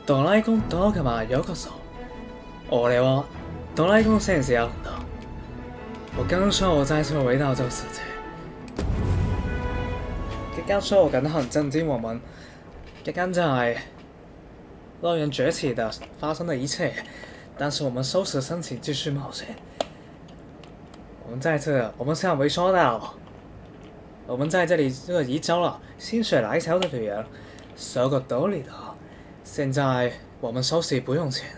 哆啦 A 梦 Dogma ようこそ。俺は哆啦 A 梦先生的。我刚说我再次回到这个世界。刚说我感到很震惊，我们刚在乐园崛起的发生的一切，但是我们收拾身体继续冒险。我们上回说到，我们在这里移交了心血来潮的女儿，收个兜里的。现在我们休息不用钱，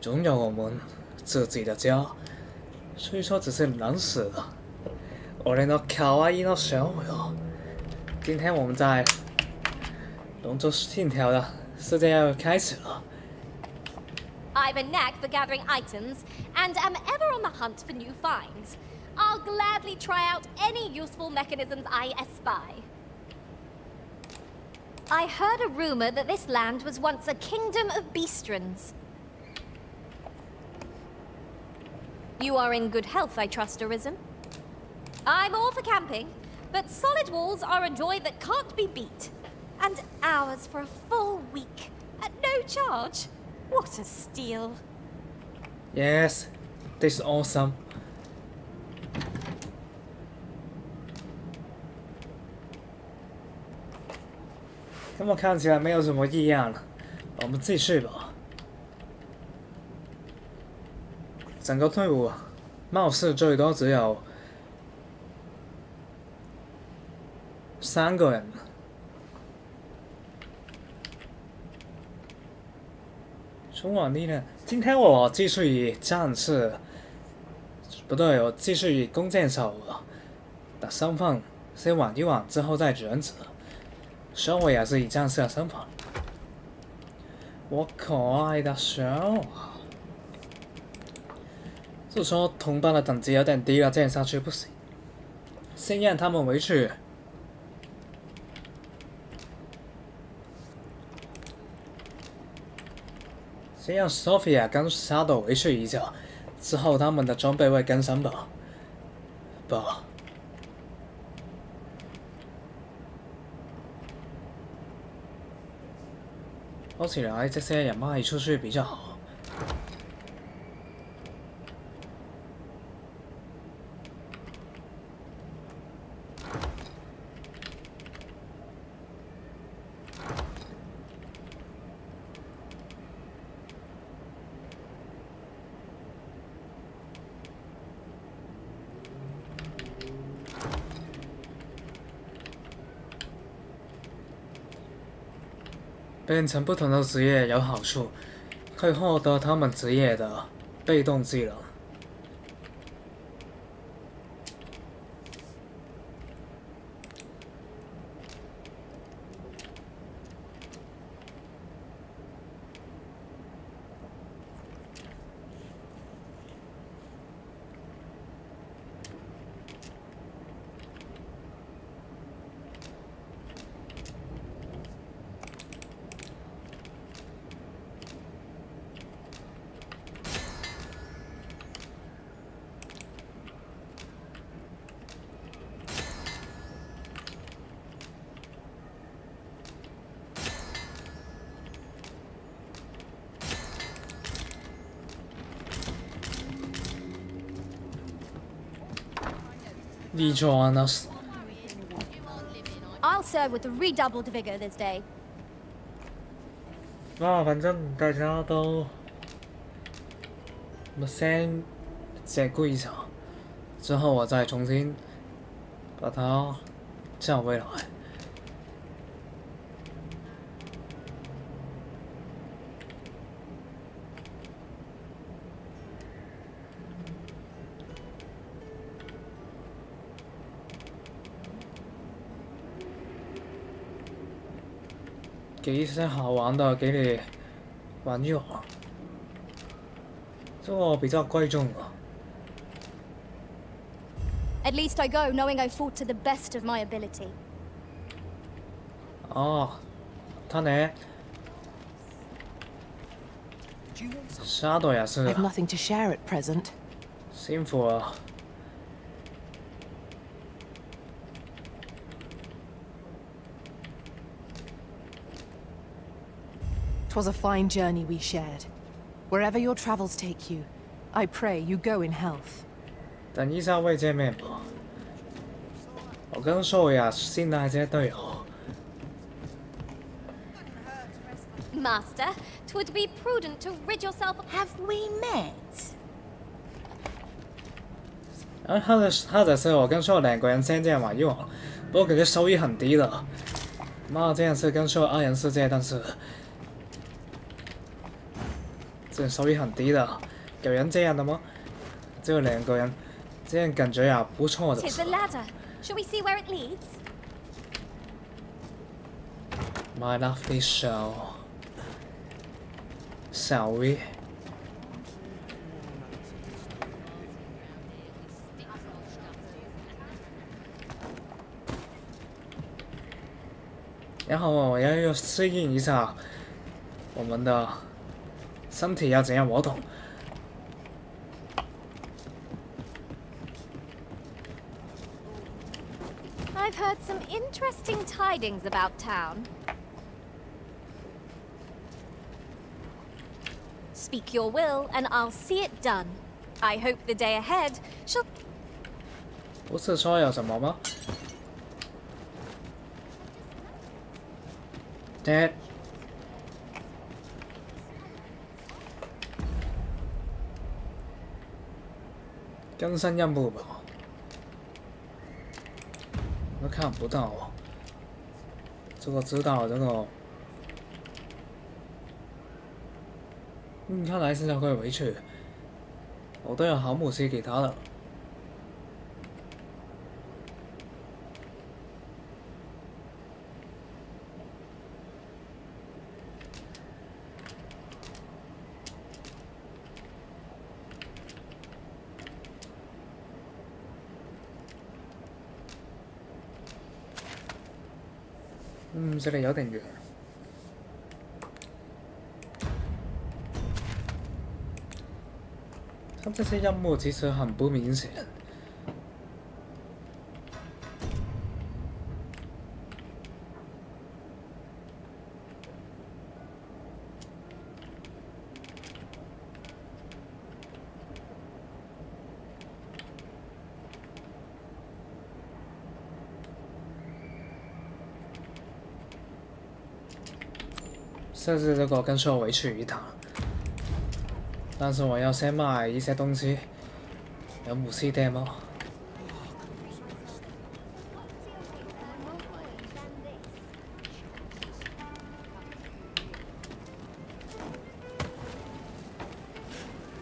拥有我们自己的家，虽说只是冷死的。俺の可愛いの小友，今天我们在龙族信条的世界要开始了。I've a knack for gathering items and am ever on the hunt for new finds. I'll gladly try out any useful mechanisms I espy. I heard a rumor that this land was once a kingdom of beastrons. You are in good health, I trust, Arisen? I'm all for camping, but solid walls are a joy that can't be beat. And hours for a full week, at no charge. What a steal. Yes, this is awesome. 那么看起来没有什么异样了，我们继续吧。整个队伍貌似最多只有3个人。从往例呢，今天我继续以战士，不对，我继续以弓箭手的身份先玩一玩，之后再卷子。收尾也是以战士的身份。我可爱的手啊！就说同伴的等级有点低了，这样下去不行。先让他们回去。先让 Sophia 跟 Shadow 回去一下，之后他们的装备会更新吧。吧。说起来，这些人卖出去比较好。变成不同的职业有好处，可以获得他们职业的被动技能。Join us. I'll serve with the redoubled vigor this day. 反正大家都，我们先解雇一场，之后我再重新把它叫回来。给一些好玩的给你玩一玩，这个比较贵重了。At least I go knowing I fought to the best of my ability. 他呢？Shadow 也是。 I've nothing to share at present. 辛苦了。'Twas a fine journey we shared. Wherever your travels take you, I pray you go in health. 等一下未见面吧。我跟硕雅新来这队友。 Master, 'twould be prudent to rid yourself. Have we met? 然后或者是我跟硕两个人先这样玩一玩，不过感觉收益很低的。妈，这样是跟硕二人世界，但是这收益很低的，有人这样的吗？只有两个人，这样感觉也不错的。 'Tis a ladder. Shall we see where it leads? My lovely show. Shall we? 然后我要适应一下我们的身体要怎样活动。 I've heard some interesting tidings about town. Speak your will, and I'll see it done. I hope the day ahead shall. 不是说有什么吗 ？Dad， 更新任务吧。 都看不到哦，这个知道这个，看来现在可以回去。我都有好武器给他了。这里有点远。他这些任务其实很不明显。设置这个跟说回去一趟，但是我要先买一些东西，有武器店吗？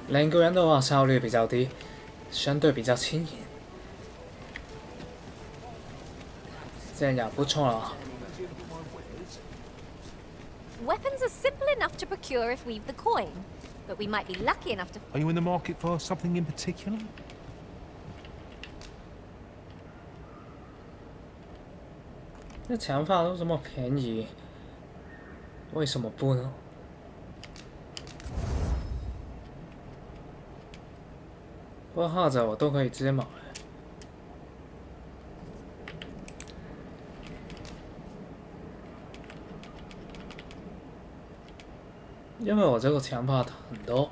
两个人的话效率比较低，相对比较轻盈，这样也不错了。 Weapons are simple enough to procure if we've the coin, but we might be lucky enough to. Are you in the market for something in particular? 这强化都这么便宜，为什么不呢？不过或者我都可以直接买。 因为我这个强化很多，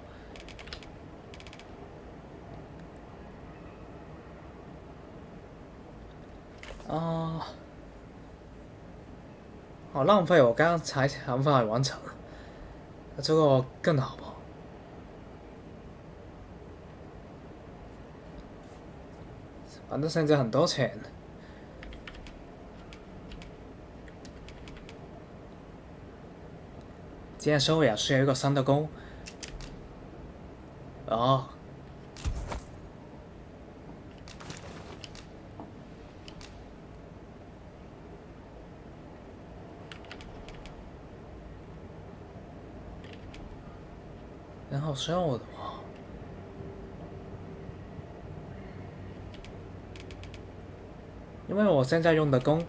好浪费我刚才强化完成，这个更好吧？反正现在很多钱。 今天收尾啊，需要一个新的弓。哦。然后需要我的话，因为我现在用的弓，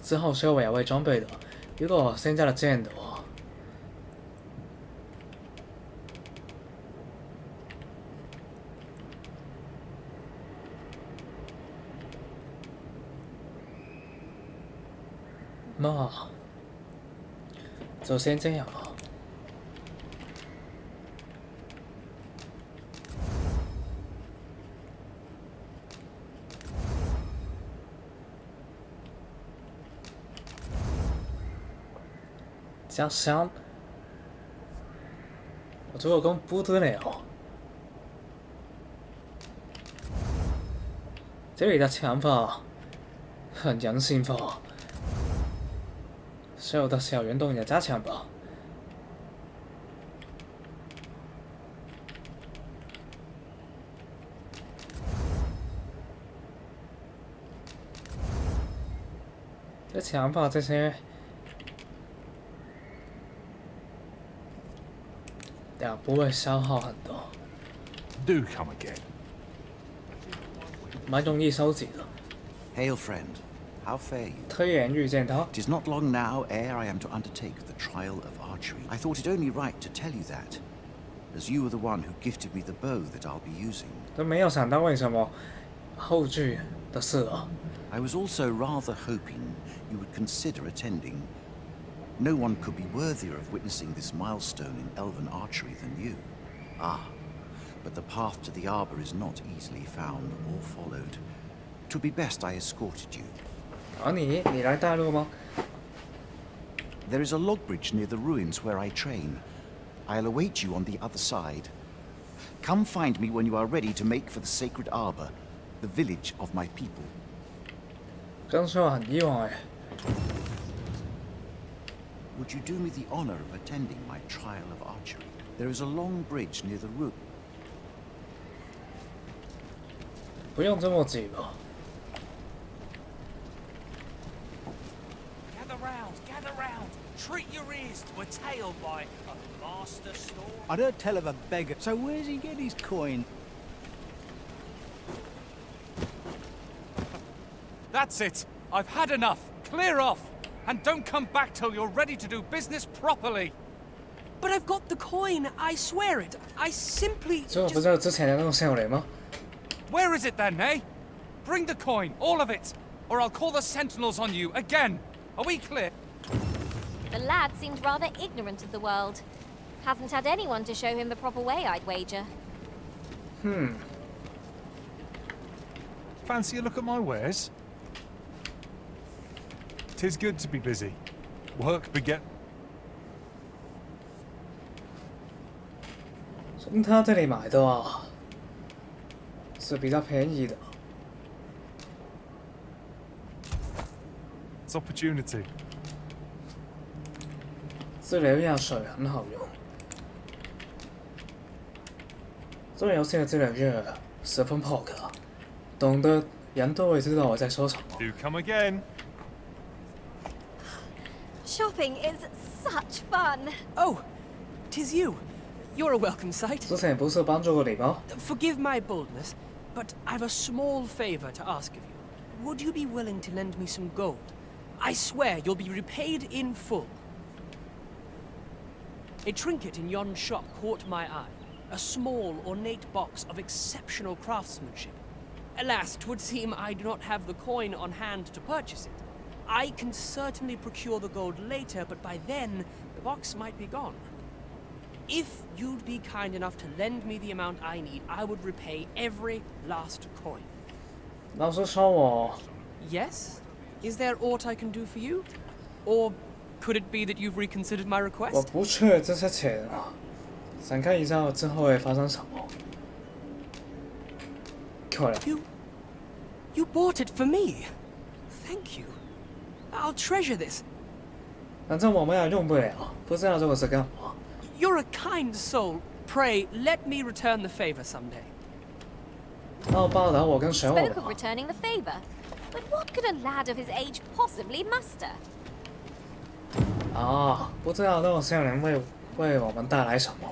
之后收尾也会装备的。 如果现在的剑的话，那就先这样啊。加3，我这个弓不得了。这里的枪法很人性化，所有的小圆洞也加强吧。这枪法这些。不会消耗很多， Do come again. 蛮容易收集的。 Hail, friend. How fare you? 推演遇见他， It is not long now ere I am to undertake the trial of archery. I thought it only right to tell you that, as you are the one who gifted me the bow that I'll be using. 都没有想到为什么后续的事啊。 I was also rather hoping you would consider attending. No one could be worthier of witnessing this milestone in elven archery than you. Ah, but the path to the arbor is not easily found or followed. 'Twould be best I escorted you. 你来带路吗？ There is a log bridge near the ruins where I train. I'll await you on the other side. Come find me when you are ready to make for the sacred arbor, the village of my people. 刚说很意外。 Would you do me the honor of attending my trial of archery? There is a long bridge near the ruin. 不用这么急吧。 Gather round, gather round. Treat your ears to a tale by a master story. I don't tell of a beggar, so where's he get his coin? That's it. I've had enough. Clear off. And don't come back till you're ready to do business properly. But I've got the coin, I swear it. I simply 这不是之前的那种少年吗？ Where is it then, eh? Bring the coin, all of it, or I'll call the sentinels on you again. Are we clear? The lad seems rather ignorant of the world. Hasn't had anyone to show him the proper way, I'd wager. Fancy a look at my wares? 'Tis good to be busy. Work beget. 从他这里买的啊，是比较便宜的。 It's opportunity. 治疗药水很好用。这个游戏的治疗药十分破格，懂的人都会知道我在说什么。 Do come again. Shopping is such fun. Oh, 'tis you. You're a welcome sight. 之前不是帮助过你吗？ Forgive my boldness, but I've a small favor to ask of you. Would you be willing to lend me some gold? I swear you'll be repaid in full. A trinket in yon shop caught my eye. A small, ornate box of exceptional craftsmanship. Alas, 'twould seem I do not have the coin on hand to purchase it. I can certainly procure the gold later, but by then, the box might be gone. If you'd be kind enough to lend me the amount I need, I would repay every last coin. 老师说我 Yes? Is there aught I can do for you? Or could it be that you've reconsidered my 我 request? 不缺这些钱啊，想看一下之后会发生什么。漂亮， You bought it for me. Thank you. I'll treasure this. 反正我们也用不了，不知道这个是干嘛。 You're a kind soul. Pray, let me return the favor someday. 要报答我跟选我 Spoke 的 of 吗？ returning the favor. But what could a lad of his age possibly muster? 啊，不知道那种少年为我们带来什么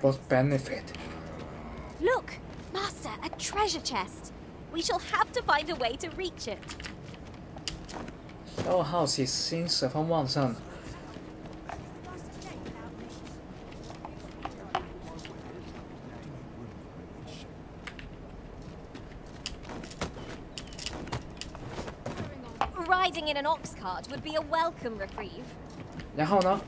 ？What benefit？ Look, Master, a treasure chest. We shall have to find a way to reach it. 让我好奇心十分旺盛。 Riding in an ox cart would be a welcome reprieve. 然后呢？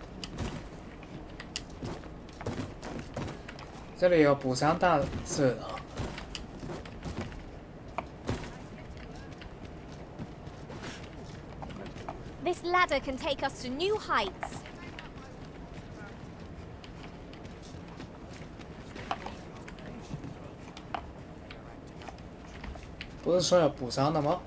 这里有补偿大字了。This ladder can take us to new heights. 不是说有补偿的吗？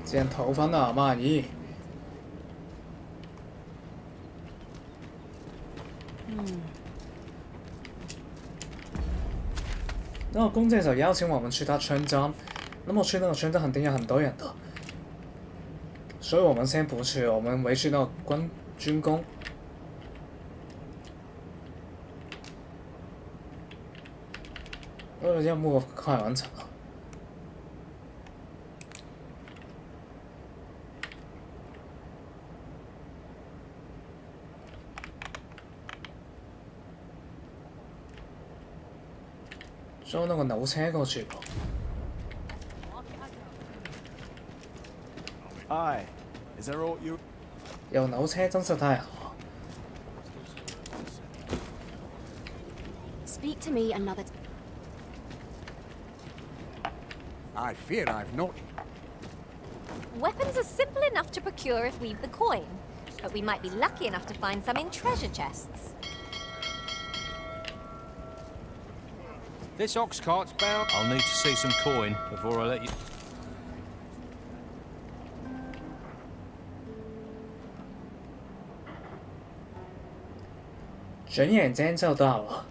剪头发的阿姨。那个弓箭手邀请我们去他村庄，那么去那个村庄肯定有很多人的，所以我们先不去，我们回去那个军工。那个任务快完成了。坐那個腦車過去咯。Aye. Is there aught you... 有腦車真是太好。Speak to me another. I fear I've not... Weapons are simple enough to procure if we've the coin, but we might be lucky enough to find some in treasure chests. This ox cart's bound. I'll need to see some coin before I let you. 转眼间就到了。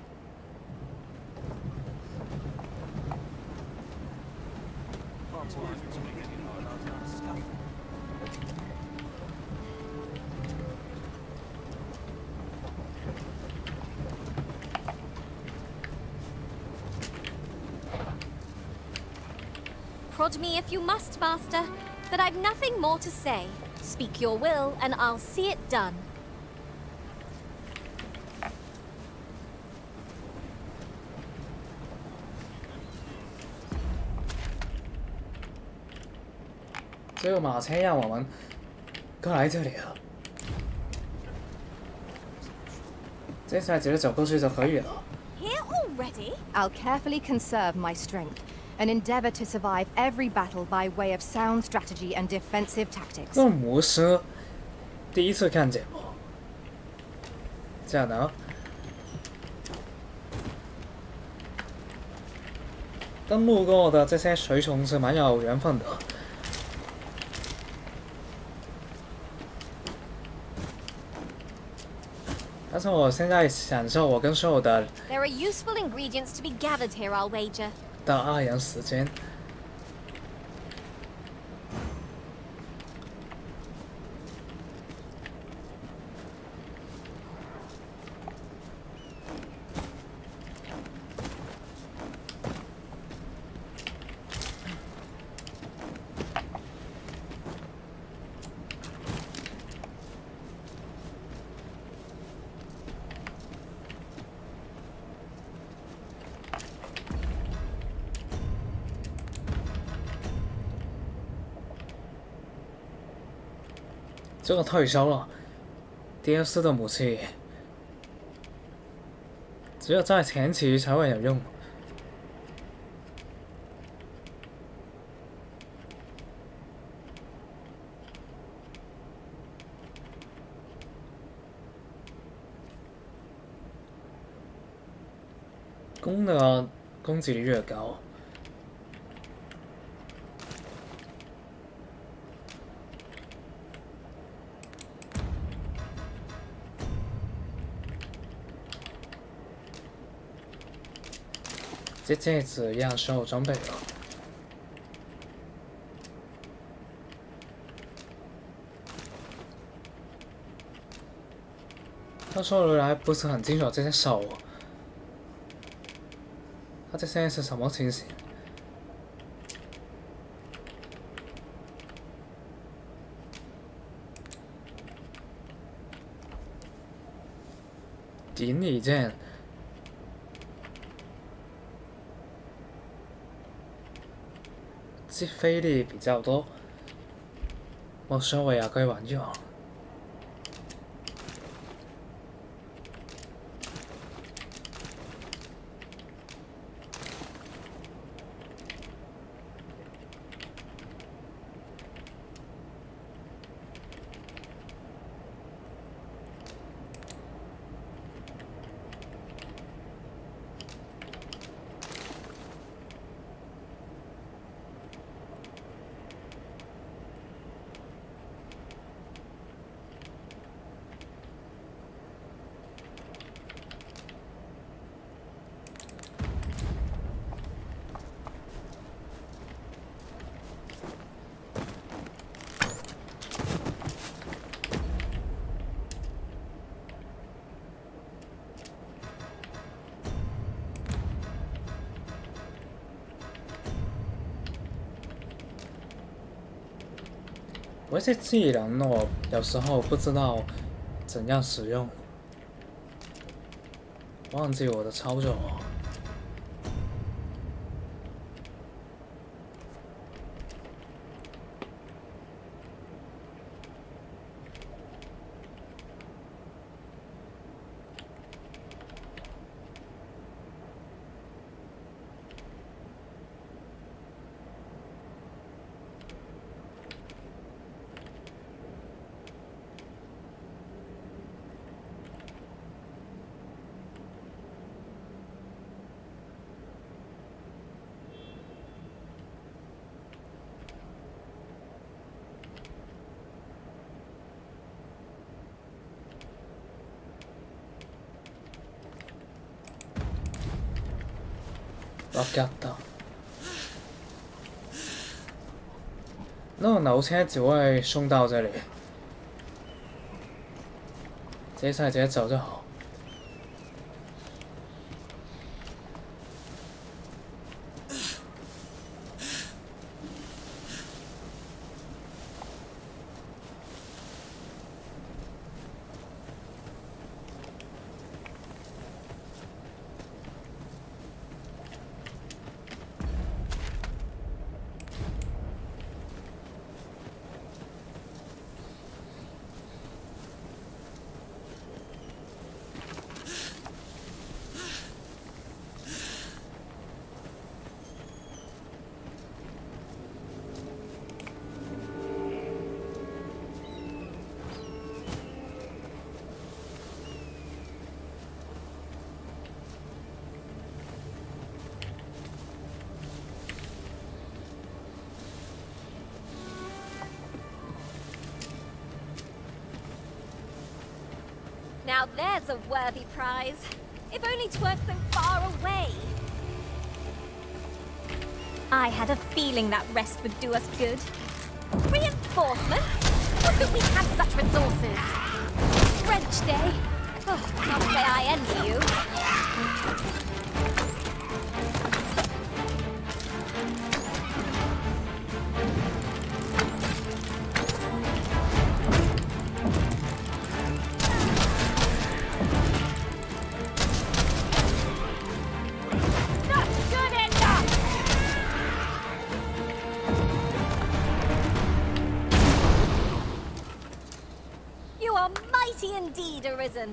Prod me if you must, Master, but I've nothing more to say. Speak your will, and I'll see it done. 这个马车让我们过来这里了，接下来直接走过去就可以了。 Here already? I'll carefully conserve my strength and endeavor to survive every battle by way of sound strategy and defensive tactics. 这种模式第一次看见过，这样的。跟路过的这些随从是蛮有缘分的。 但是我现在享受我跟所有的 There are useful ingredients to be gathered here, I'll wager. 的2人时间。这个退休了，第二次的武器只有在前期才会有用。弓的攻击力越高。 这戒指让所有装备了。他说回来不是很清楚这些手，他这现在是什么情形？锦鲤剑。击飞力比较多，冇所谓啊，可以玩就好。我这技能我有时候不知道怎样使用，忘记我的操作。我 get 到，那个牛车只会送到这里，接下来直接走就好。Now there's a worthy prize. If only 'tweren't so far away. I had a feeling that rest would do us good. Reinforcements? Would that we had such resources. Wrench day. Oh, can't say I envy you. Mighty indeed, Arisen.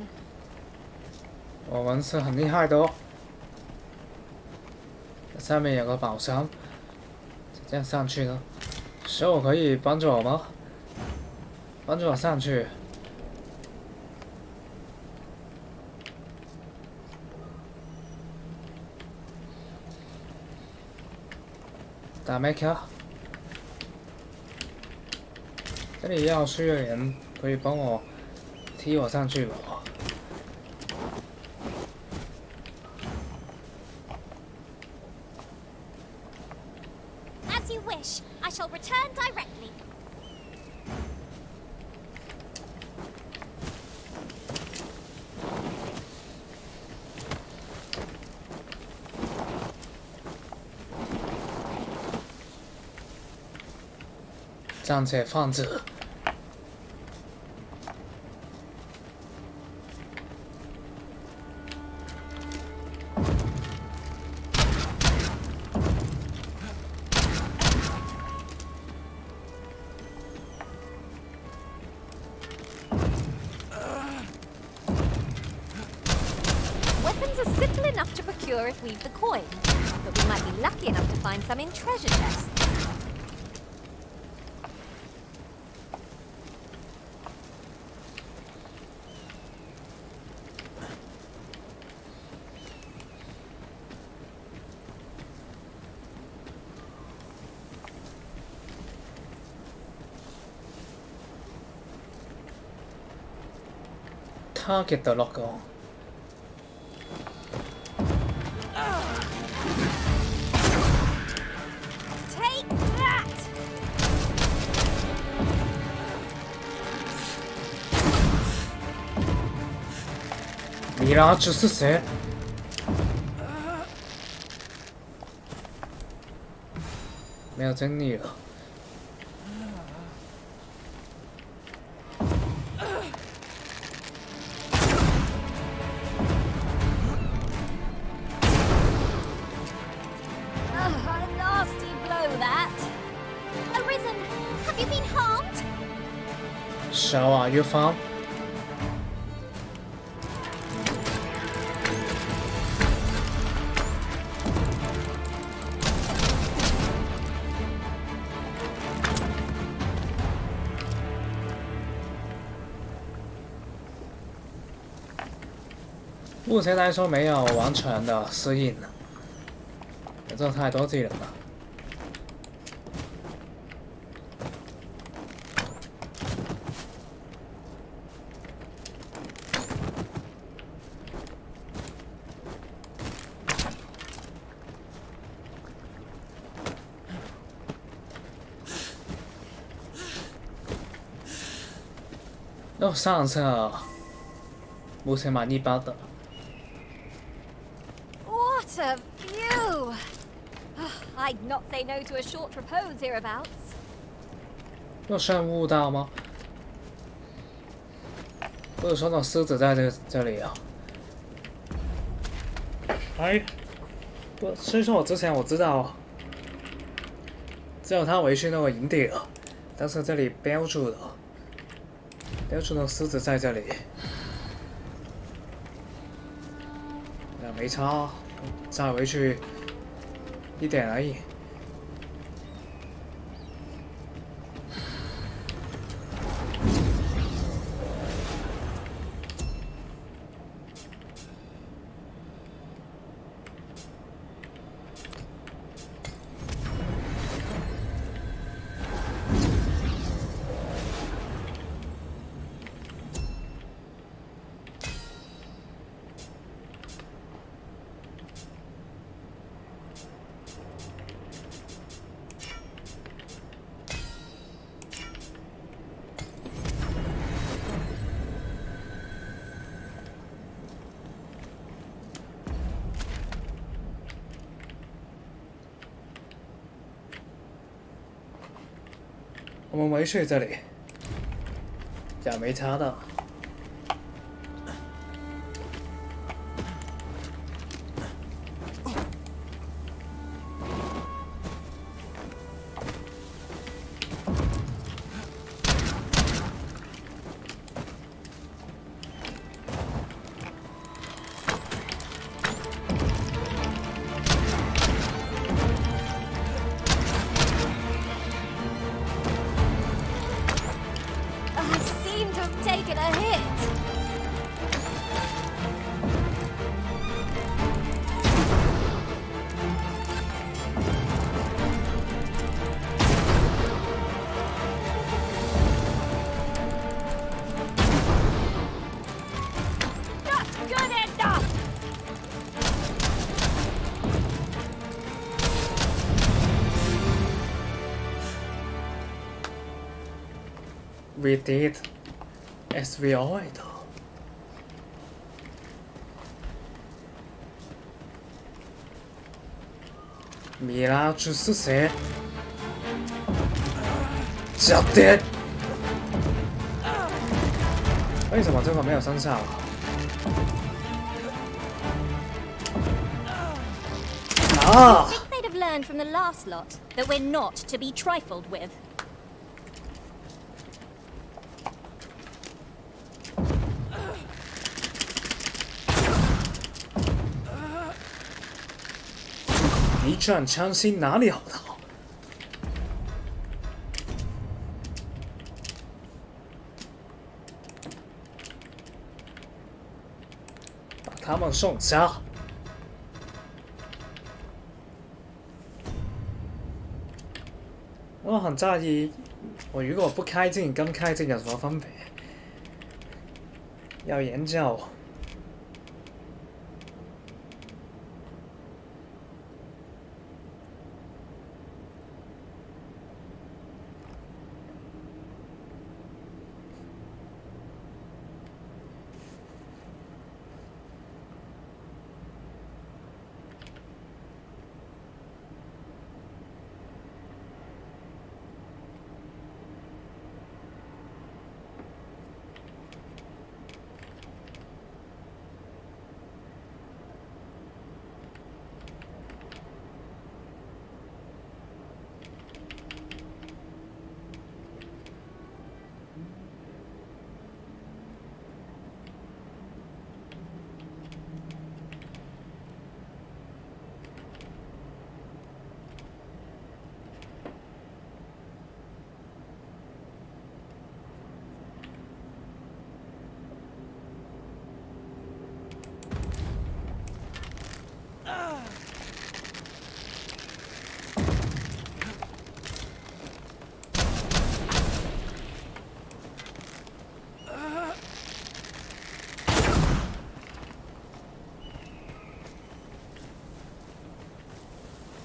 我们是很厉害的哦。下面有个宝箱，这样上去呢？所以我可以帮助我吗？帮助我上去。打麦克，这里要需要人可以帮我踢我上去吧。As you wish, I shall return directly. 暂且放置。enough to procure if we've the coin, but we might be lucky enough to find some in treasure chests. Target lock on. Take that!米拉兹是谁？没有精力了。A nasty blow, that. Arisen, have you been harmed? So are you found? 目前来说没有完全的适应，这太多技能了。上册目前蛮一般的。 What a view! I'd not say no to a short repose hereabouts. 有生物到吗？不是说那狮子在这里啊？哎，不，虽说我之前我知道，只有他回去那个营地了，但是这里标注了，标注的狮子在这里，没差，再回去一点而已。 我们回去这里，也没差的。Taken a hit. Not good enough. We did. As we always do. 米拉兹是谁？小爹！为什么这个没有生效？啊！ I think they'd have learned from the last lot that we're not to be trifled with. 一战枪心哪里好逃？把他们送下。我很在意，我如果不开镜跟开镜有什么分别？要研究。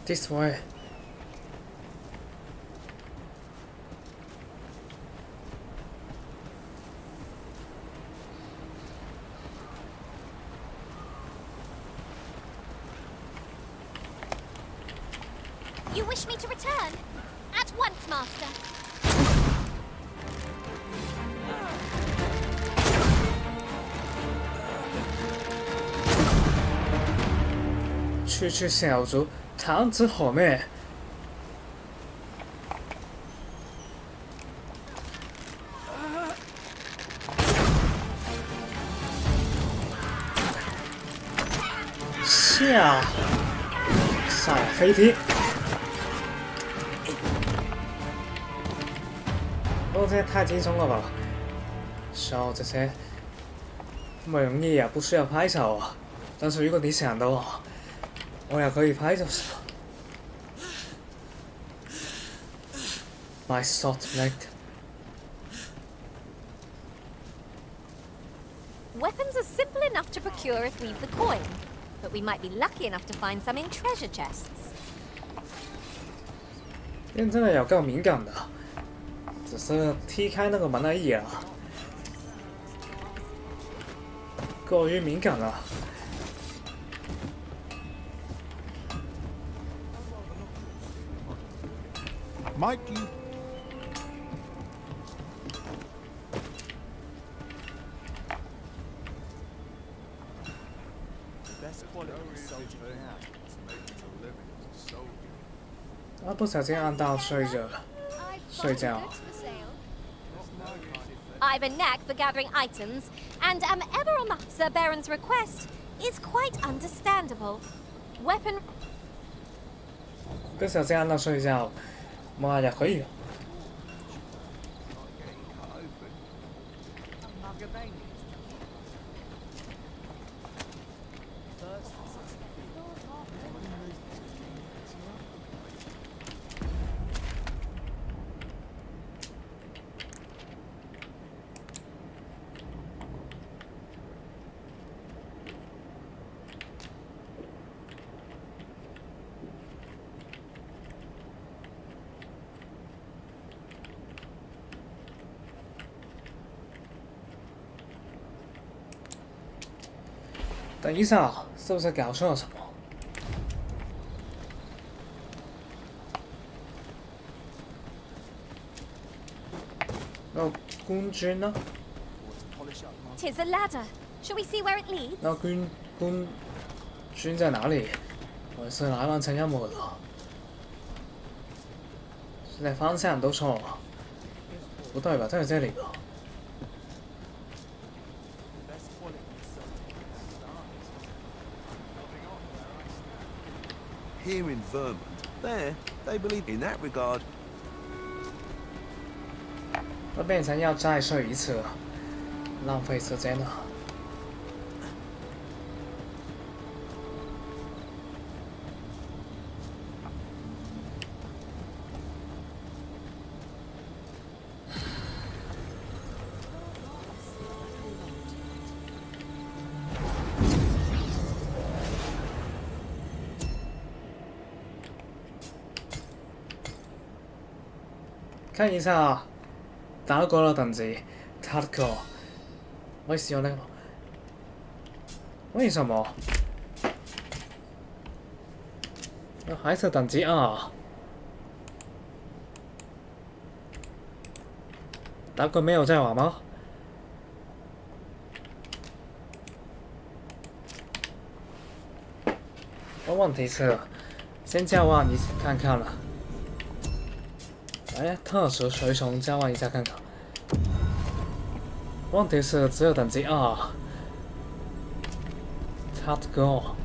This way. You wish me to return? At once, Master. 区区小卒，堂之火灭。下，赛亚飞踢。哦，这也太轻松了吧！烧这些那么容易啊，不需要拍手啊。但是如果你想的话，我也可以拍就是了。My short leg. Weapons are simple enough to procure if we've the coin, but we might be lucky enough to find some in treasure chests. 因为真的有够敏感的，只是踢开那个门而已啊，过于敏感了。Might you?啊，不小心按到睡着了，睡觉。 I've a knack for gathering items, and am ever on Sir Baron's request is quite understandable. Weapon. 不小心按到睡觉，嘛也可以。等一下，是不是搞错了什么？那官军呢？ 'Tis a ladder. Shall we see where it leads? 那官军在哪里？我是来完成任务的，现在方向都错了，不对吧？在这里吧？ Here here in Vermont, there, they believe in that regard. 都变成要再睡一次了，浪费时间了。看一下打过了等级 Hardcore， 我喜欢那个，为什么？还是等级2？打过没有在玩吗？问题是，先交换一看看了。哎，特殊随从交换一下看看。问题是只有等级2。Hardcore。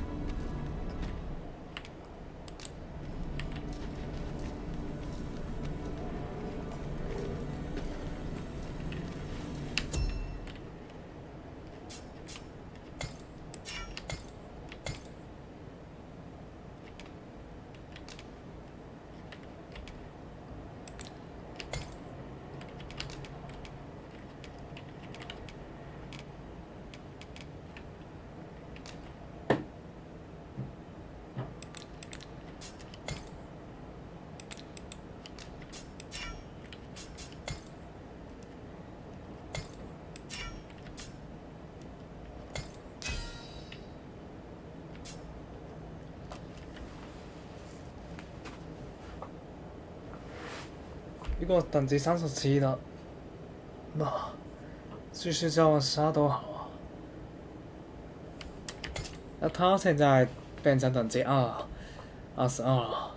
如果等级37的，那继续交换杀都好啊。那他现在变成等级22了。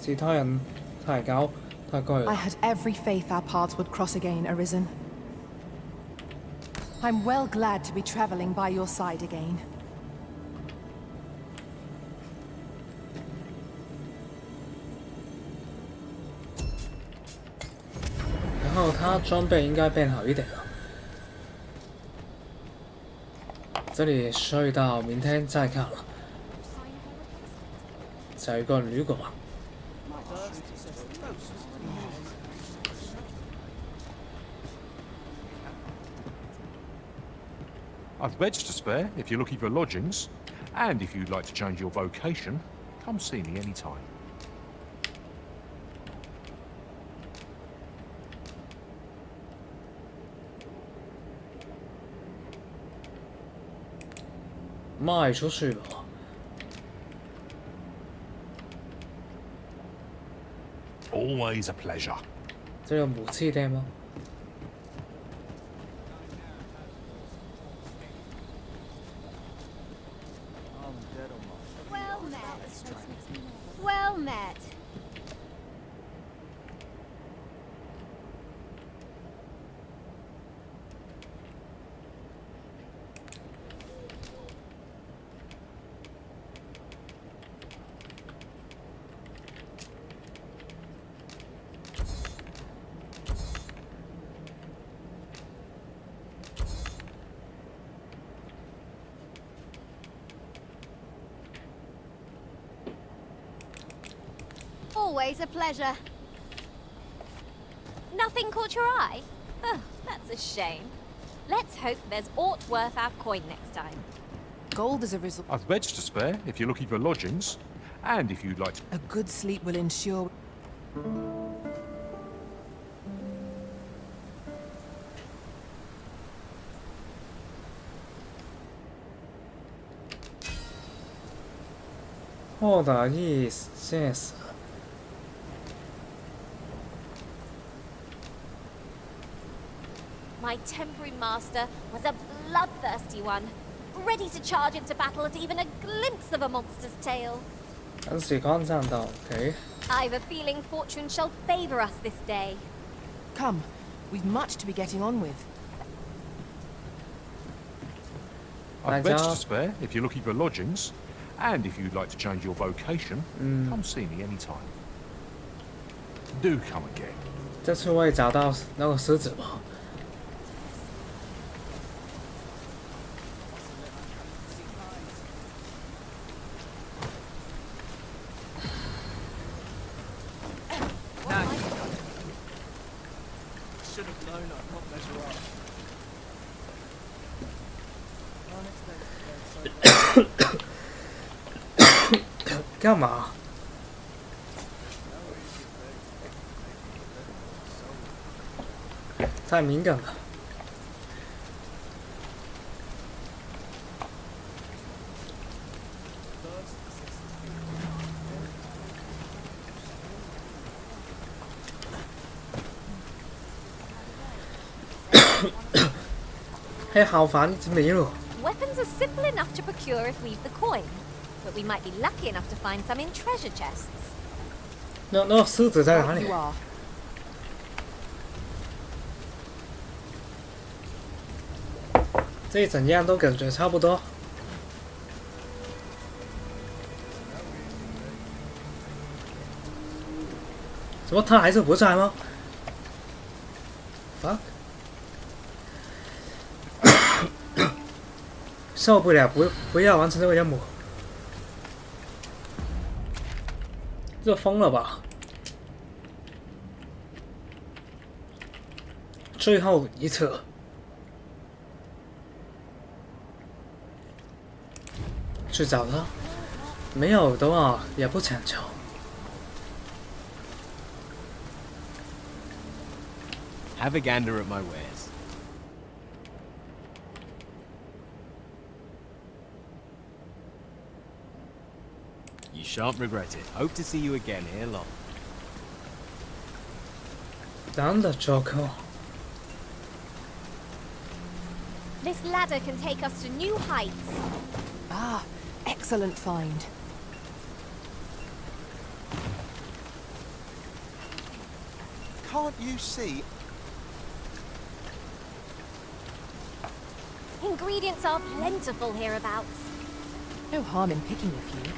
其他人太高，太贵了。 I had every faith our paths would cross again, Arisen. I'm well glad to be traveling by your side again. 然后他装备应该变好一点了。这里睡到明天再看了。找一个旅馆。 I've beds to spare if you're looking for lodgings, and if you'd like to change your vocation, come see me anytime.卖出去吧。 Always a pleasure. 这有武器店吗？ Well met. Well met. Always a pleasure. Nothing caught your eye? Oh, that's a shame. Let's hope there's aught worth our coin next time. Gold is a result. I've beds to spare if you're looking for lodgings, and if you'd like to... A good sleep will ensure. 获得一现实。 My temporary master was a bloodthirsty one, ready to charge into battle at even a glimpse of a monster's tail. 很喜欢战斗 ，OK。 I've a feeling fortune shall favor us this day. Come, we've much to be getting on with. I've Thanks, beds Al. to spare if you're looking for lodgings. And if you'd like to change your vocation, come see me anytime. Do come again. 这次我也找到那个狮子吧。干嘛？太敏感了。嘿，好烦，一直迷路。 Weapons are simple enough to procure if we've the coin, but we might be lucky enough to find some in treasure chests. 那狮子在哪里 You？are. 这怎样都感觉差不多。怎么他还是不在吗 ？fuck！ 受不了，不要完成这个任务，这疯了吧？最后一次。 去找他，没有的话也不强求。 Have a gander at my wares. You shan't regret it. Hope to see you again ere long. 真的Joker。 This ladder can take us to new heights. Ah, excellent find. Can't you see? Ingredients are plentiful hereabouts. No harm in picking a few.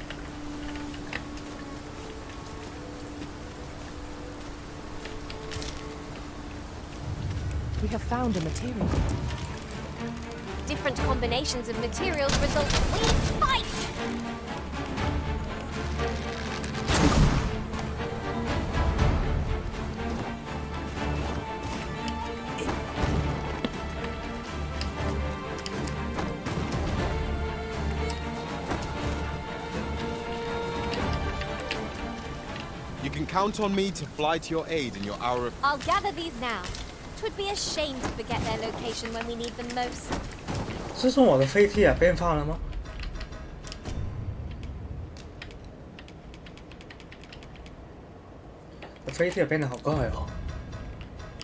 We have found a material. Different combinations of materials result in fight! You can count on me to fly to your aid in your hour of... I'll gather these now. 'Twould be a shame to forget their location when we need them most. 是说我的飞踢也变化了吗？我飞踢也变得好快哦，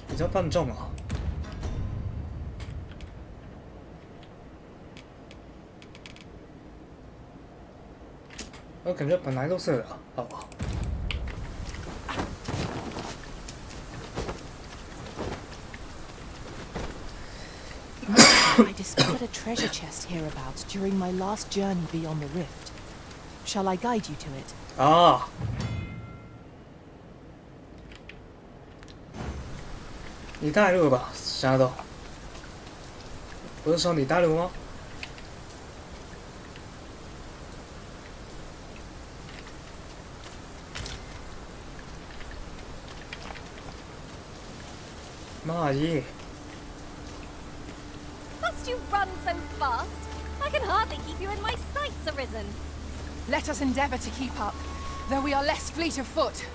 比较笨重啊。我感觉本来都是的，好吧。 I discovered a treasure chest hereabouts during my last journey beyond the rift. Shall I guide you to it? 啊！你带路吧，沙豆。不是说你带路吗？妈耶！ Must you run so fast? I can hardly keep you in my sights, Arisen. Let us endeavor to keep up, though we are less fleet of foot.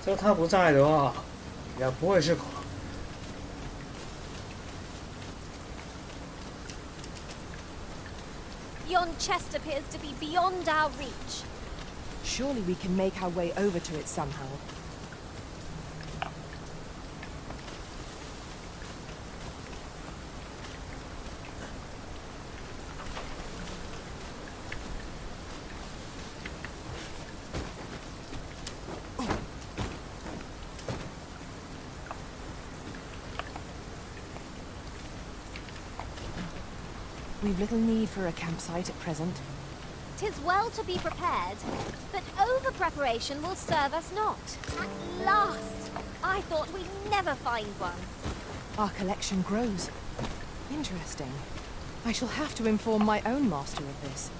这他不在的话，也不会是狗。 Yon chest appears to be beyond our reach. Surely we can make our way over to it somehow. We've little need for a campsite at present. 'Tis well to be prepared, but over-preparation will serve us not. At last! I thought we'd never find one. Our collection grows. Interesting. I shall have to inform my own master of this.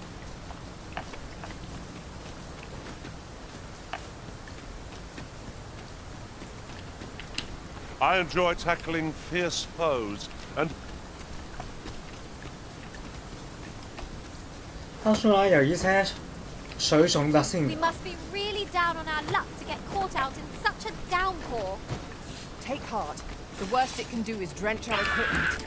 I enjoy tackling fierce foes and 他说来有一些水种特性 We must be really down on our luck to get caught out in such a downpour. Take heart. The worst it can do is drench our equipment.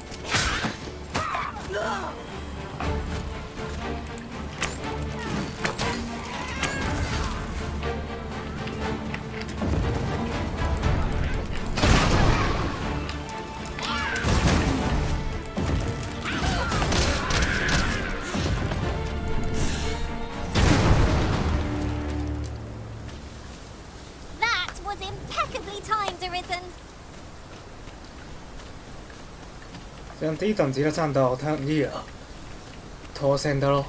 That was impeccably timed, Arisen. 这样低等级的战斗太容易了，脱线的咯。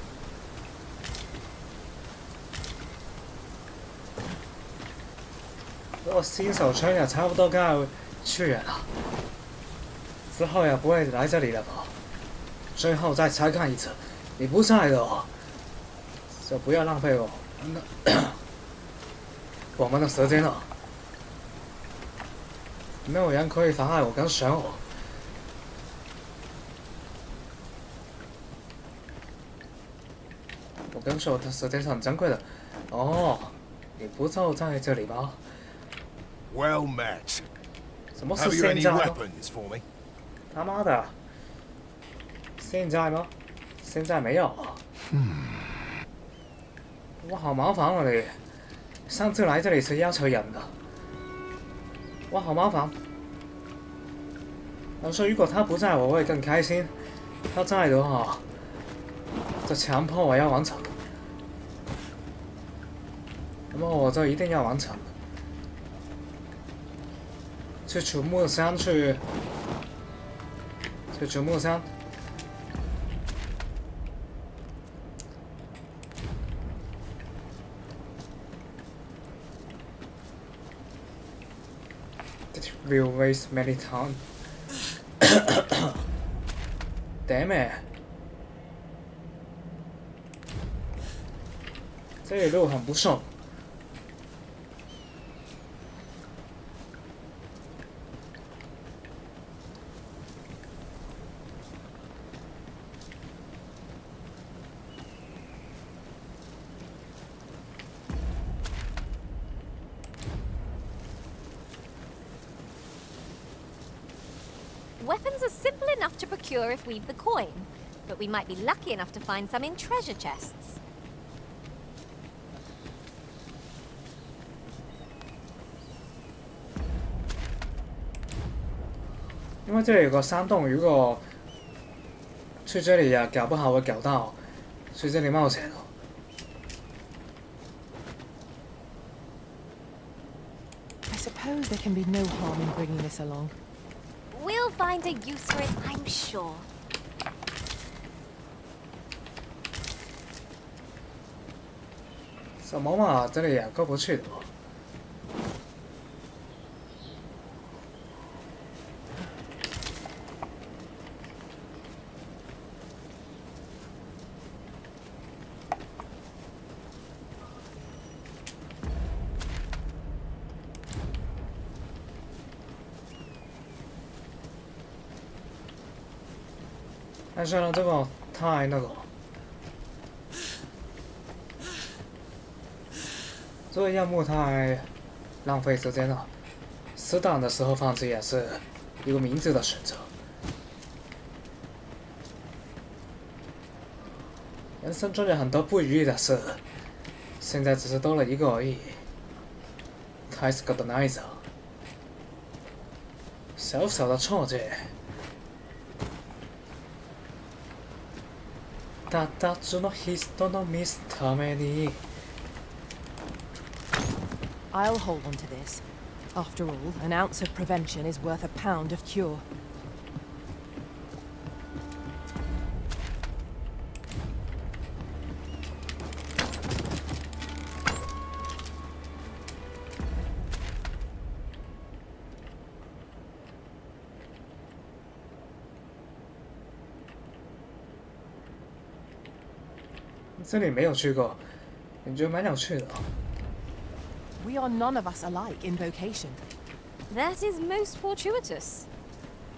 我新手村也差不多该去了，之后也不会来这里了吧？最后再查看一次，你不在的哦，就不要浪费我们的时间了。没有人可以妨碍我跟选我。我跟说的时间是很珍贵的。哦，你不就在这里吗？ Well met. 什么 Have 是 you 现 any 在吗？ weapons for me? 他妈的！现在吗？现在没有啊。我好麻烦啊你！上次来这里是要求人的，我好麻烦。我说如果他不在我会更开心，他在的话，就强迫我要完成。那么我就一定要完成。去楚木山去楚木山。That will waste many time. Damn it！ 这里路很不顺。Weapons are simple enough to procure if we've the coin, but we might be lucky enough to find some in treasure chests. 因为这里有个山洞，如果去这里呀，搞不好会搞到去这里冒险哦。I suppose there can be no harm in bringing this along. We'll find a use for it, I'm sure. 什么嘛，这里也过不去的哦。但是呢，这个太那个，这个项目太浪费时间了。适当的时候放弃也是一个明智的选择。人生中有很多不如意的事，现在只是多了一个而已。开始个的那一种，小小的挫折。 ただその人のミスために I'll hold on to this. After all, an ounce of prevention is worth a pound of cure. 这里没有去过，感觉蛮有趣的。We are none of us alike in vocation. That is most fortuitous.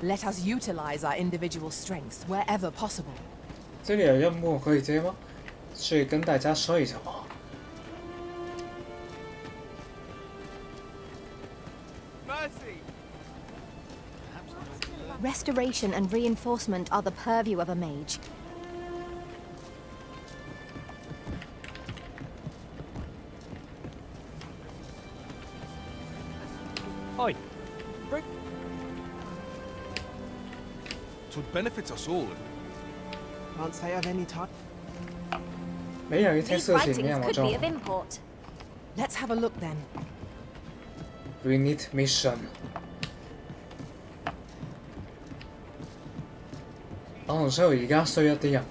Let us utilize our individual strengths wherever possible. 这里有任务可以接吗？去跟大家说一下吧。Restoration and reinforcement are the purview of a mage. Oi. It would benefit us all. Can't say I've any time. 没有一件 These 事情 writings 让我 could 中 be of import. Let's have a look then. We need mission。所以而家需要啲任務，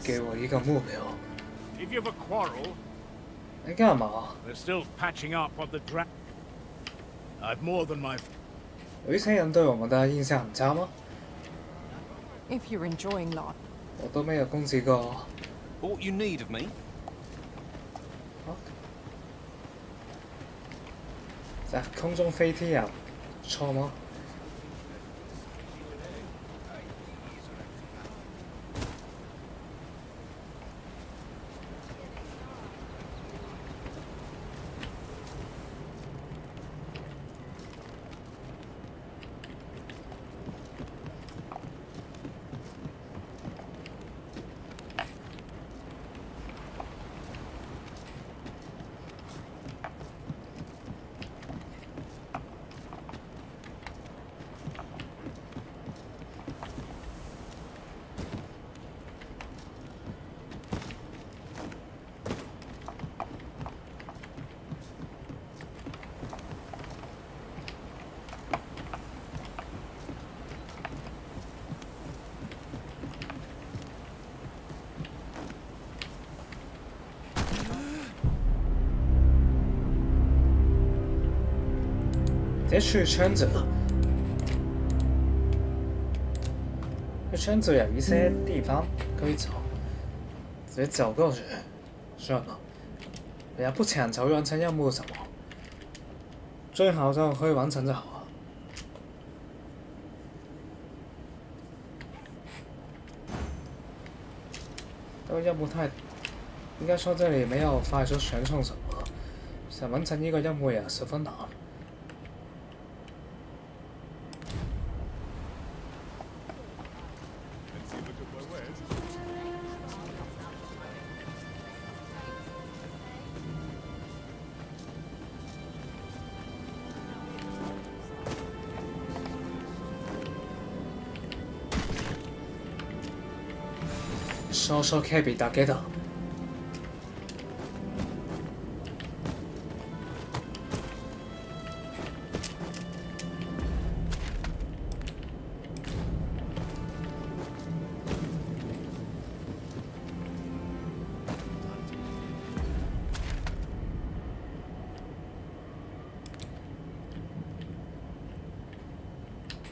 給我一個目標。 If you've a quarrel, 你幹嘛？ they're still patching up on the dra... I've more than my... 有一些人對我們的印象很差嗎？ If you're enjoying life. 我都沒有攻擊過。 What you need of me? 在空中飛踢啊，錯嗎？ 这去圈子，这圈子有一些地方可以走，直接走过去。算了，不要不强求完成任务什么，最好就可以完成就好了。这个任务太，应该说这里没有发出选送什么，想完成一个任务也十分难。 说说 K 打给的。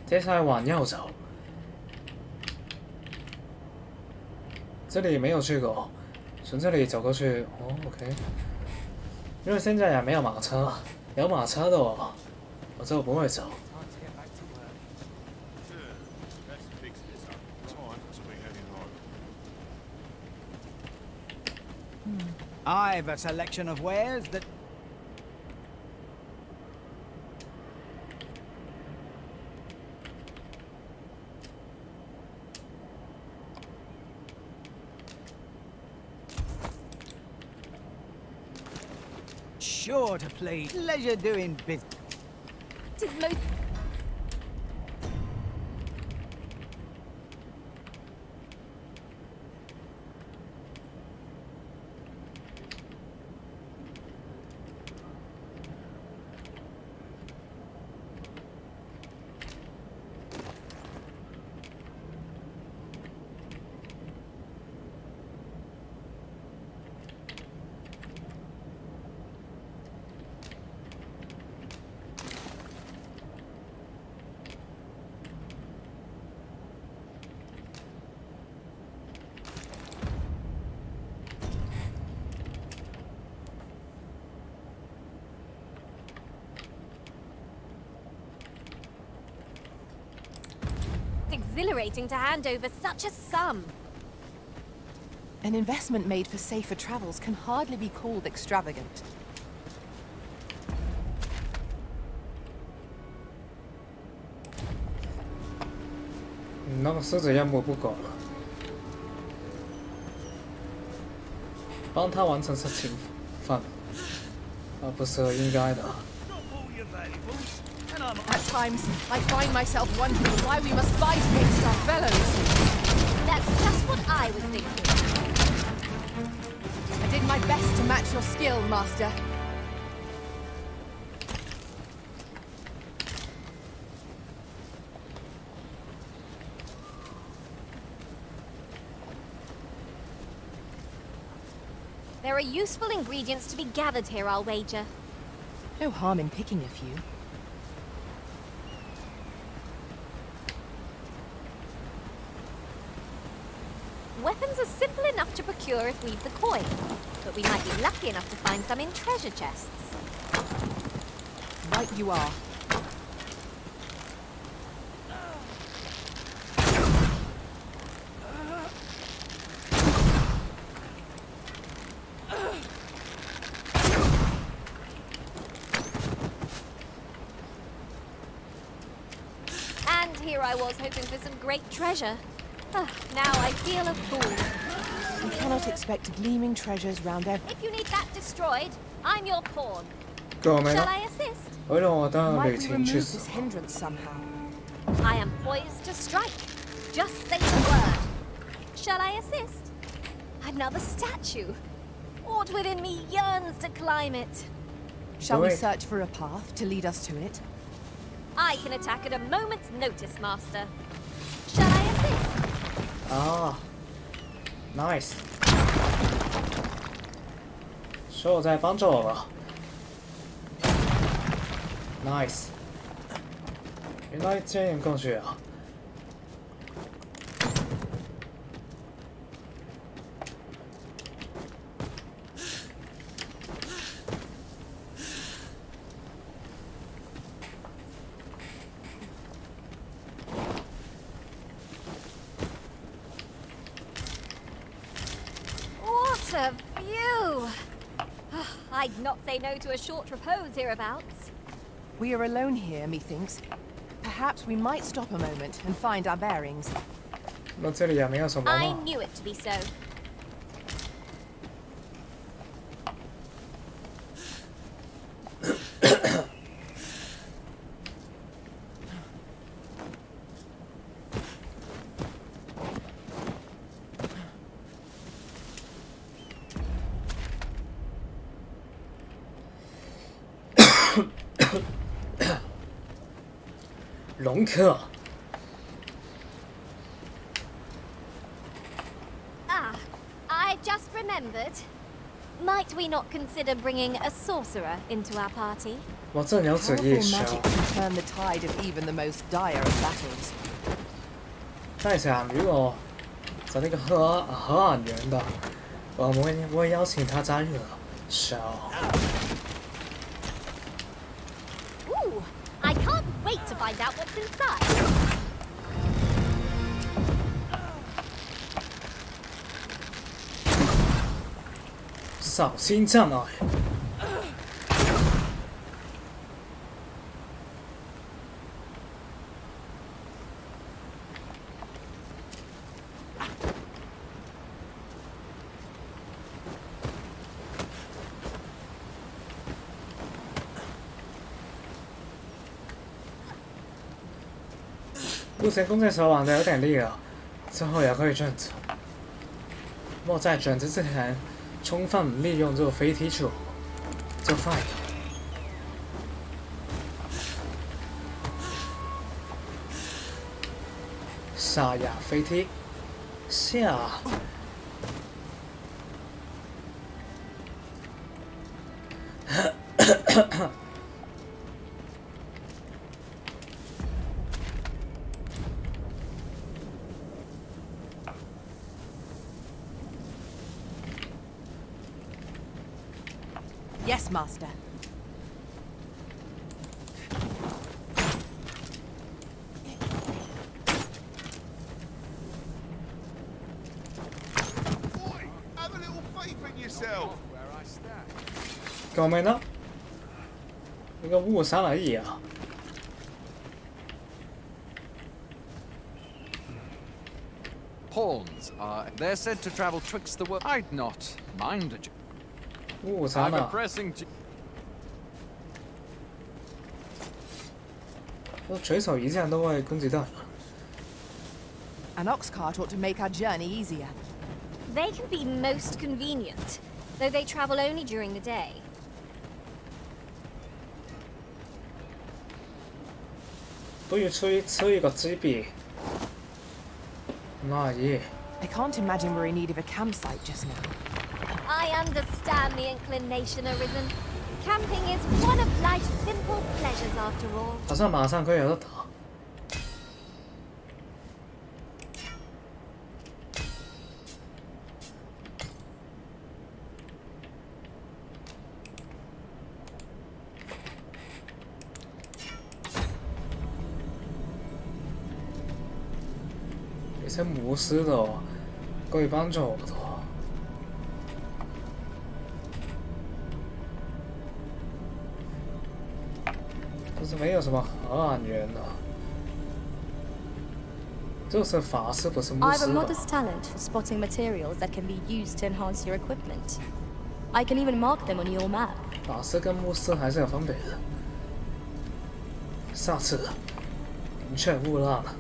接下来往右走。 这里没有去过，从这里走过去。哦 ，OK。因为现在也没有马车，有马车的我就不会走。 I've a selection of wares that... Sure to please. Pleasure doing business. It is most... exhilarating to hand over such a sum. An investment made for safer travels can hardly be called extravagant. 那个狮子要么不搞了，帮他完成事情犯，不是应该的。 At times, I find myself wondering why we must fight against our fellows. That's just what I was thinking. I did my best to match your skill, Master. There are useful ingredients to be gathered here, I'll wager. No harm in picking a few. Weapons are simple enough to procure if we've the coin, but we might be lucky enough to find some in treasure chests. Right you are. And here I was hoping for some great treasure. Now I feel a fool. We cannot expect gleaming treasures round every... If you need that destroyed, I'm your pawn. 够没 Shall 了， I assist? 为了我的 Might 旅 we 程去 remove 死 this。hindrance somehow? I am poised to strike. Just say the word. Shall I assist? Another statue. Aught within me yearns to climb it. Shall we Wait. search for a path to lead us to it? I can attack at a moment's notice, Master. Shall I assist? 啊 ，nice， 说我在帮助我了 ，nice， 原来这样过去啊。What a view! I'd not say no to a short repose hereabouts. We are alone here, methinks. Perhaps we might stop a moment and find our bearings. 那这里也没有什么 I 嘛。 knew it to be so.龙科， I just remembered. Might we not consider bringing a sorcerer into our party? 我正有此 Powerful 意识。 magic can turn the tide of even the most dire of battles. 在想，如果找那个河岸人的，我们会邀请他加入的。So， Ooh, I can't wait to find out what's inside. 小心障碍。目前弓箭手玩的有点力了，之后也可以转职。莫在转职之前，充分利用这个飞踢术，就 fine。沙哑飞踢，下。Yes, Master. 救命啦！你個烏沙嚟嘢啊！ Pawns are... They're said to travel twixt the world. I'd not mind a... 烏沙 I'm a 啊！ pressing... 水手一向都會攻擊到。 An ox cart ought to make our journey easier. They can be most convenient, though they travel only during the day. 不如吃一個雞髀。那咦？ I can't imagine we're in need of a campsite just now. I understand the inclination, Arisen. Camping is one of life's simple pleasures after all. 好像馬上可以有得打。而且巫師的可以幫助我的。 就是没有什么合案员的，就是法师不是牧 I have 师 a 吧？ modest talent for spotting materials that can be used to enhance your equipment. I can even mark them on your map. 法师跟牧师还是有分别的。下次明确勿滥了。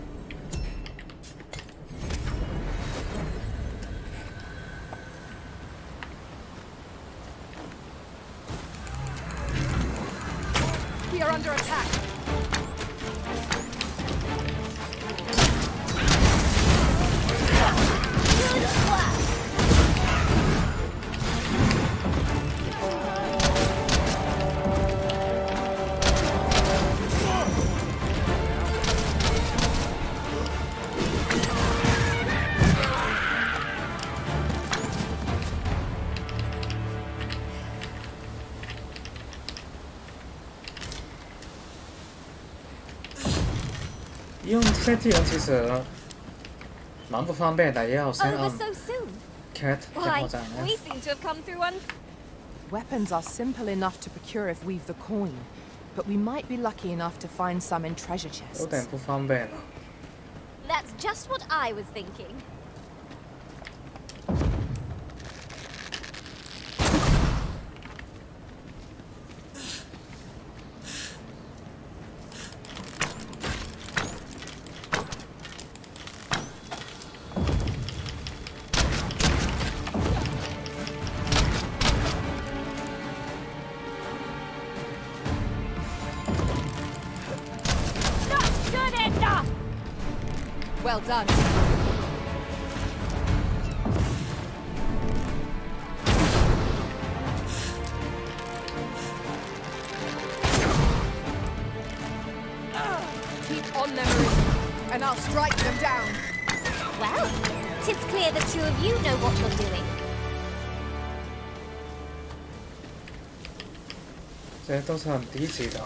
We are under attack. E 用这些技能其实蛮不方便的，也要先 Over 按 so soon. Cat 电 Why, 破站。 we seem to have come through one. Weapons are simple enough to procure if we've the coin, but we might be lucky enough to find some in treasure 有点 chests. 不方便了。 That's just what I was thinking. Not good enough! Well done. Keep on them, Arisen, and I'll strike them down. Well, 'tis clear the two of you know what you're doing. 这些都是很低级的。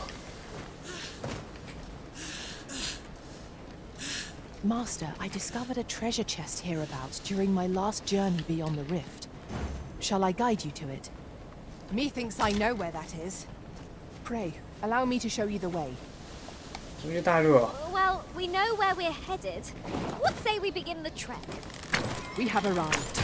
Master, I discovered a treasure chest hereabouts during my last journey beyond the rift. Shall I guide you to it? Methinks I know where that is. Pray, allow me to show you the way. 终于带路了。 Well, we know where we're headed. What say we begin the trek? We have arrived.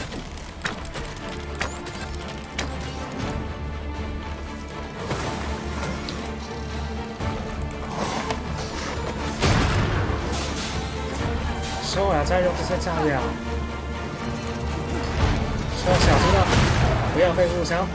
so 我要再用这些炸药，需要小心了，不要被误伤。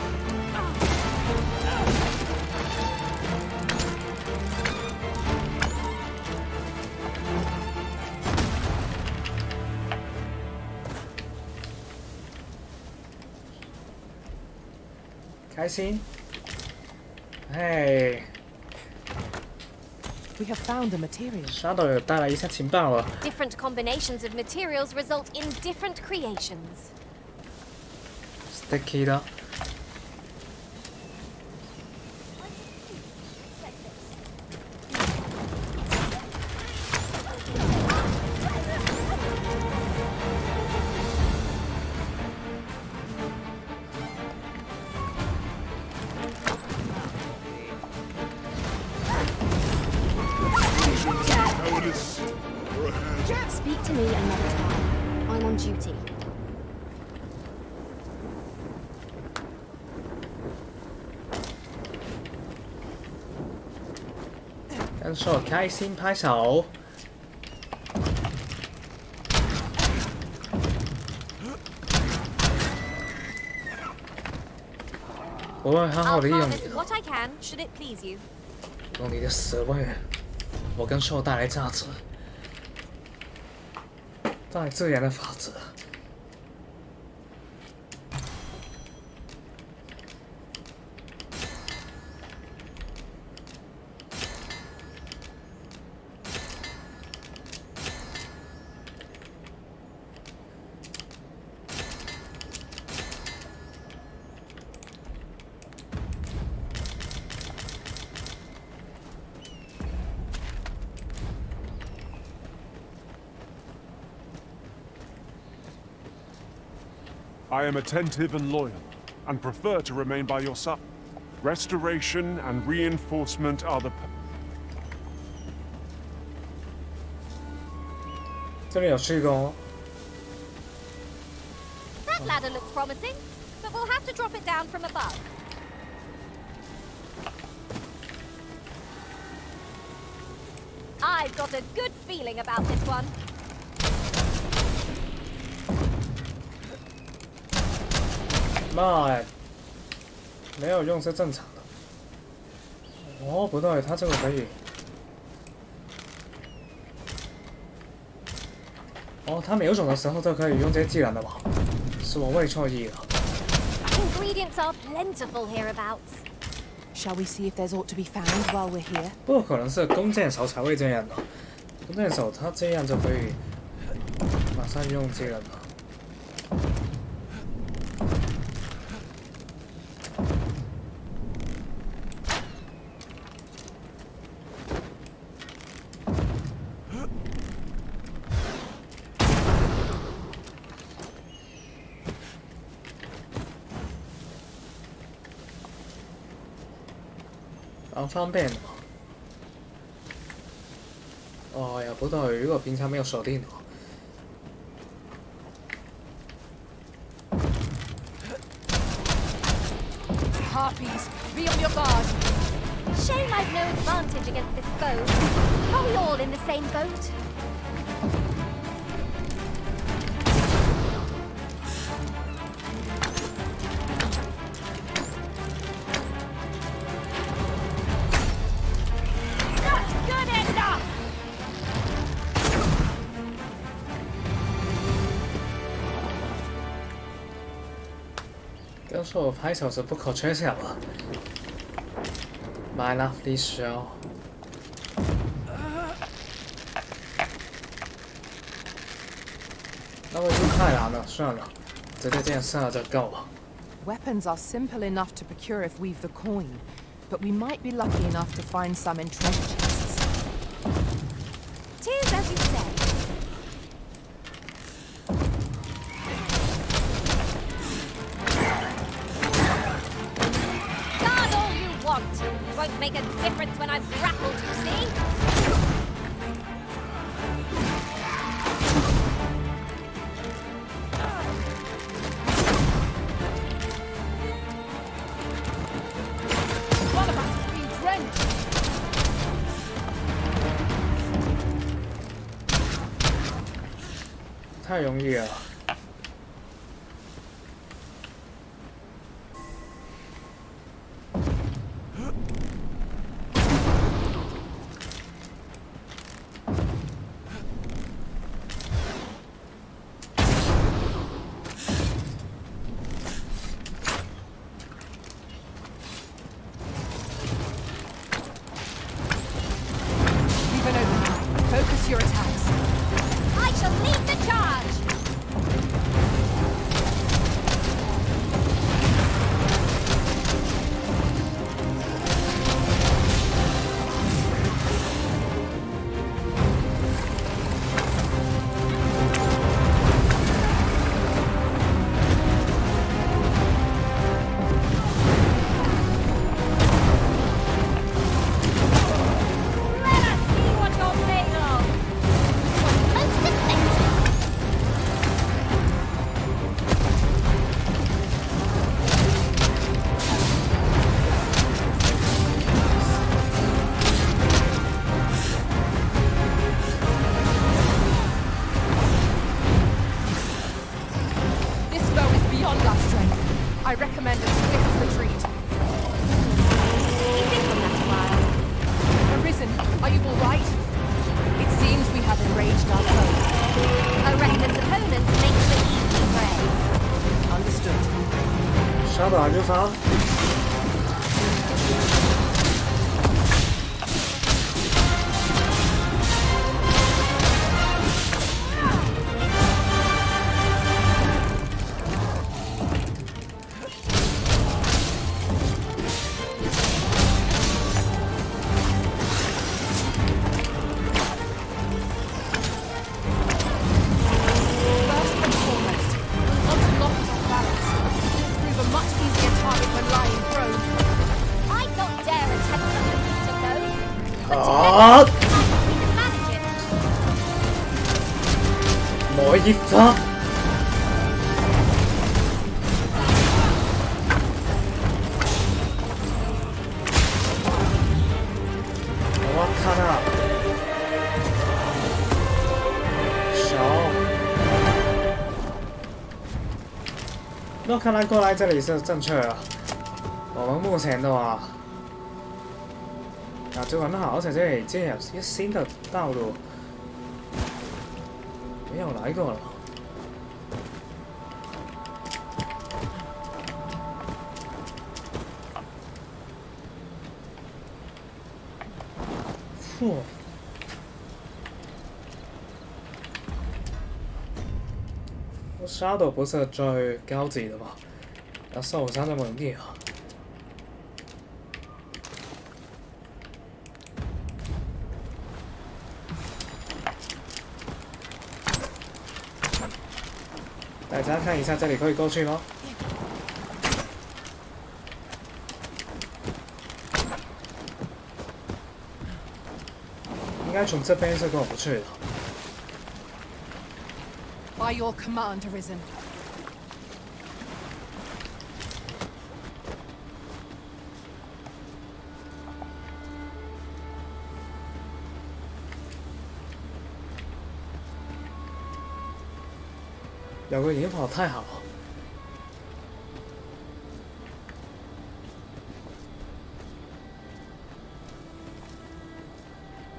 开心，嘿。 We have found a material. 沙豆有带来一下情报了。 Different combinations of materials result in different creations. Sticky 的。goddess for a hand. Speak to me another time. I'm on duty. 跟受开心拍手。我会好好的用你的， What I can, should it please you? 用你的死位，我跟受带来价值，带来自然的法则。I am attentive and loyal, and prefer to remain by your side. Restoration and reinforcement are the... 这里有去过。 That ladder looks promising, but we'll have to drop it down from above. I've got a good feeling about this one. 那没有用是正常的。哦，不对，他这个可以。哦，他瞄准的时候就可以用这些技能的嘛？是我喂错意了。Ingredients are plentiful hereabouts. Shall we see if there's aught to be found while we're here? 不可能是弓箭手才会这样的，弓箭手他这样就可以马上用技能了。 蛮方便的嘛。哦呀，不对，如果平常没有锁定的话。 Harpies, be on your guard. Shame I've no advantage against this foe. Are we all in the same boat? Not good enough! 跟说我拍手是不可缺少的。My lovely Cheryl。那位置太难了，算了，直接这样射就够了。 Weapons are simple enough to procure if we've the coin, but we might be lucky enough to find some in treasure chests. 'Tis as you say. Guard all you want. It won't make a difference when I've grappled, you see? One of us has been drenched. 太容易了。Leave it open. Focus your attacks. I shall lead the charge! Let us see what you're made of! I recommend a swift retreat. Arisen, are you all right? It seems we have enraged our foe. A reckless opponent makes for easy prey. Understood. 稍等就发。我一发，我看啊，那看来过来这里是正确的。我们目前的话，就很好，而且这里竟然有一新的道路。 没有来过了。嚯！我杀都不是最高级的吧？那受伤这么容易啊！ 大家看一下，这里可以过去吗？应该从这边是过不去的。By your command, Arisen. 有个引火太好了。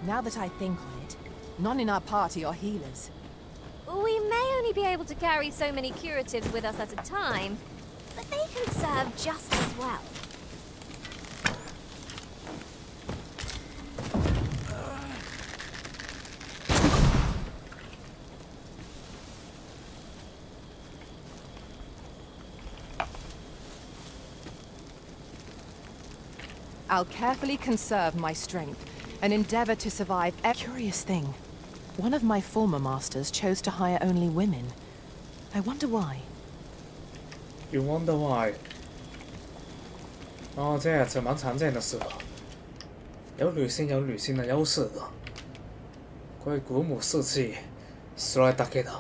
Now that I think on it, none in our party are healers. We may only be able to carry so many curatives with us at a time, but they can serve just as well. I'll carefully conserve my strength and endeavor to survive. A curious thing. One of my former masters chose to hire only women. I wonder why. You wonder why? 哦，这也是蛮常见的事了。有女性有女性的优势的，可以鼓舞士气，それだけだ。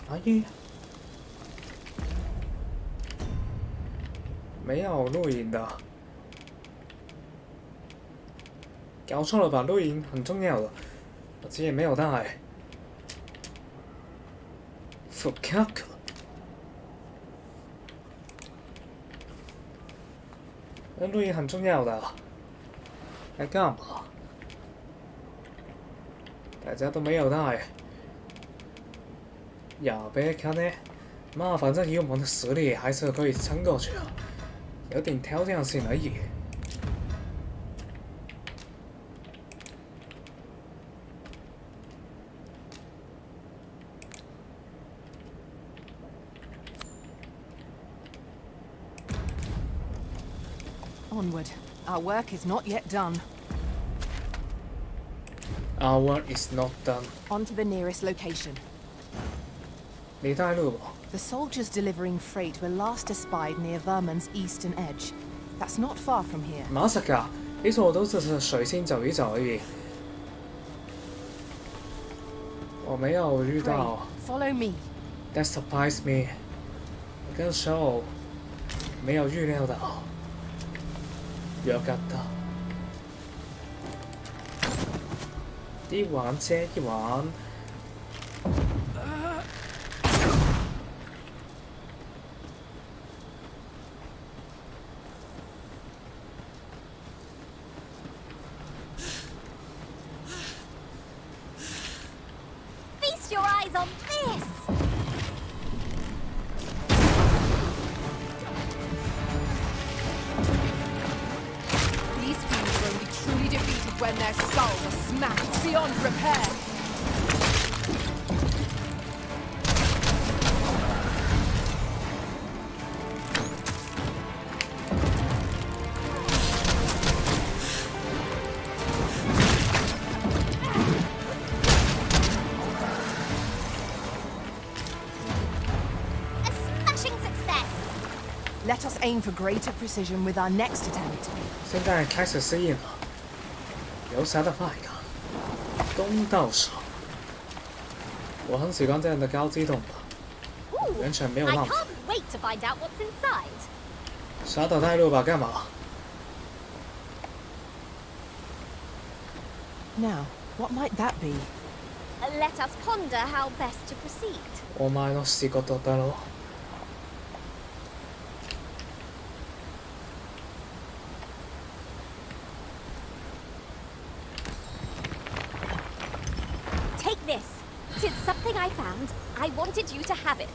阿姨，没有录影的，搞错了吧？录影很重要的，我自己没有带。复刻，那录影很重要的，来干嘛？大家都没有带。 呀，别看呢，嘛，反正以我们的实力还是可以撑过去啊，有点挑战性而已。Onward. Our work is not yet done. Our work is not done. On to the nearest location. 你带路吧。 The soldiers delivering freight were last espied near Vermon's eastern edge. That's not far from here. 马萨卡，其实我都只是随心走一走而已。我没有遇到。 Follow me. That surprised me。跟时候没有预料到。よかった。一碗接一碗。Feast your eyes on this! These fiends will only truly defeated when their skulls are smashed beyond repair. A smashing success! Let us aim for greater precision with our next attempt. 现在开始适应了，有啥的快感，攻到手。我很喜欢这样的高机动吧，完全没有 I 浪费。 can't wait to find out what's inside. 傻等带路吧，干嘛？ Now, what might that be? Let us ponder how best to proceed. お前の仕事だろ。 Take this. 'Tis something I found. I wanted you to have it.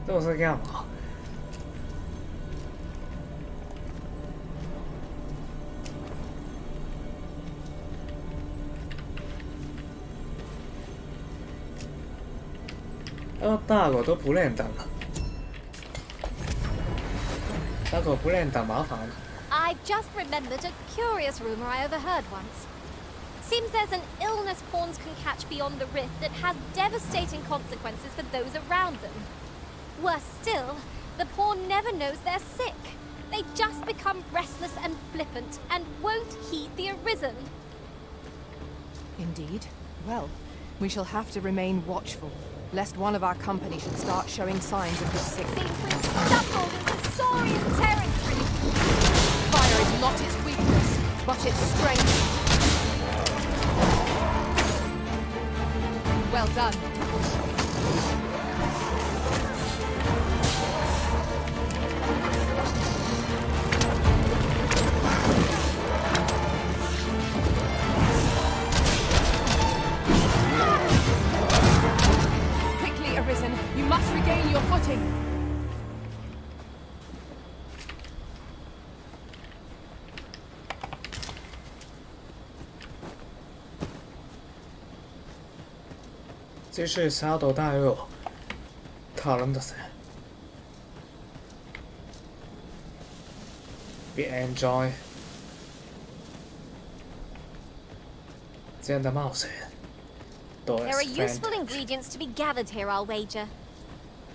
这是干嘛？大狗都不练等了，大狗不练等麻烦了。 I've just remembered a curious rumor I overheard once. Seems there's an illness pawns can catch beyond the rift that has devastating consequences for those around them. Worse still, the pawn never knows they're sick. They just become restless and flippant and won't heed the arisen. Indeed. Well, we shall have to remain watchful, lest one of our company should start showing signs of this sickness. Seems we've stumbled into Saurian territory. Fire is not its weakness, but its strength. Well done. Quickly, Arisen. You must regain your footing. 继续小斗带入，讨论的是 ，We enjoy 这样的冒险。 There are useful ingredients to be gathered here, I'll wager.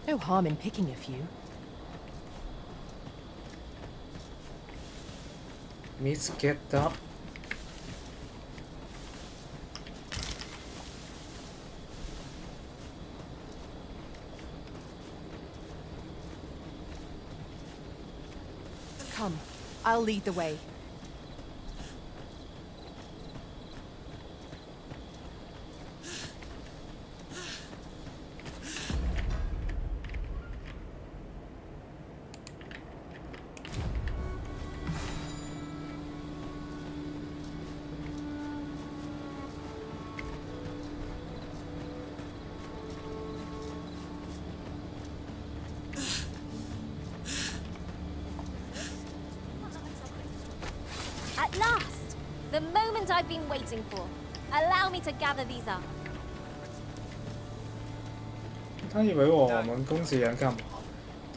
No harm in picking a few. Let's get up. Come, I'll lead the way. At last! The moment I've been waiting for. Allow me to gather these up. 他以为我们攻击人干嘛？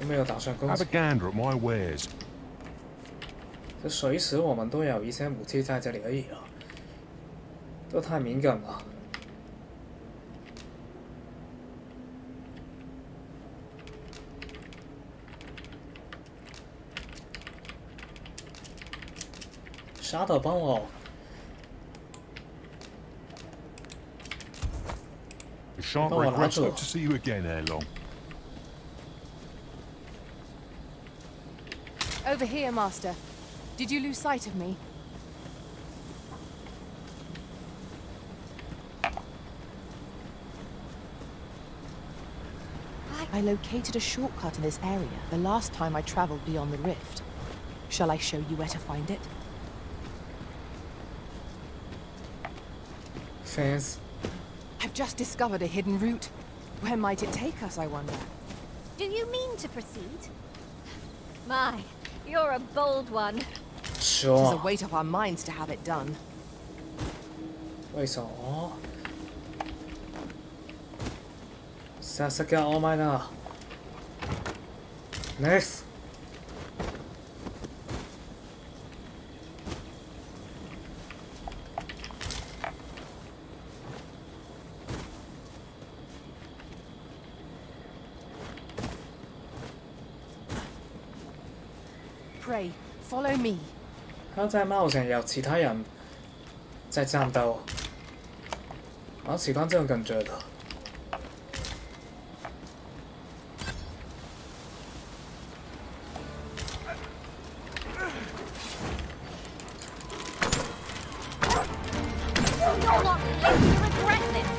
都没有打算攻 Have 击 a。gander at my wares. 就随时我们都有一些武器在这里而已了，都太敏感了。沙斗帮我。 We shan't Oh, regret. well, Hope to see you again ere long. Over here, Master. Did you lose sight of me? I located a shortcut in this area the last time I traveled beyond the rift. Shall I show you where to find it? Fans. I've just discovered a hidden route. Where might it take us, I wonder? Do you mean to proceed? My, you're a bold one. Sure. It is a weight off our minds to have it done. 为什么？さすがお前だ。Next。Pray, follow me. 他在冒险，有其他人在战斗，我喜欢这种感觉的。You'll not live to regret this.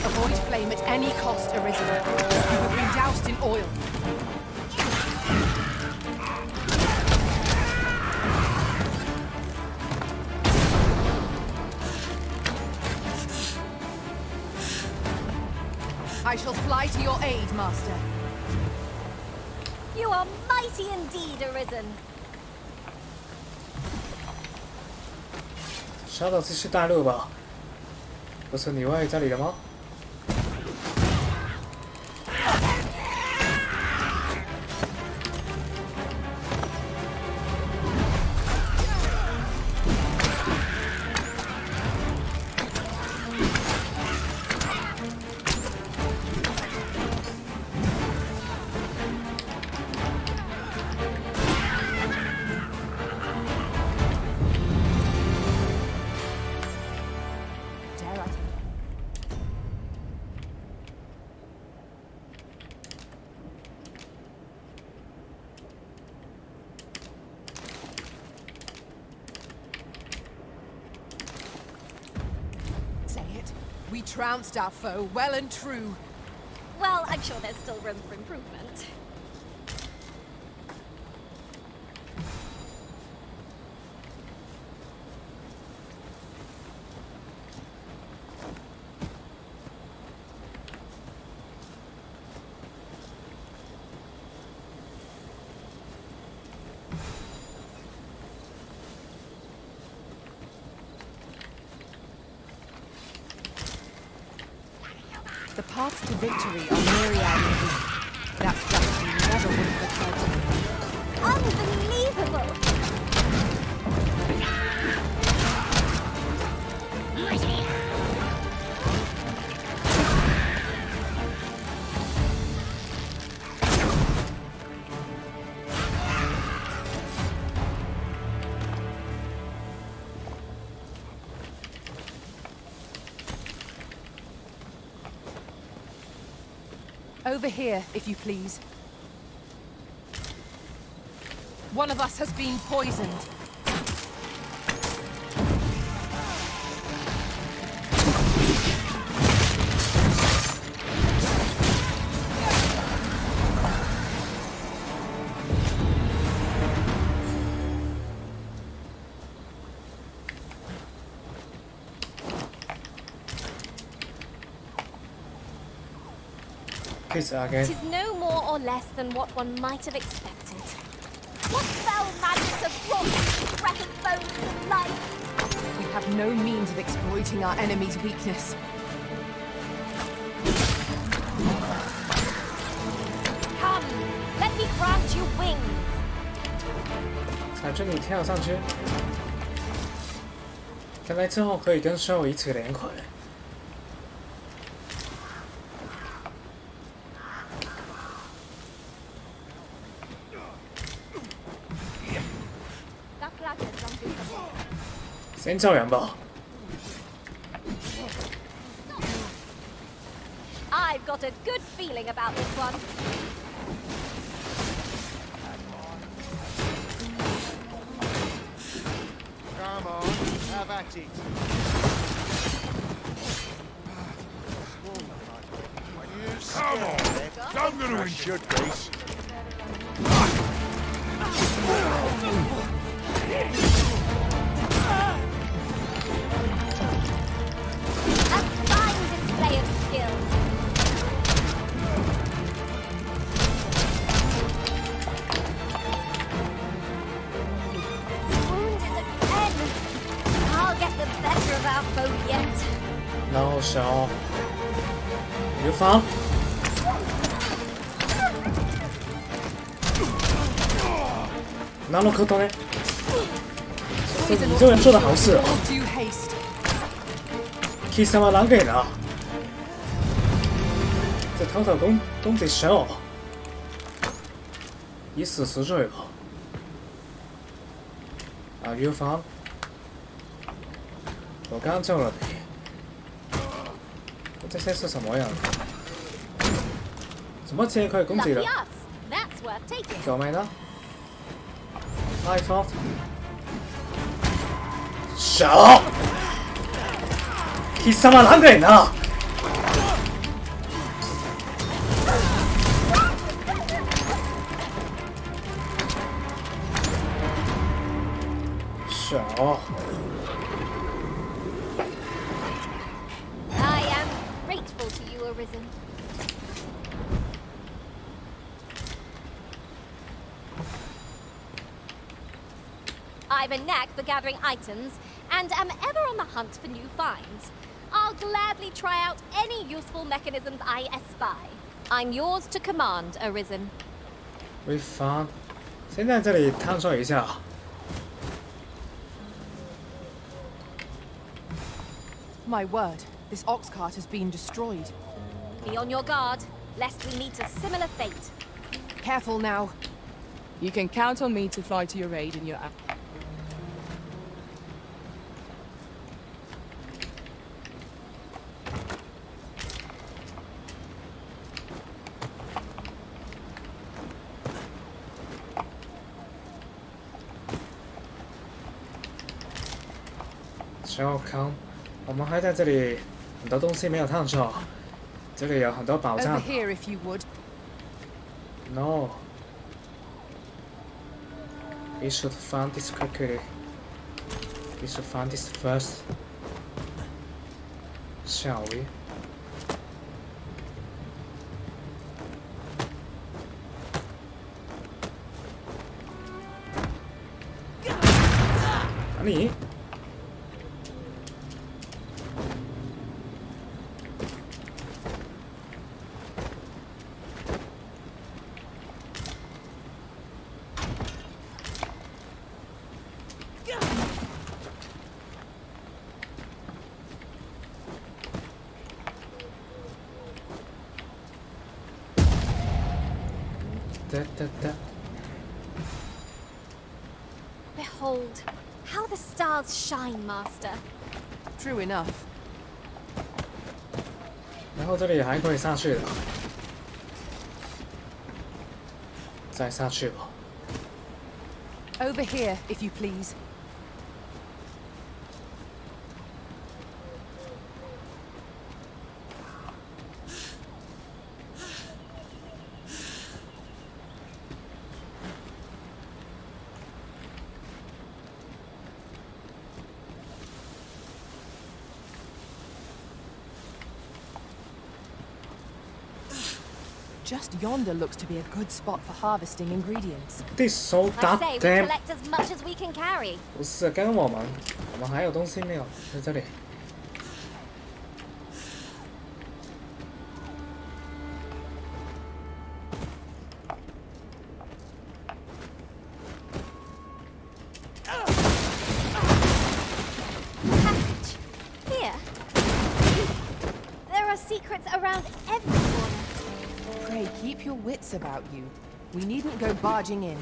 Avoid flame at any cost, Arisen. You have been doused in oil. I shall fly to your aid, Master. You are mighty indeed, Arisen. 沙斗继续带路吧。不是你会这里的吗？ Dare I? Say it. We trounced our foe, well and true. Well, I'm sure there's still room for improvement. The paths to victory are myriad indeed. That strategy never would have occurred to me. Unbelievable! Over here, if you please. One of us has been poisoned. Kiss again. Tis no more or less than what one might have expected. What fell magic have brought these decrepit bones to life? We have no means of exploiting our enemy's weakness. 感觉你跳上去，看来之后可以跟Cheryl一起连魁。先救人吧。 I've got a good feeling about this one. Come on, have at it. Come on! I'm going to inch your face. A fine display of skill. Wounded again. I'll get the better of our foe yet. 然后小刘芳，拿了口头呢？这你这人做的好事哦。貴様冷嘅人啊！這偷偷攻擊Cheryl，以死贖罪吧。啊，劉芳，我剛救了你。 这些是什么呀？怎么接可以攻击的？救命啊 ！I thought， 少，貴様何人啊？少。 Grateful to you, Arisen. I've a knack for gathering items, and am ever on the hunt for new finds. I'll gladly try out any useful mechanisms I espy. I'm yours to command, Arisen. We found. 先在这里探索一下。 My word, this ox cart has been destroyed. Be on your guard, lest we meet a similar fate. Careful now. You can count on me to fly to your aid in your... Cheryl康，我们还在这里，很多东西没有探索。这里有很多宝藏。 Over here, if you would. No. We should find this quickly. We should find this first. Shall we? 아니? Behold, how the stars shine, Master. True enough. 然后这里还可以下去的，再下去吧。 Over here, if you please. Just yonder looks to be a good spot for harvesting ingredients. This so I say we goddamn. collect as much as we can carry. 不是跟我们还有东西没有在这里。Keep your wits about you. We needn't go barging in.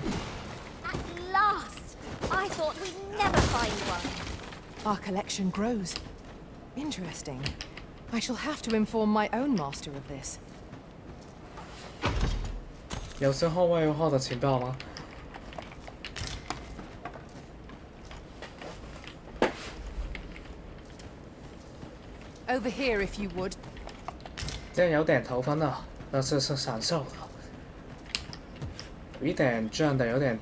At last! I thought we'd never find one. Our collection grows. Interesting. I shall have to inform my own master of this. 有身后卫获得情报吗？ Over here, if you would. 这有点头昏啊，但是是闪烁的，有一点转的有点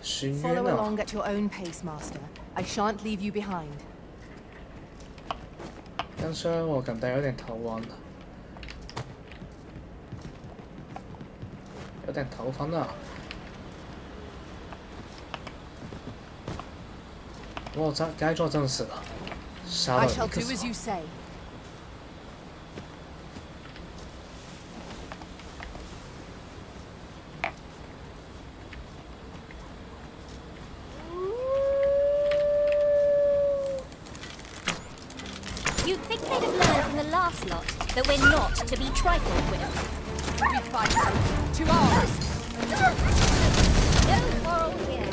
眩晕 Follow 啊。 along at your own pace, master. I shan't leave you behind. 但是我感觉有点头晕，有点头昏啊。我该做正事了，杀 I 了 shall 一个 do as 手。 you say. You'd think they'd have learned from the last lot that we're not to be trifled with. We fight. To arms! No quarrel here.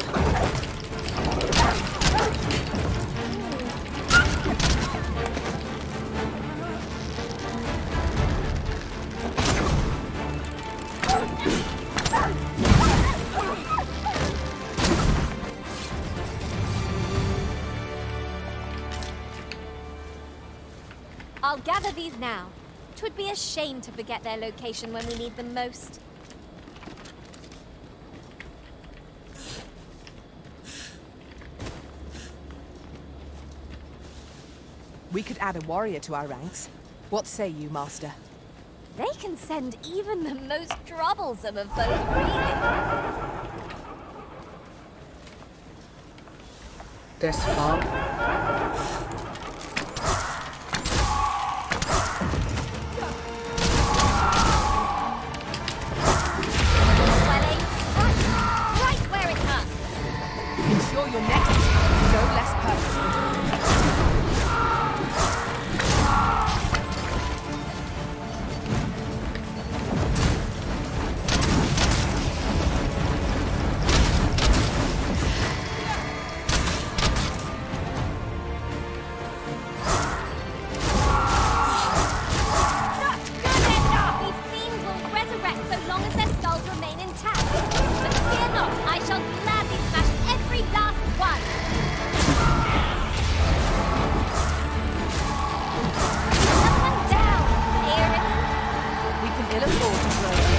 I'll gather these now. 'Twould be a shame to forget their location when we need them most. We could add a warrior to our ranks. What say you, master? They can send even the most troublesome of foes reeling. That's fun. Right where it hurts. Ensure your next attack is no less perfect. These fiends will resurrect so long as their skulls remain intact. But fear not, I shall gladly smash every last one. Someone down, here. We can ill afford to throw them.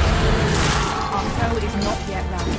Our foe is not yet round.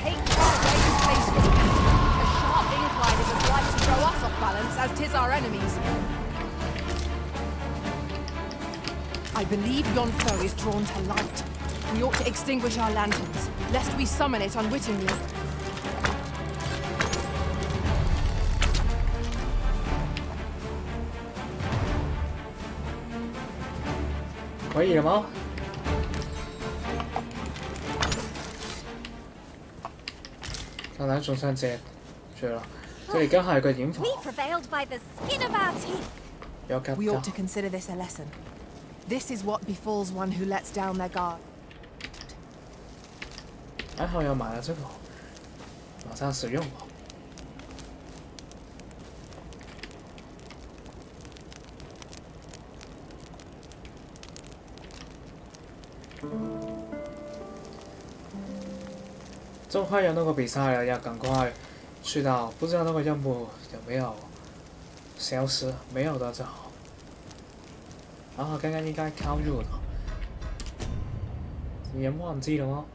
Take care where you place your feet. A sharp incline is obliged to throw us off balance, as 'tis our enemies. I believe yon foe is drawn to light. We ought to extinguish our lanterns, lest we summon it unwittingly. 可以了吗？看来总算解决了。这里刚好有个引火， We prevailed by the skin of our teeth. 不要看 We 到 ought to。consider this a lesson. This is what befalls one who lets down their guard. 还好要买了这个，马上使用。这么快有那个比赛了，要赶快去到。不知道那个任务有没有消失？没有的就好。然后刚刚应该เข้าอยู่的，你们忘记了吗？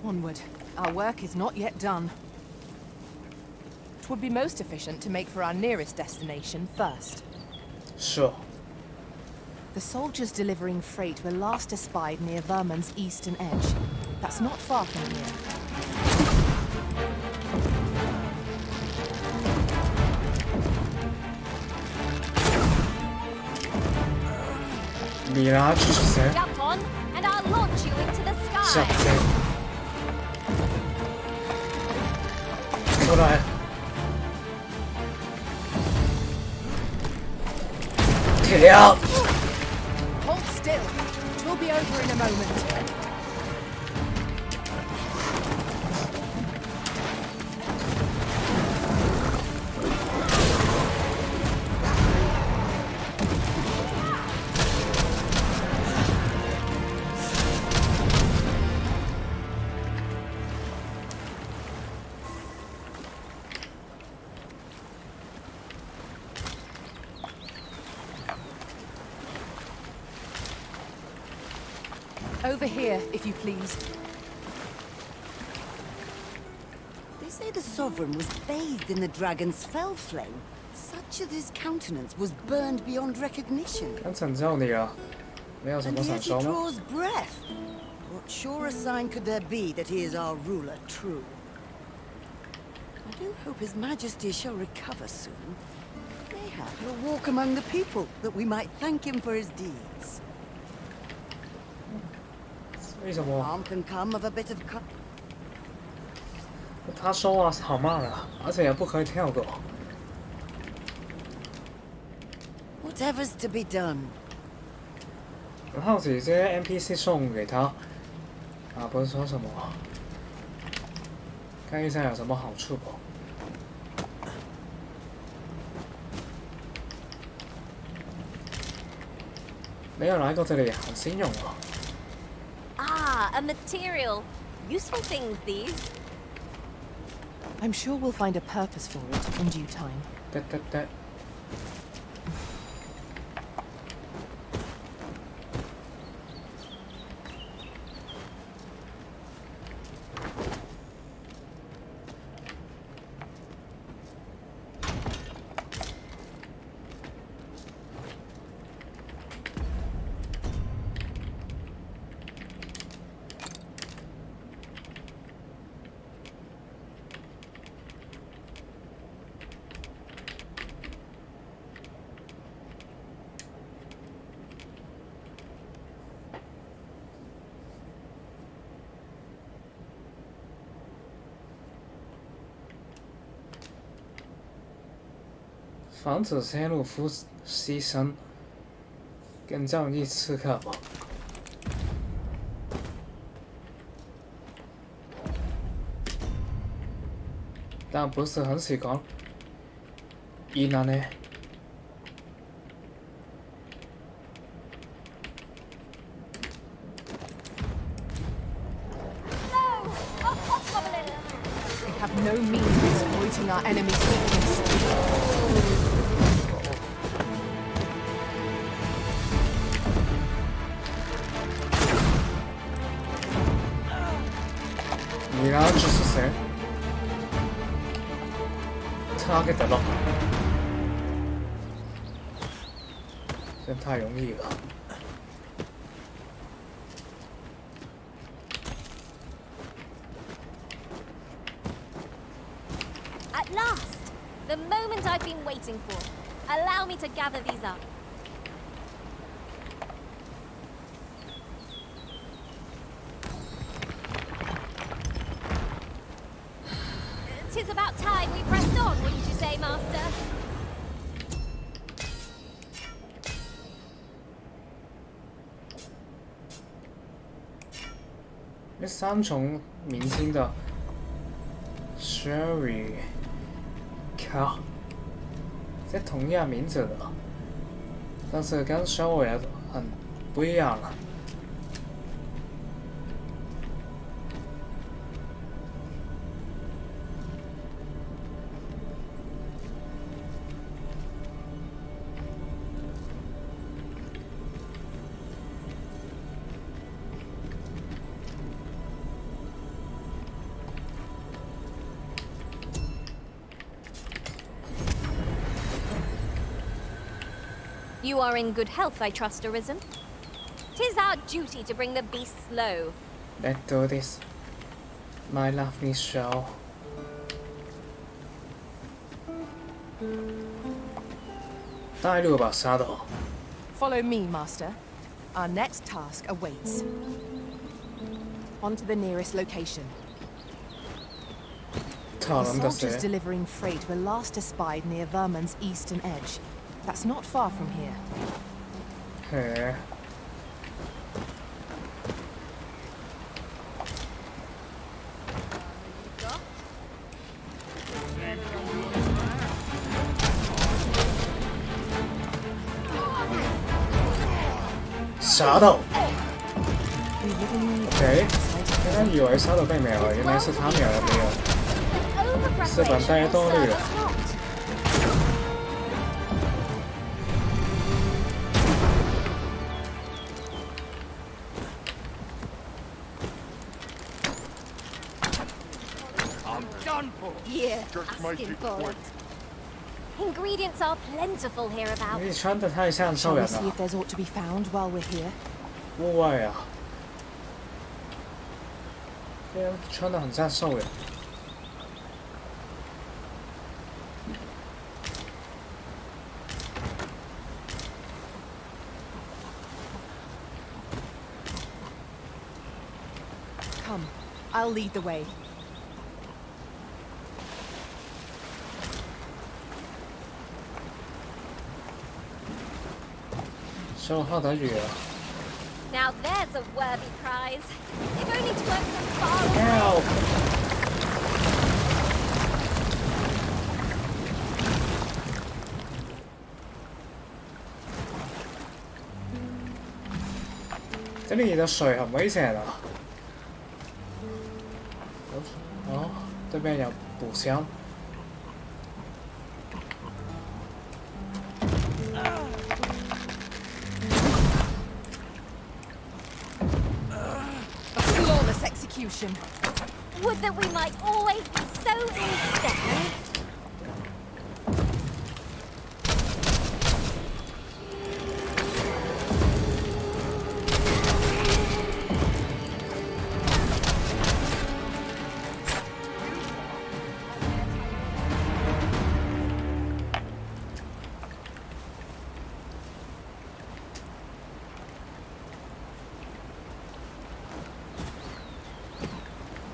Onward. Our work is not yet done. It would be most efficient to make for our nearest destination first. Sure. The soldiers delivering freight were last espied near Vermon's eastern edge. That's not far from here. 米拉继续谁？ Jump on, and I'll launch you into the 上 sky. 谁？出来！跳！ Hold still. It will be over in a moment. ，Over here, if you please. They say the sovereign was bathed in the dragon's fell flame, such that his countenance was burned beyond recognition. 刚拯救你了，没有什 And 么想 yet he 说吗？ draws breath. What surer sign could there be that he is our ruler true? I do hope His Majesty shall recover soon. Mayhap he'll walk among the people, that we might thank him for his deeds. 为什么？ Harm can come of a bit of 他说话好慢啊，而且也不可以跳过。 whatever's to be done. 很好奇这些 NPC 送给他啊，不是说什么？看一下有什么好处不？没有来过这里，很新颖哦。 Ah, a material. Useful things, these. I'm sure we'll find a purpose for it in due time. 对对对。 防止泄露夫牺牲，更正义刺客吧。但不是很喜欢。伊娜呢？ We have no means of exploiting our enemy's weakness. 米拉只是谁？他给得了，这太容易了。 At last! The moment I've been waiting for. Allow me to gather these up. Tis about time we pressed on, wouldn't you say, Master? 这三重明星的 Cheryl 靠，这同样名字的，但是跟 Cheryl 也很不一样了。You are in good health, I trust, Arisen. 'Tis our duty to bring the beasts low. Let's do this, my lovely show. 带路吧，沙斗。 Follow me, Master. Our next task awaits. On to the nearest location. The soldiers delivering freight were last espied near Vermon's eastern edge. That's not far from here. 嘿。沙斗。OK， 原来以为沙斗被秒了，原来是他秒了没有。是本带动力了。I'm done for. Yeah, asking for it. Ingredients are plentiful hereabouts. 你穿的太像兽 Shall 人 we see 了 if。there's aught to be found while we're here? 户外啊，对啊，穿的很像兽人。Come, I'll lead the way. 说好的语了。 Now there's a worthy prize. If only to work so far away. Help! 这里的水很危险的。哦，这边有补枪。 Execution. Would that we might always be so in step.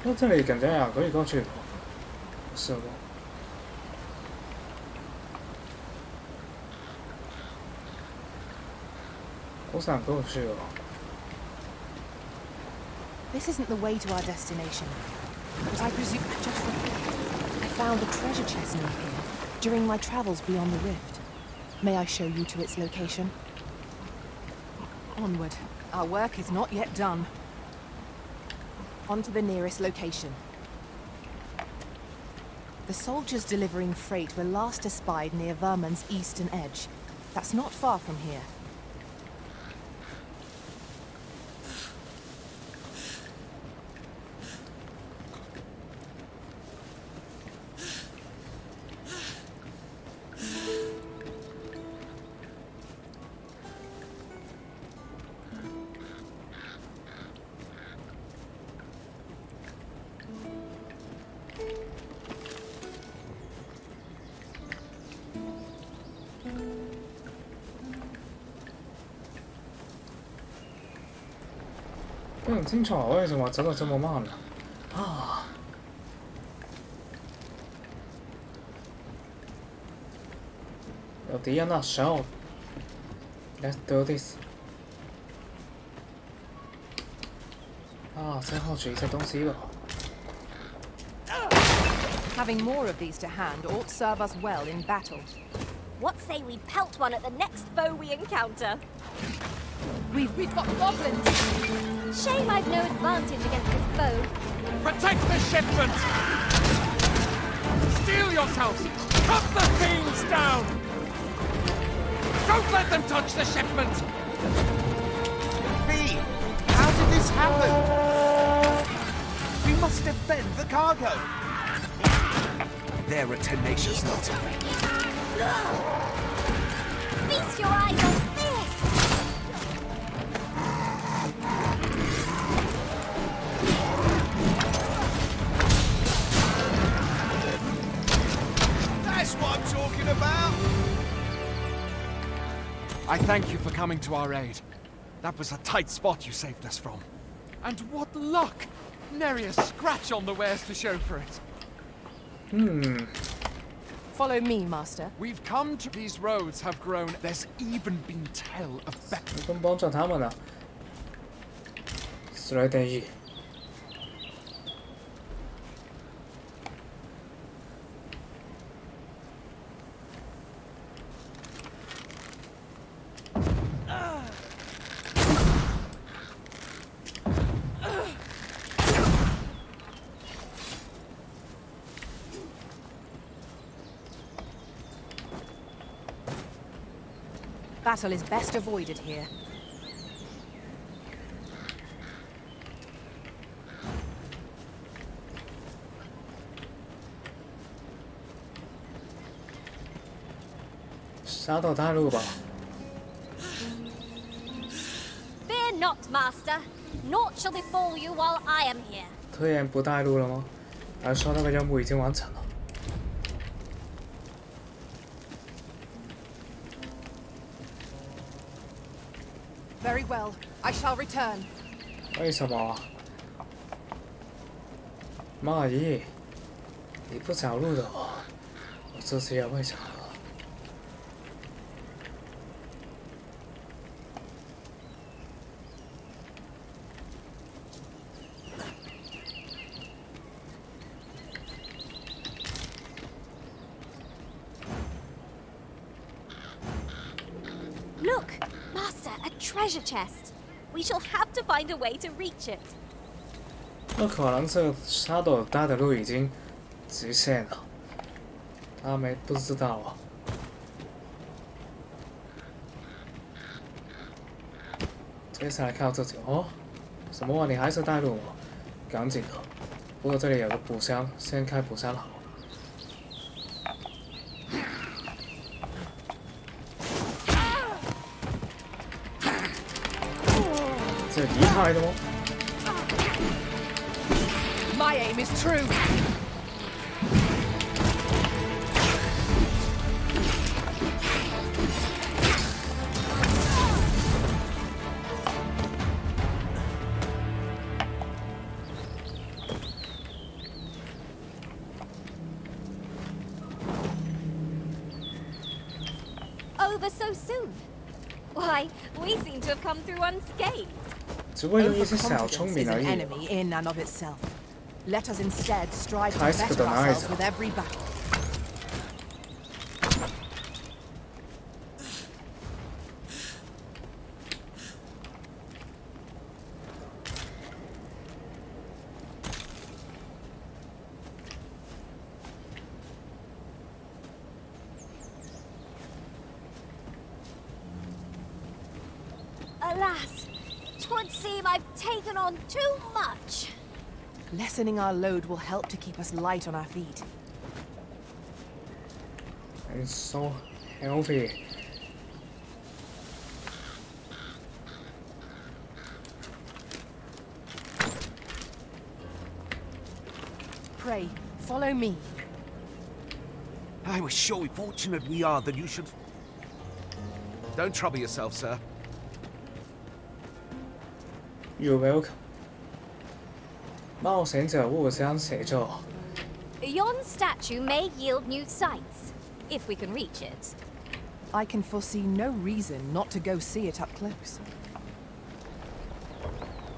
那这里感觉啊可以过去，是不？我想过去哦。 This isn't the way to our destination, but I presume just I found a treasure chest near here during my travels beyond the rift. May I show you to its location? Onward. Our work is not yet done. On to the nearest location. The soldiers delivering freight were last espied near Vermon's eastern edge. That's not far from here.不很清楚为什么走得这么慢呢？啊！有敌人啊！手 ，Let's do this。啊，先获取一些东西吧。 Having more of these to hand ought serve us well in battle. What say we pelt one at the next foe we encounter? We've got goblins! Shame I've no advantage against this foe. Protect the shipment! Steel yourselves! Cut the fiends down! Don't let them touch the shipment! B! How did this happen? We must defend the cargo! They're a tenacious lot. Feast your eyes on I thank you for coming to our aid. That was a tight spot you saved us from. And what luck! Nary a scratch on the wares to show for it. Follow me, Master. We've come to... These roads have grown. There's even been tell of... 跟帮助他们呢？4来定义。Battle is best avoided here. Shadow 带路吧。 Fear not, Master. Naught shall befall you while I am here. 推演不带路了吗？还是说那个任务已经完成了？ Very well. I shall return. 为什么啊？妈姨，你不找路的话，我这次也会找了。 Look, Master, a treasure chest. We shall have to find a way to reach it. 那可能这个 Shadow 带的路已经极限了，他不知道啊。接下来靠自己哦。什么？你还是带路吗？赶紧的。不过这里有个补箱，先开补箱好。 这移开的吗？ My aim is true. Over so soon. Why, we seem to have come through unscathed. 只会用一些小聪 Overconfidence 明 is 而 an 已。 enemy in and of itself. Let us instead strive to开始 better 的那一 ourselves 种。 with every battle. Alas, 'twould seem I've taken on too much. Lessening our load will help to keep us light on our feet. It's so healthy. Pray, follow me. I was so fortunate we are that you should... Don't trouble yourself, sir. You're welcome. 冒险者互相协助。 Yon statue may yield new sights, if we can reach it. I can foresee no reason not to go see it up close.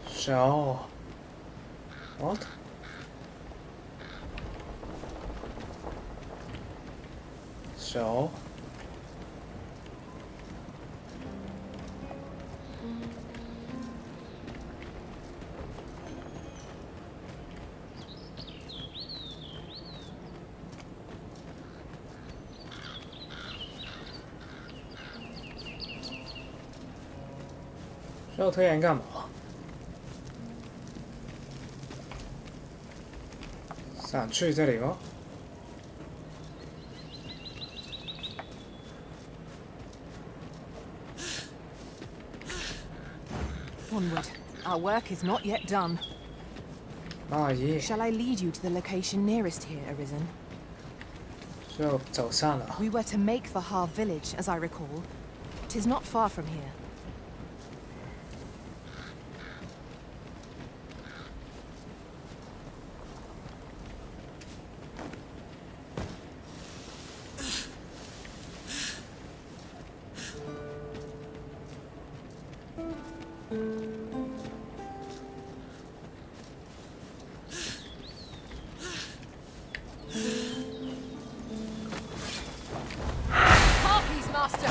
So, what? So, 要推演干嘛？想去这里吗？ Onward. Our work is not yet done. Shall I lead you to the location nearest here, Arisen? 就走散了。 We were to make for Har village, as I recall. 'Tis not far from here. Harpies, Master!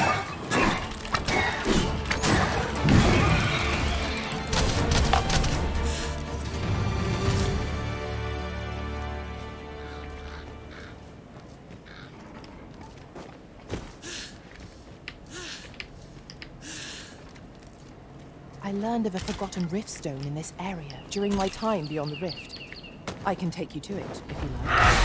I learned of a forgotten rift stone in this area during my time beyond the rift. I can take you to it, if you like.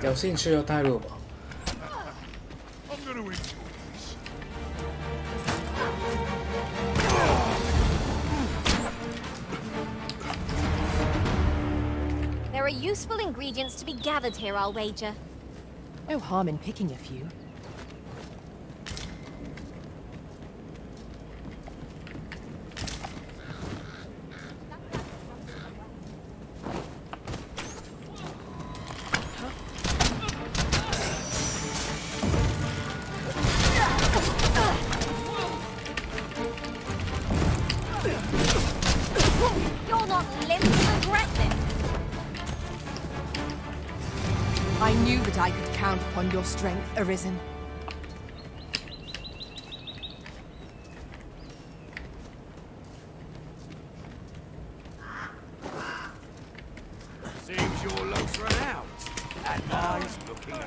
有兴趣就带路吧。 I'm gonna enjoy this. There are useful ingredients to be gathered here, I'll wager. No harm in picking a few. You're not limp to regret this. I knew that I could count upon your strength, Arisen. Seems your luck's run out. And mine's looking up.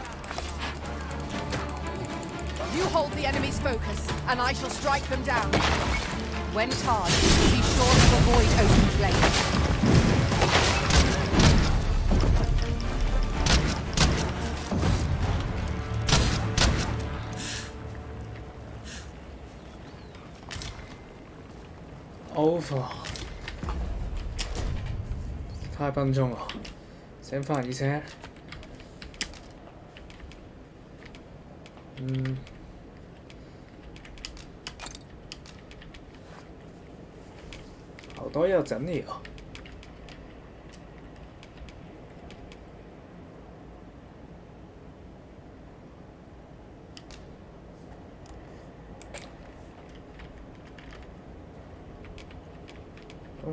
You hold the enemy's focus, and I shall strike them down. When charged, be sure to avoid open flame. Over， 太笨重了，先放一些。好多要整理哦。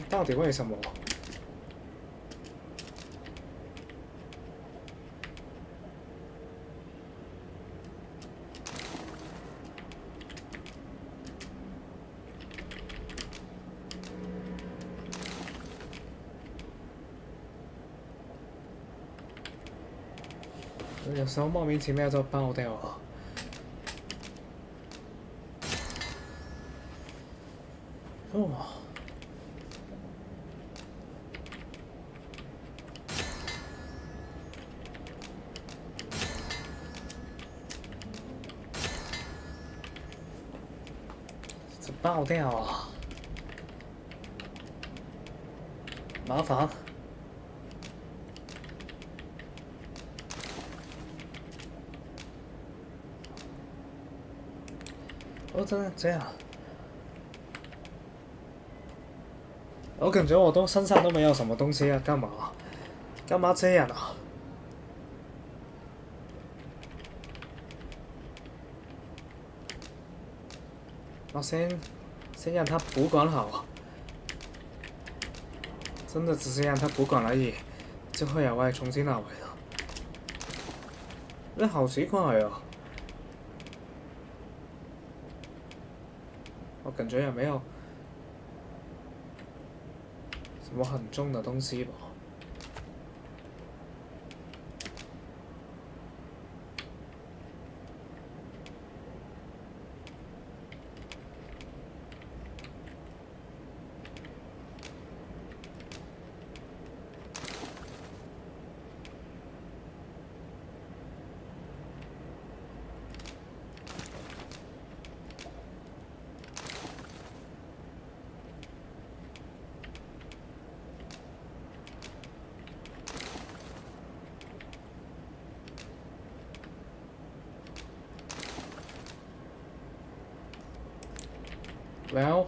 到底为什么？有时候莫名其妙就爆掉了。哦。 爆掉啊！麻烦。哦，真的这样？我感觉我都身上都没有什么东西啊，干嘛？干嘛这样啊？ 我先让他补管好，真的只是让他补管而已，就会有位重新拿回了。那好奇怪哦，我感觉也没有什么很重的东西吧。Well，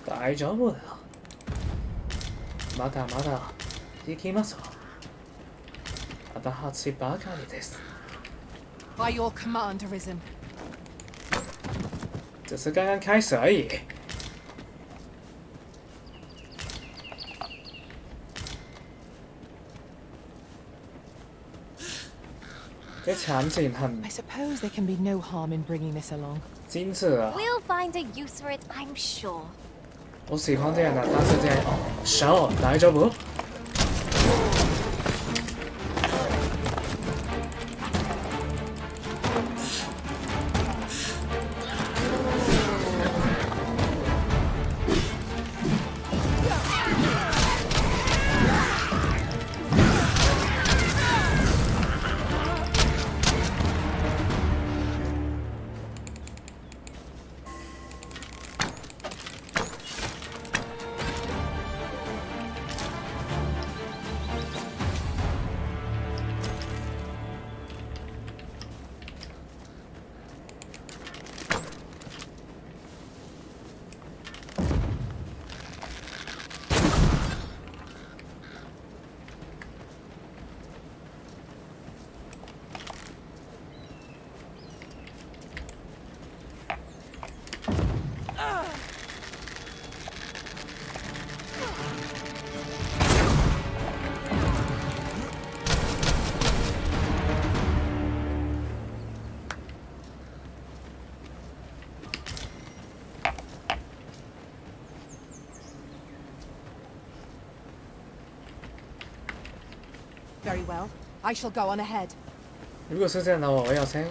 大丈夫だ。まだまだ行きますわ。まだ8ばかりです。By your command, Arisen. 只是刚刚开始而已。这场景很 I suppose there can be no harm in bringing this along. 精致啊！ We'll find a use for it, I'm sure. 我喜欢这样的，但是这样手大丈夫。Very well. I shall go on ahead. 如果是这样的话，我要先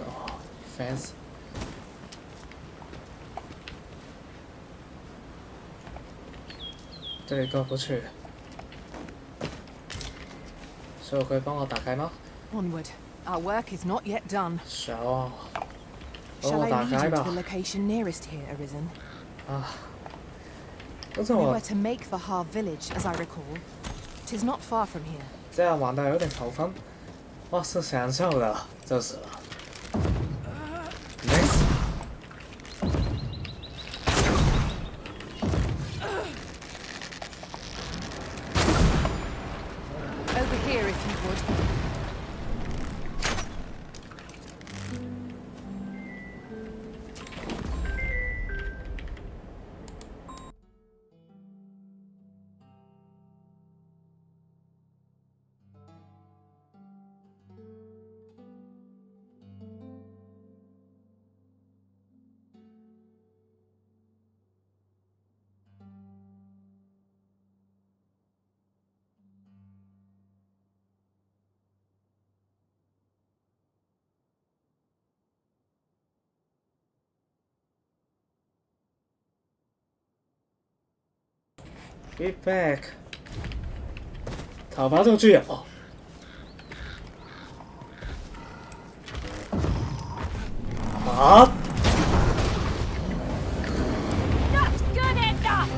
fans。这里过不去，所以我可以帮我打开吗？ Onward. Our work is not yet done. 手，帮 Shall 我 I 打 lead 开 you to 吧 the。location nearest here, Arisen? 啊，不是 We 我 were to make for Har village, as I recall. 'Tis not far from here. 这样玩的有点头昏，我是享受的，就是了。Next。 Over here, if you would. Be back。头发都具有。啊！ Not good enough!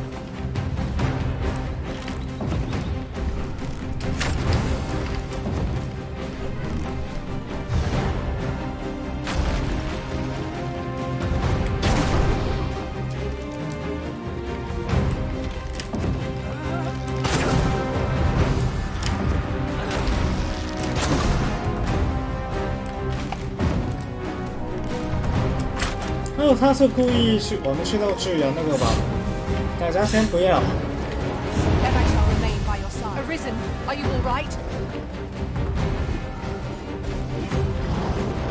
哦，他是故意去我们去那个巨人那个吧？大家先不要。 Then I shall remain by your side. Arisen, are you all right?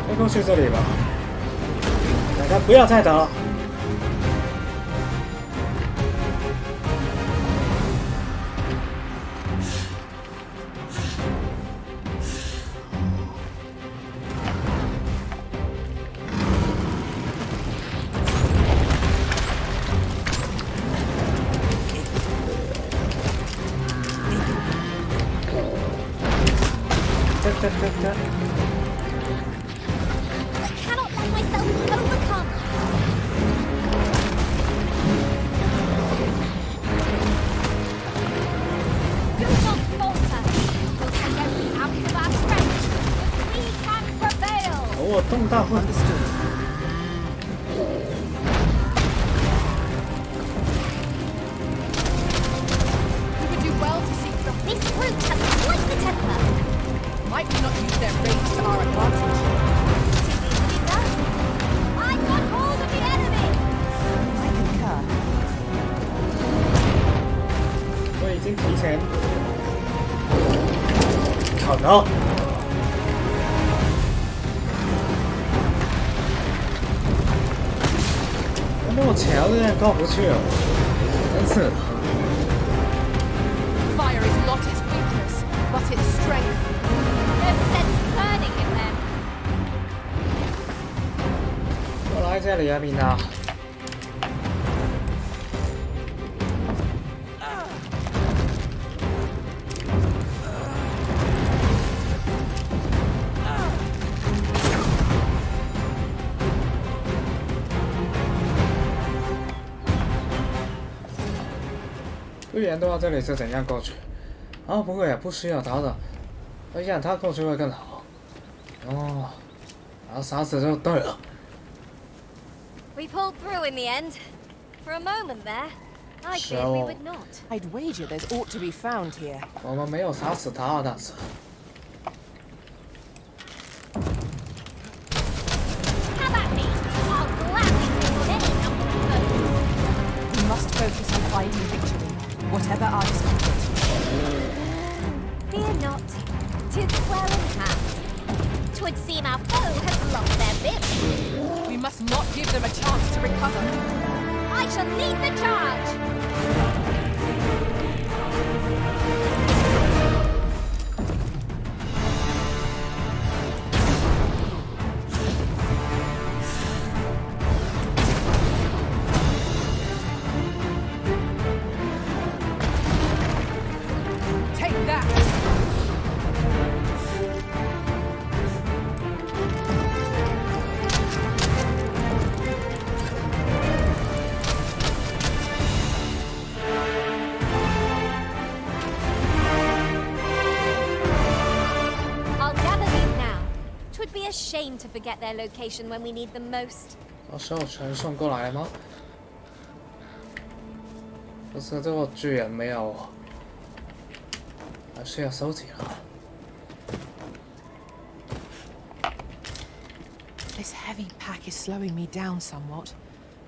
先过去这里吧。大家不要再打了。I cannot let myself be overcome. Do not falter. We'll take every ounce of our strength, but we can prevail. 我动大会。 This brute has quite the temper. Might we not use their rage to our advantage? Easily done. I've got hold of the enemy. I concur. 我已经提前砍了。那么桥有点过不去哦，真是的。 Fire is not its weakness, but its strength. No sense burning in them. 我来这里啊，米娜。队员都到这里是怎样过去？啊，不过也不需要他的，让他过去会更好。哦，然后杀死就对了。 We pulled through in the end. For a moment there, I feared we would not. I'd wager there's ought to be found here. 我们没有杀死他，但是。 We must focus on finding victory, whatever our discomfort. Fear not, 'tis well in hand. 'Twould seem our foe has lost their bit. We must not give them a chance to recover. I shall lead the charge. Take that! I'll gather these now. 'Twould be a shame to forget their location when we need them most. 到时候全送过来了吗？可是这个巨人没有，还是要收集了。 This heavy pack is slowing me down somewhat,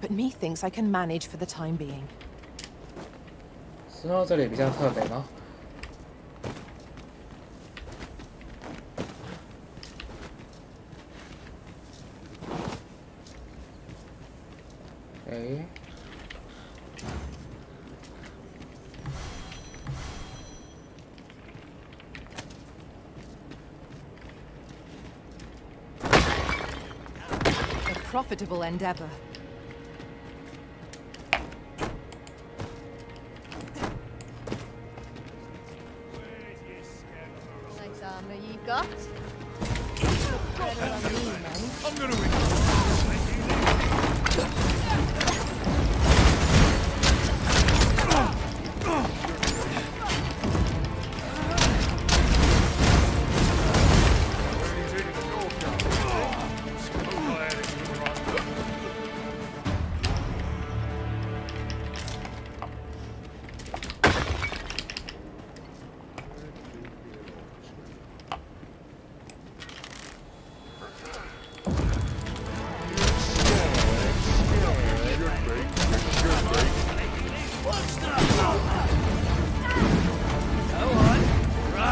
but methinks I can manage for the time being. 之后这里比较特别吗？诶。 Profitable endeavor. Nice armor you've got. I'm gonna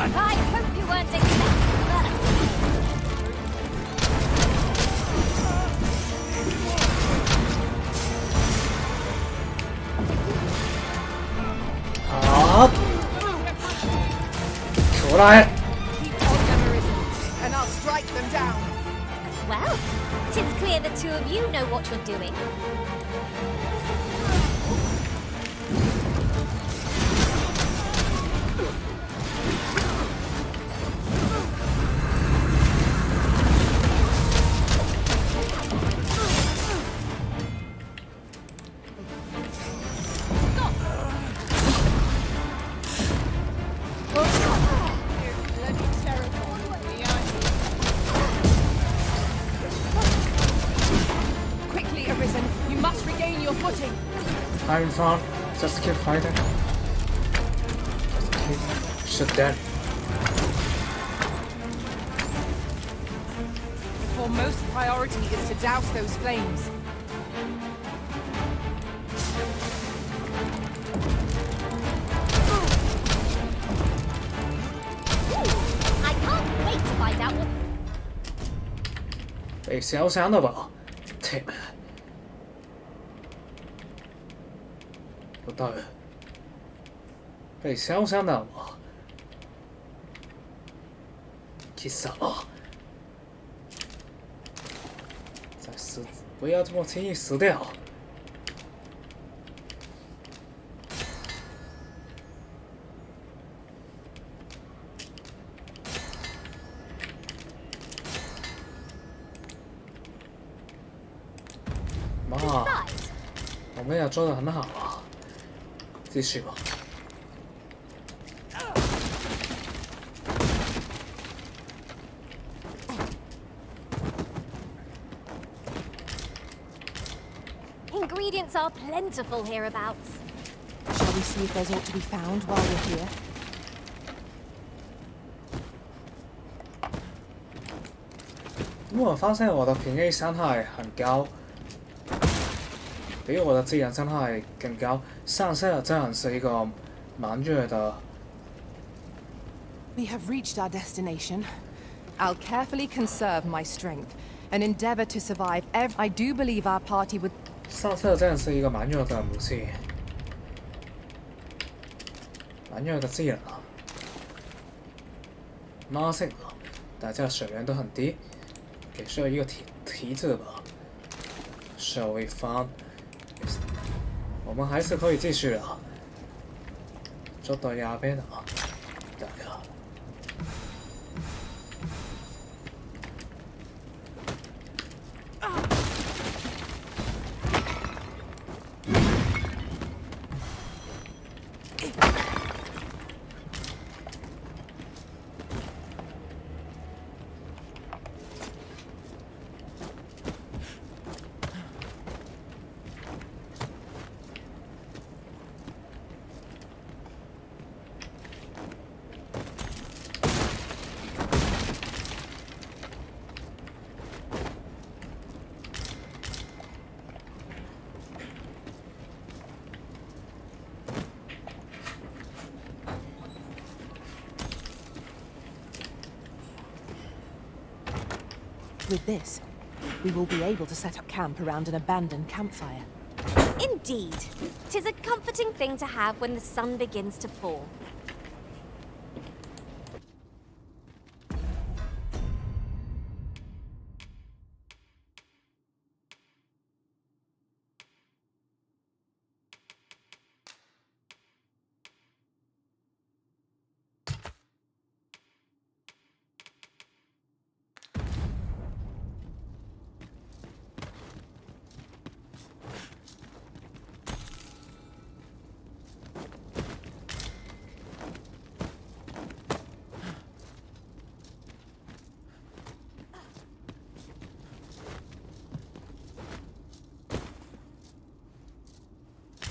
I hope you weren't expecting that. 好，出来！ And I'll strike them down. Well, 'tis clear the two of you know what you're doing. Having fun. Just keep fighting. Just keep shoot them. The foremost priority is to douse those flames. I can't wait to find out what... 被烧伤了吧？天！不对，被烧伤了吧？去死了！再死，不要这么轻易死掉！妈，我们也做得很好啊，继续吧。Ingredients are plentiful hereabouts. Shall we see if there's aught to be found while we're here? 我发现我的平 A 伤害很高，比我的技能伤害更高。上色真的是一个蛮热的。We have reached our destination. I'll carefully conserve my strength and endeavor to survive I do believe our party would... 上色真的是一个蛮热的武器，蛮热的技能啊。妈性啊，大家水源都很低。 给需要一个提字吧。So we found， 我们还是可以继续的。做到右边啊，大家。With this, we will be able to set up camp around an abandoned campfire. Indeed. 'Tis a comforting thing to have when the sun begins to fall.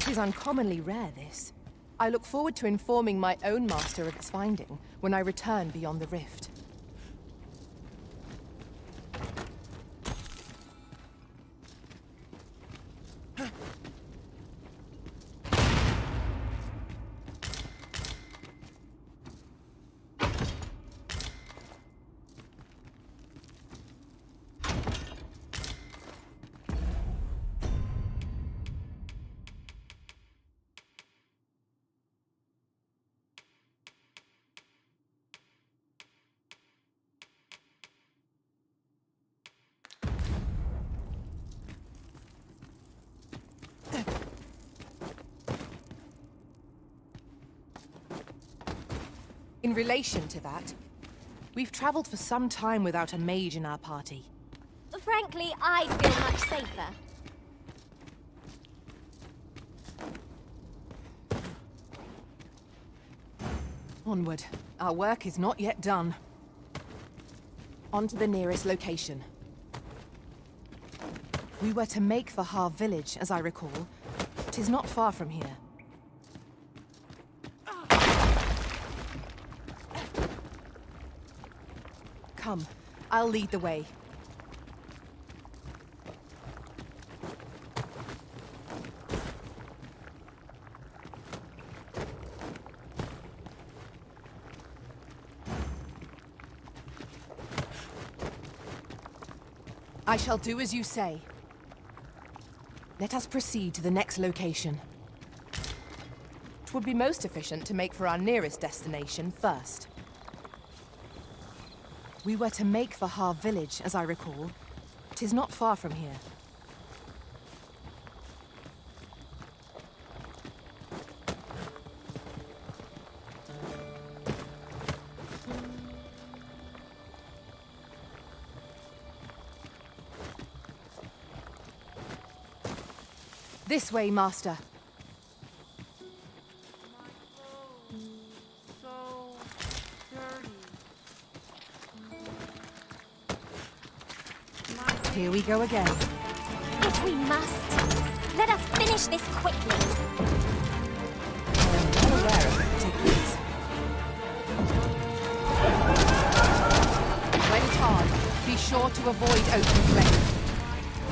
It is uncommonly rare, this. I look forward to informing my own master of its finding when I return beyond the rift. In relation to that, we've traveled for some time without a mage in our party. Frankly, I'd feel much safer. Onward. Our work is not yet done. On to the nearest location. We were to make for Har village, as I recall, 'Tis not far from here. Come, I'll lead the way. I shall do as you say. Let us proceed to the next location. 'Twould be most efficient to make for our nearest destination first. We were to make for Har village, as I recall. 'Tis not far from here. This way, Master. Here we go again. If we must, let us finish this quickly. I'm well aware of the particulars. When charged, be sure to avoid open flame.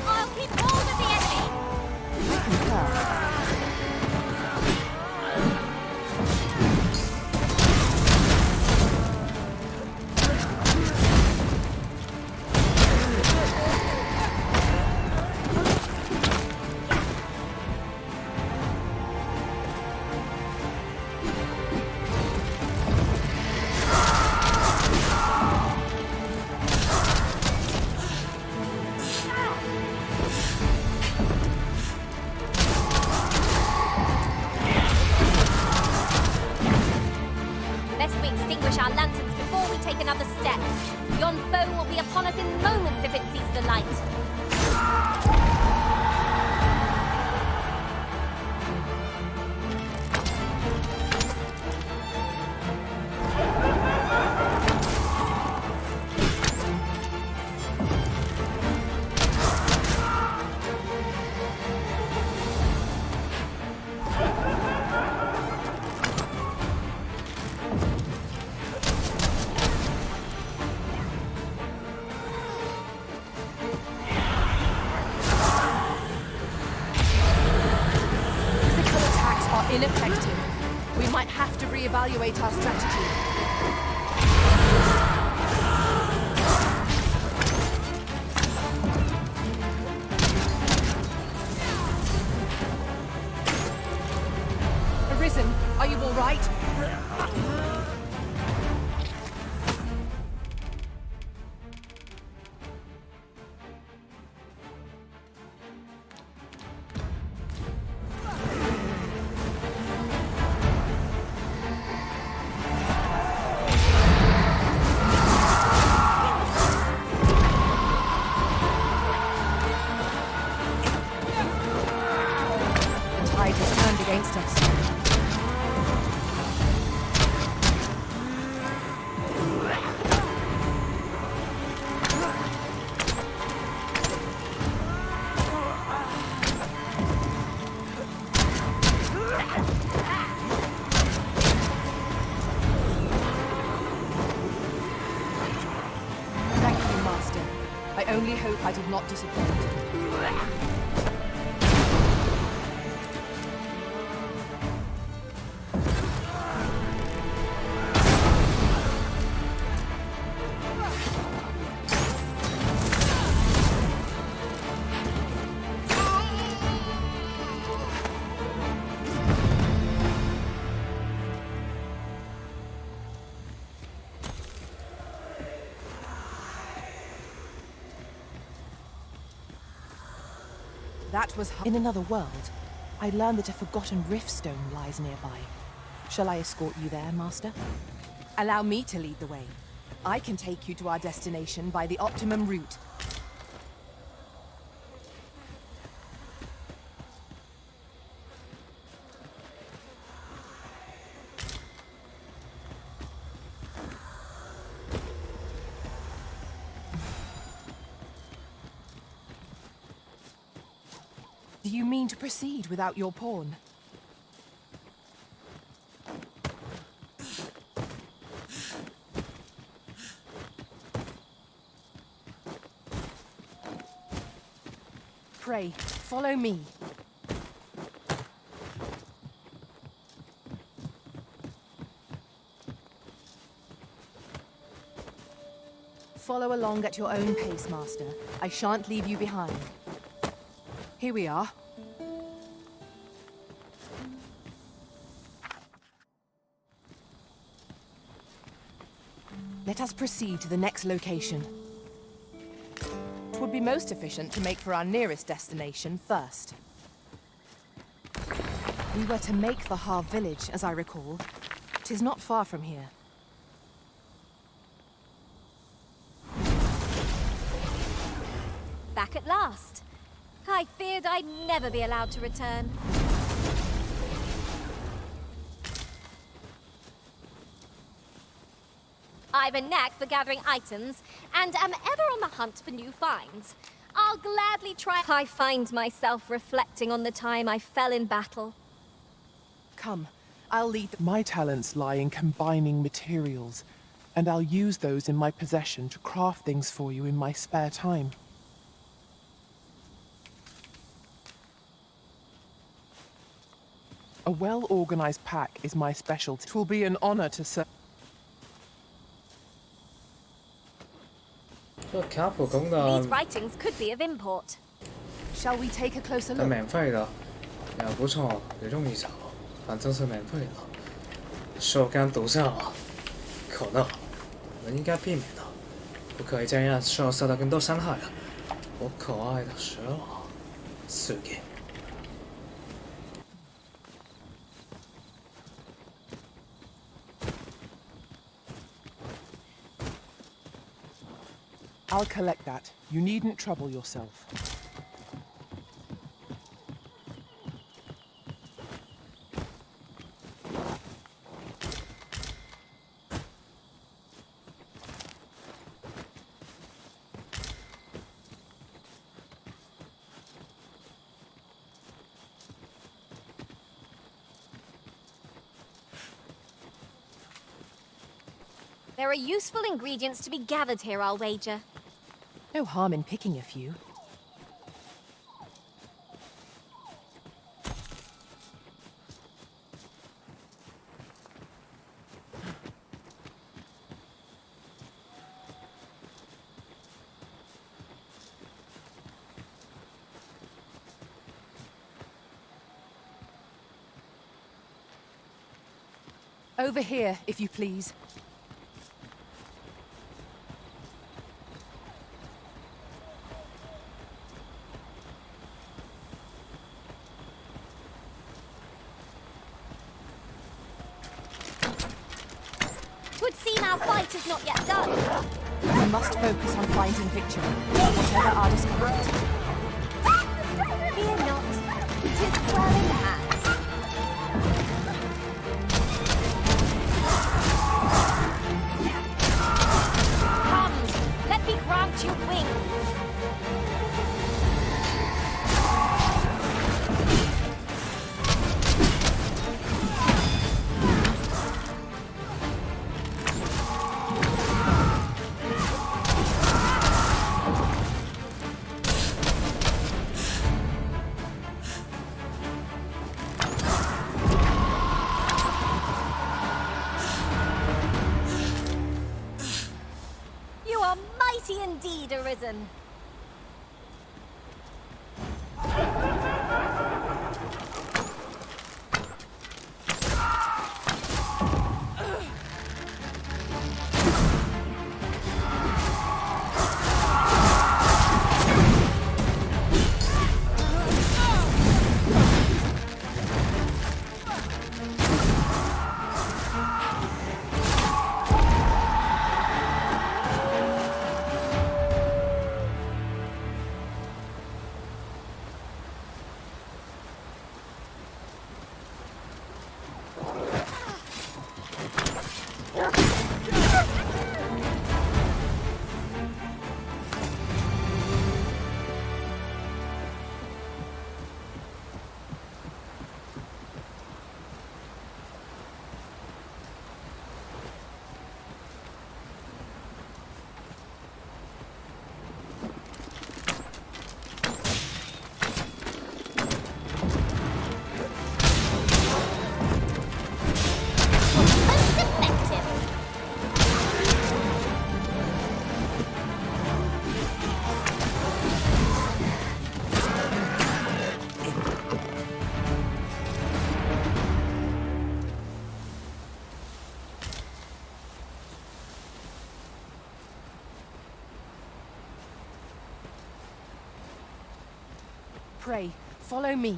I'll keep hold of the enemy. I concur. Lest we extinguish our lanterns before we take another step. Yon foe will be upon us in moments if it sees the light. Ineffective. We might have to reevaluate our strategy. Arisen, are you all right? Tide has turned against us. Thank you, Master. I only hope I did not disappoint. That was in another world. I learned that a forgotten rift stone lies nearby. Shall I escort you there, Master? Allow me to lead the way. I can take you to our destination by the optimum route. Do you mean to proceed without your pawn? Pray, follow me. Follow along at your own pace, Master. I shan't leave you behind. Here we are. Let us proceed to the next location. It would be most efficient to make for our nearest destination first. We were to make for Har village, as I recall. 'Tis not far from here. Back at last. I feared I'd never be allowed to return. I've a knack for gathering items, and am ever on the hunt for new finds. I'll gladly try. I find myself reflecting on the time I fell in battle. Come, I'll lead the... My talents lie in combining materials, and I'll use those in my possession to craft things for you in my spare time. A well-organized pack is my specialty. It will be an honor to serve. 这个卡普空的 These writings could be of import. Shall we take a closer 是 look? 免费的，也不错，也容易找，反正是免费的。受干毒下可能我们应该避免的，不可以再让受受到更多伤害了。我可爱的Cheryl，世界。 I'll collect that. You needn't trouble yourself. There are useful ingredients to be gathered here, I'll wager. No harm in picking a few. Over here, if you please. Would seem our fight is not yet done. We must focus on finding victory, whatever our discomfort. Fear not, it is well in hand. Come, let me grant you wings. Mighty indeed, Arisen. Pray, follow me.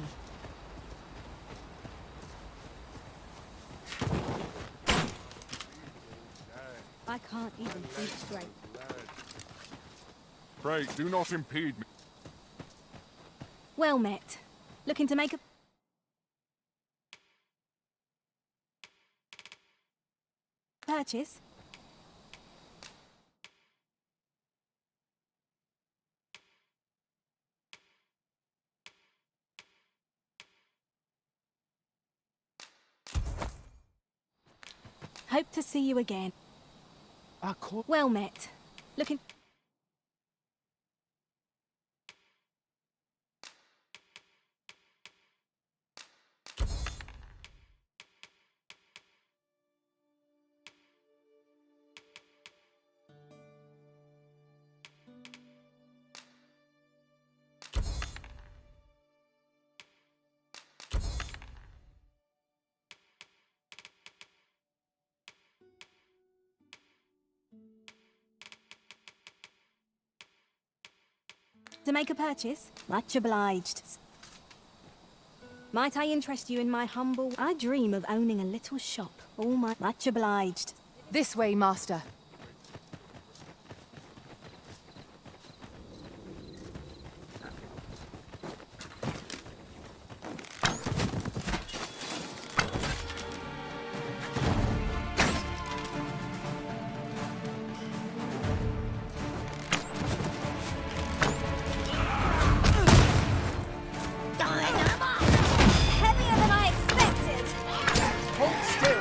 I can't even think straight. Pray, do not impede me. Well met. Looking to make a... purchase? Hope to see you again. Well met. Looking... To make a purchase? Much obliged. Might I interest you in my humble... I dream of owning a little shop. Much obliged. This way, Master. Heavier than I expected! Hold still.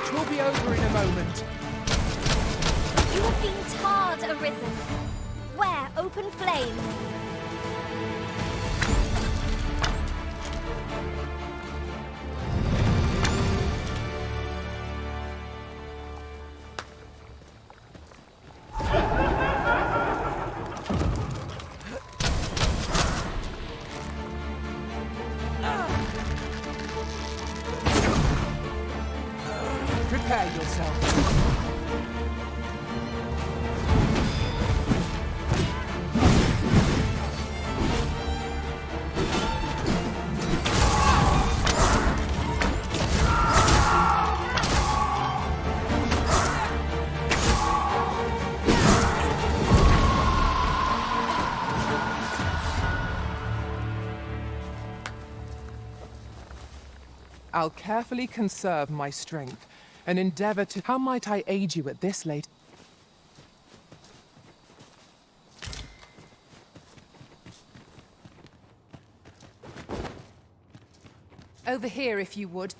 It will be over in a moment. You have been tarred, Arisen. Where open flame? Prepare yourself. I'll carefully conserve my strength and endeavor to... How might I aid you at this late... Over here, if you would.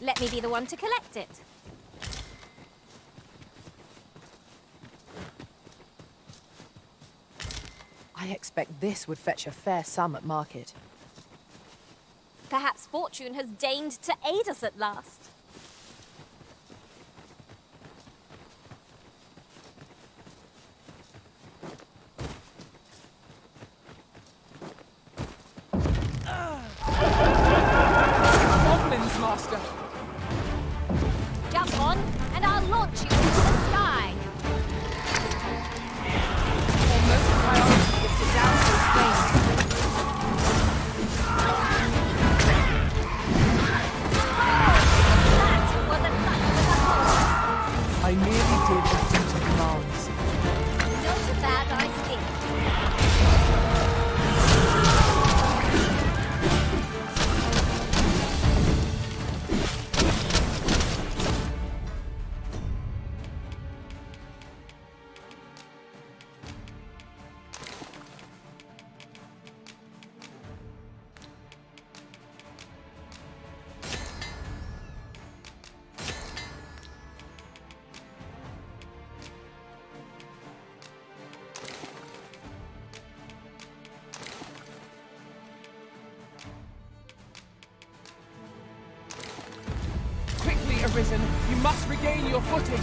Let me be the one to collect it. I expect this would fetch a fair sum at market. Perhaps fortune has deigned to aid us at last. Goblins, Master! Jump on, and I'll launch you into the sky. Almost priority is to down those flames. That was a sight for the whole. I merely did what duty commands. Not a bad idea. Risen. You must regain your footing.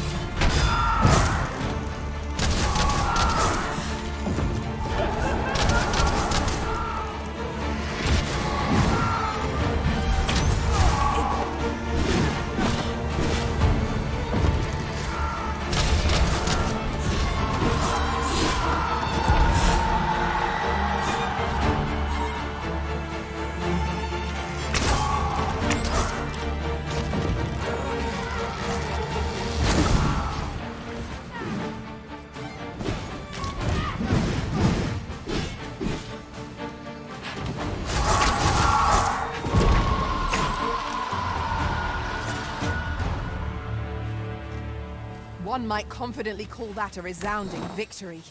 One might confidently call that a resounding victory.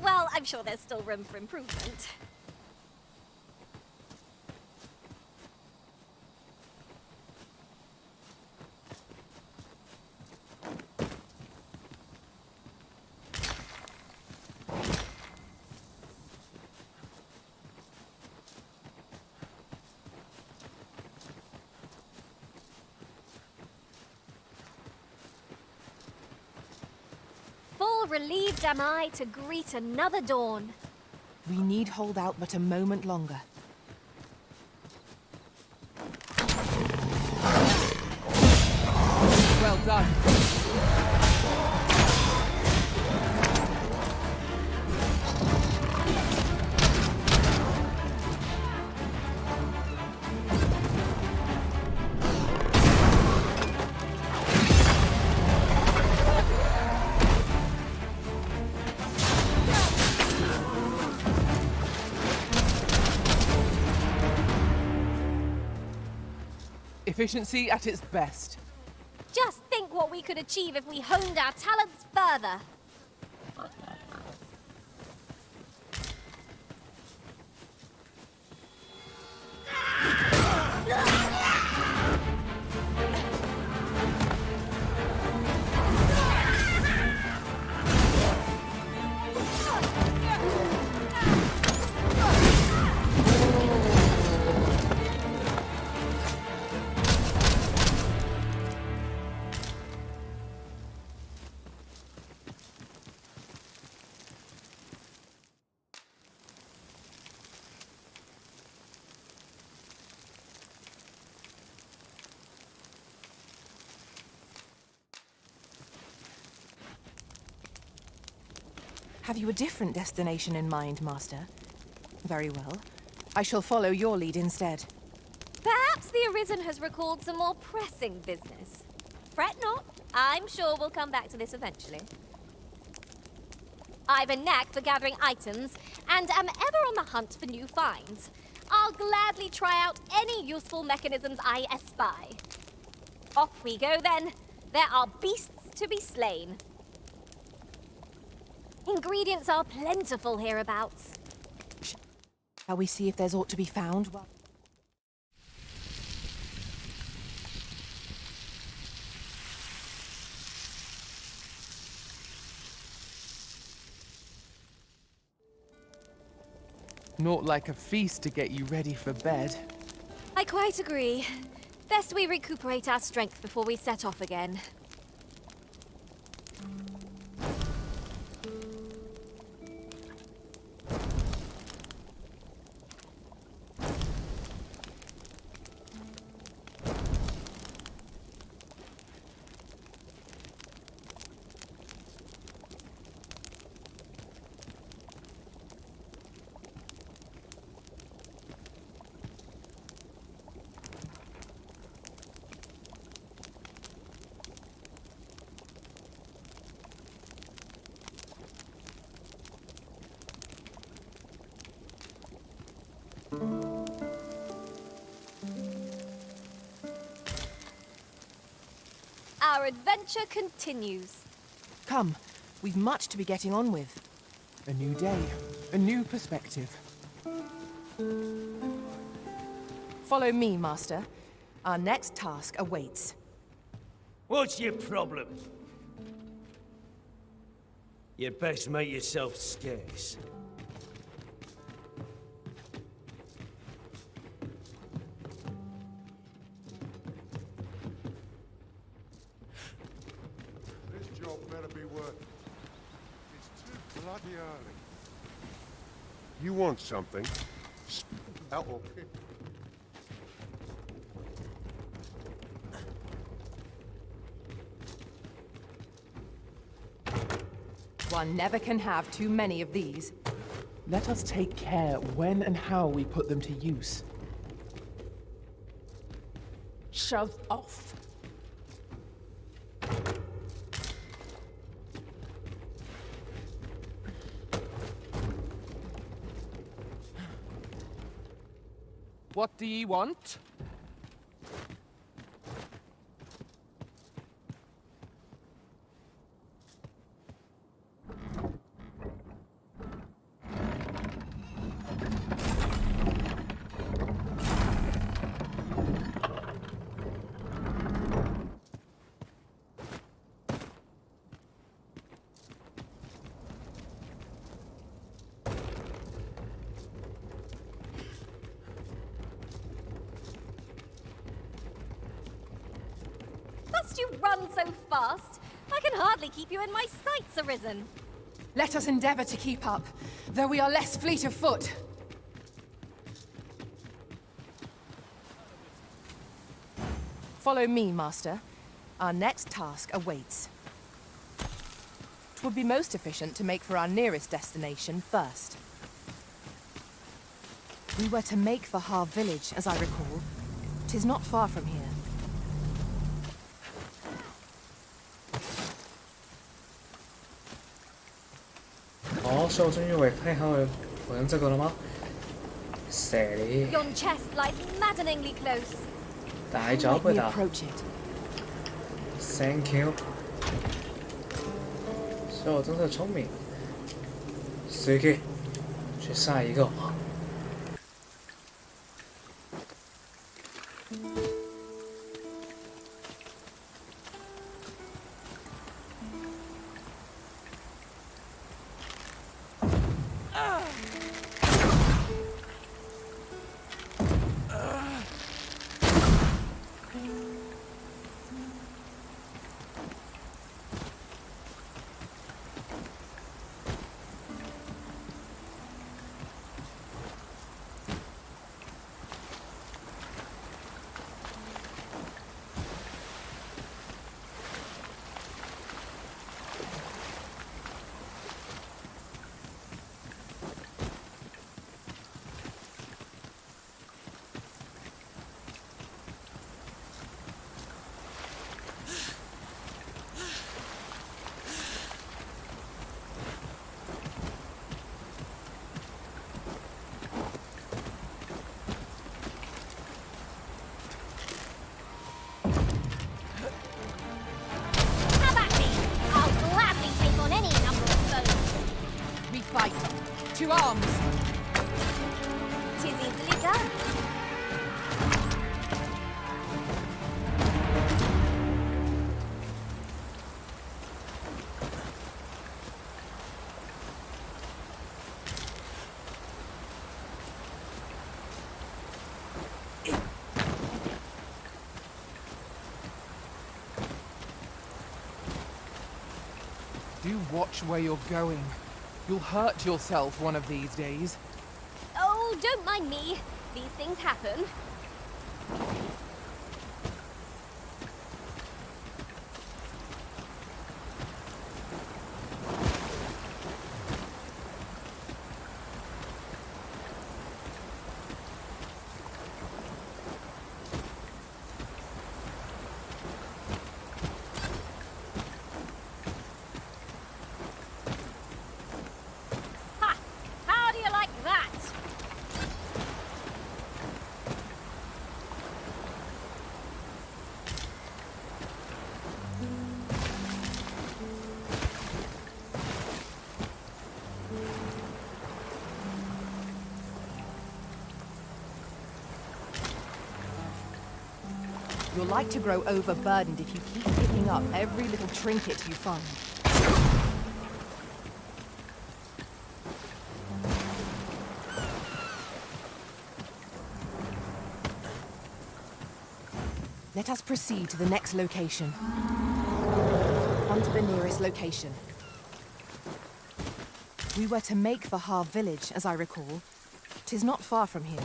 Well, I'm sure there's still room for improvement. Full relieved am I to greet another dawn. We need hold out but a moment longer. Well done. Efficiency at its best. Just think what we could achieve if we honed our talents further. Have you a different destination in mind, Master? Very well. I shall follow your lead instead. Perhaps the Arisen has recalled some more pressing business. Fret not. I'm sure we'll come back to this eventually. I've a knack for gathering items, and am ever on the hunt for new finds. I'll gladly try out any useful mechanisms I espy. Off we go then. There are beasts to be slain. Ingredients are plentiful hereabouts. Shall we see if there's aught to be found? Not like a feast to get you ready for bed. I quite agree. Best we recuperate our strength before we set off again. Our adventure continues. Come, we've much to be getting on with. A new day, a new perspective. Follow me, Master. Our next task awaits. What's your problem? You'd best make yourself scarce. better be worth it. It's too bloody early. You want something? Out or kick. One never can have too many of these. Let us take care when and how we put them to use. Shove off. What do ye want? Must you run so fast? I can hardly keep you in my sights, Arisen. Let us endeavor to keep up, though we are less fleet of foot. Follow me, Master. Our next task awaits. 'Twould be most efficient to make for our nearest destination first. We were to make for Har village, as I recall. 'Tis not far from here. 哦，所以我终于为太好了，我用这个了吗？蛇哩， Yon chest lies maddeningly close. 大丈夫的。 Thank you。所以我真是聪明。司机，去下一个。 To arms! 'Tis easily done. Do watch where you're going. You'll hurt yourself one of these days. Oh, don't mind me. These things happen. You're like to grow overburdened if you keep picking up every little trinket you find. Let us proceed to the next location. come to the nearest location. We were to make for Har village, as I recall. 'Tis not far from here.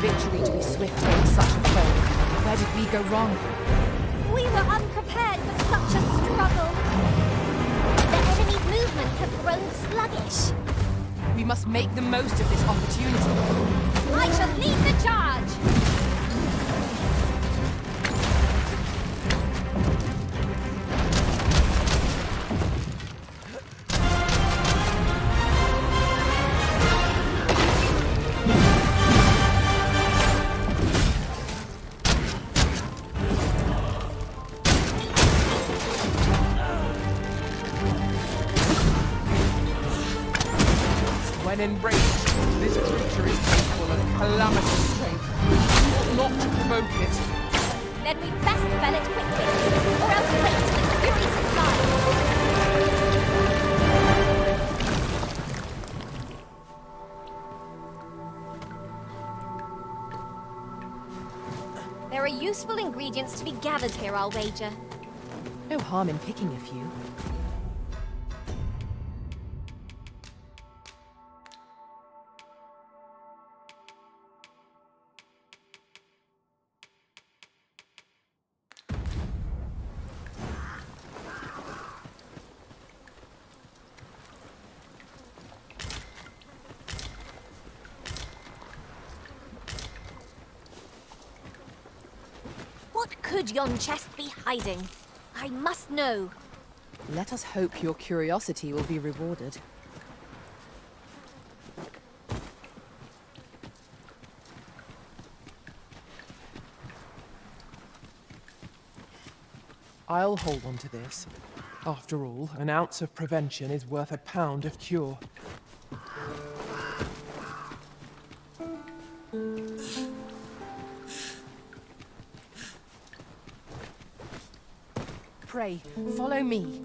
Victory to be swift over such a foe. Where did we go wrong? We were unprepared for such a struggle. The enemy's movements have grown sluggish. We must make the most of this opportunity. I shall lead the charge! When enraged, this creature is capable of calamitous strength. We ought not to provoke it. Then we best fell it quickly, or else wait till its fury subsides. There are useful ingredients to be gathered here, I'll wager. No harm in picking a few. What could yon chest be hiding? I must know. Let us hope your curiosity will be rewarded. I'll hold on to this. After all, an ounce of prevention is worth a pound of cure. Pray, follow me.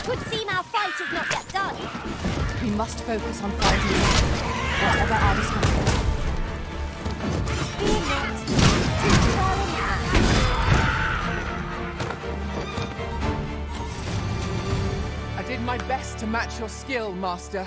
Would seem our fight is not yet done. We must focus on finding whatever our responsibility. Fear not. I did my best to match your skill, Master.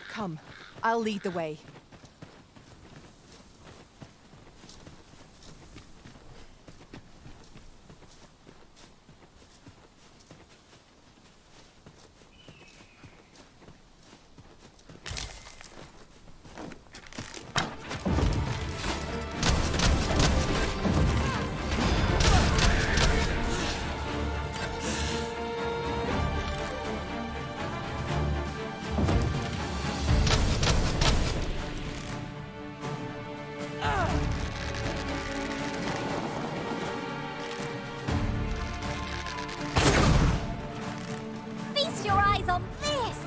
Come, I'll lead the way. Feast your eyes on this!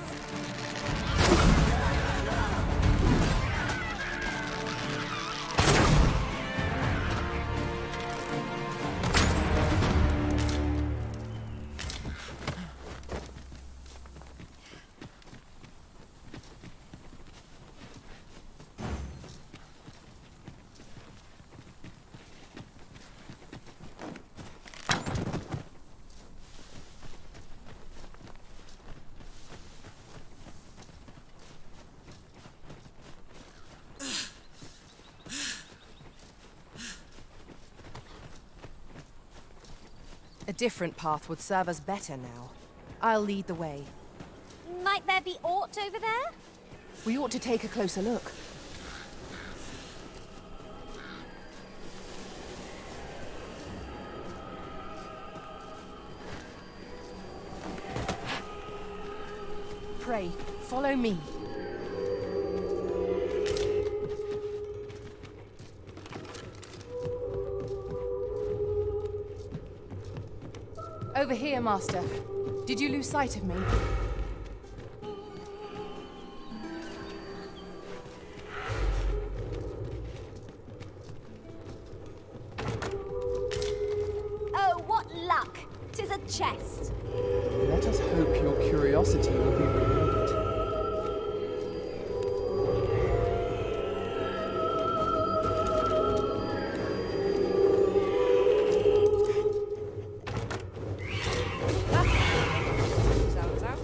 A different path would serve us better now. I'll lead the way. Might there be aught over there? We ought to take a closer look. Pray, follow me. Over here, Master. Did you lose sight of me? Oh, what luck! 'Tis a chest. Let us hope your curiosity will be rewarded. Sounds out.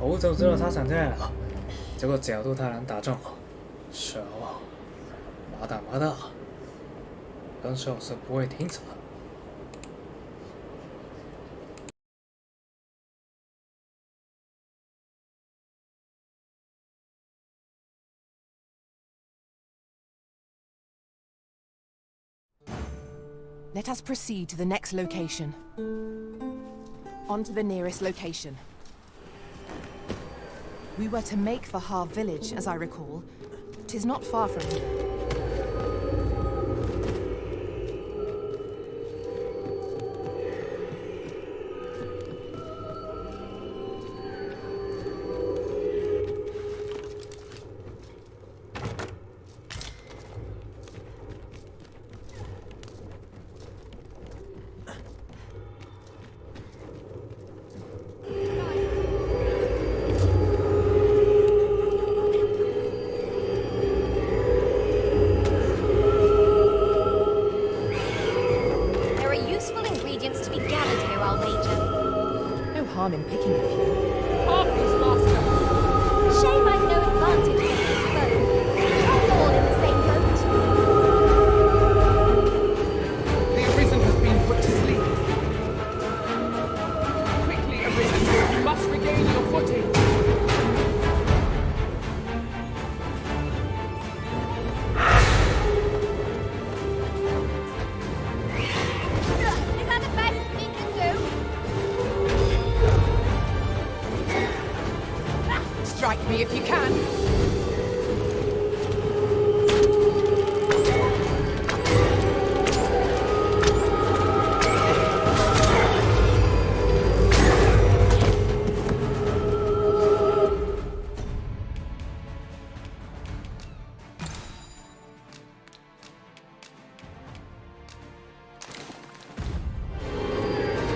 我就知道他想这样了，这个角度太难打中了。是哦，马大，跟手是不会停止的。Let us proceed to the next location. On to the nearest location. We were to make for Har village, as I recall. 'Tis not far from here. Harm in picking a few. Harpies, Master. Shame I've no advantage against this foe. We're all in the same boat. The Arisen has been put to sleep. Quickly, Arisen, you must regain your footing. Is that the best we can do? Strike me if you can.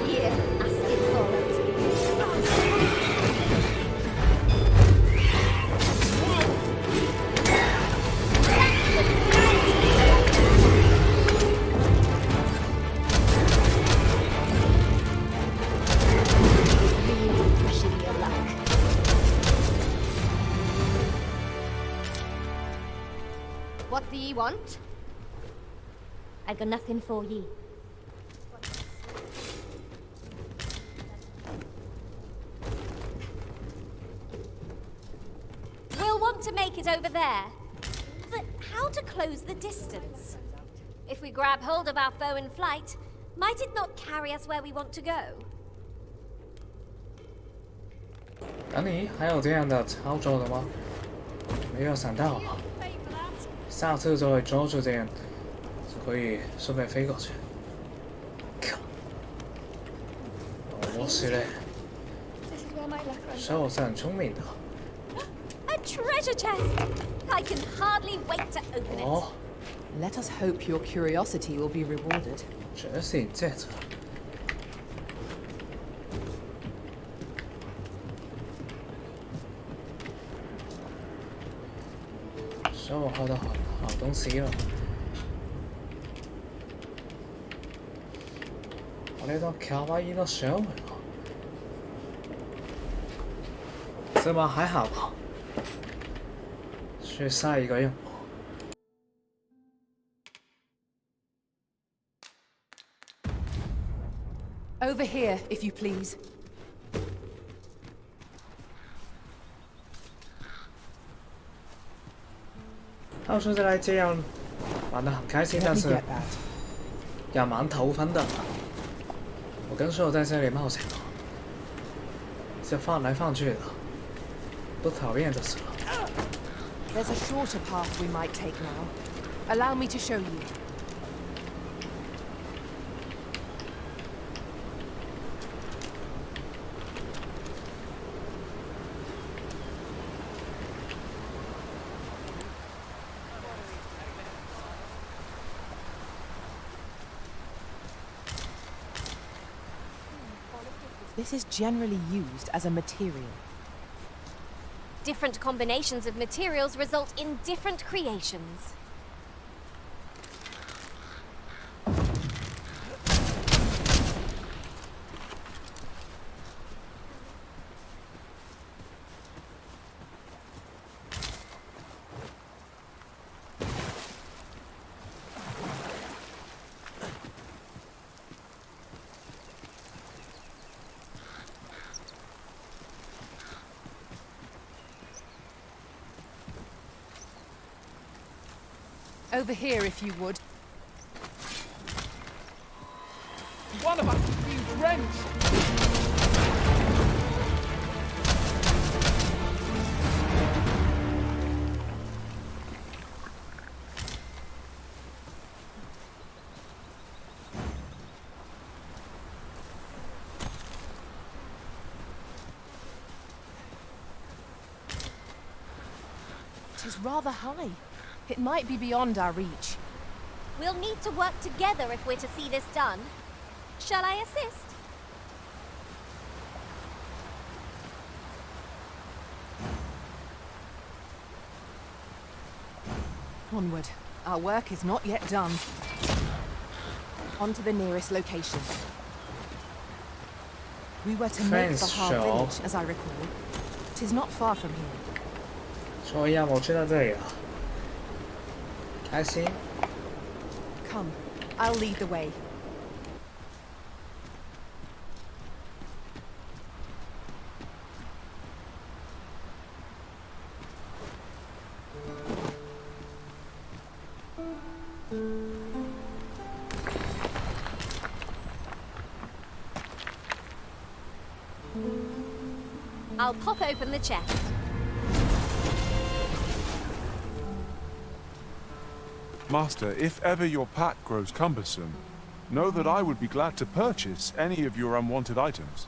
Yeah, asking for it. Really pushing your luck. What do ye want? I got nothing for ye. We'll want to make it over there. But how to close the distance? If we grab hold of our foe in flight, might it not carry us where we want to go? 等你还有这样的操作的吗？没有想到啊，下次就会做出这样，可以顺便飞过去。靠！我是嘞，手是很聪明的。 A treasure chest! I can hardly wait to open it. 哦， Let us hope your curiosity will be rewarded. 觉醒戒指。收获到好东西了。我呢個卡哇伊都收回了，是吗？还好吧。去下一个任務。 Over here, if you please. 到处来这样玩得很开心，但是也蛮头昏的。我跟室友在这里冒险，这放来放去的，不讨厌就是了。 There's a shorter path we might take now. Allow me to show you. This is generally used as a material. Different combinations of materials result in different creations. Over here, if you would. One of us is being drenched! It is rather high. It might be beyond our reach. We'll need to work together if we're to see this done. Shall I assist? Onward. Our work is not yet done. On to the nearest location. We were to make the Har village, as I recall. It is not far from here. 所以我去到这里了，开心。Come, I'll lead the way. I'll pop open the chest. Master, if ever your pack grows cumbersome, know that I would be glad to purchase any of your unwanted items.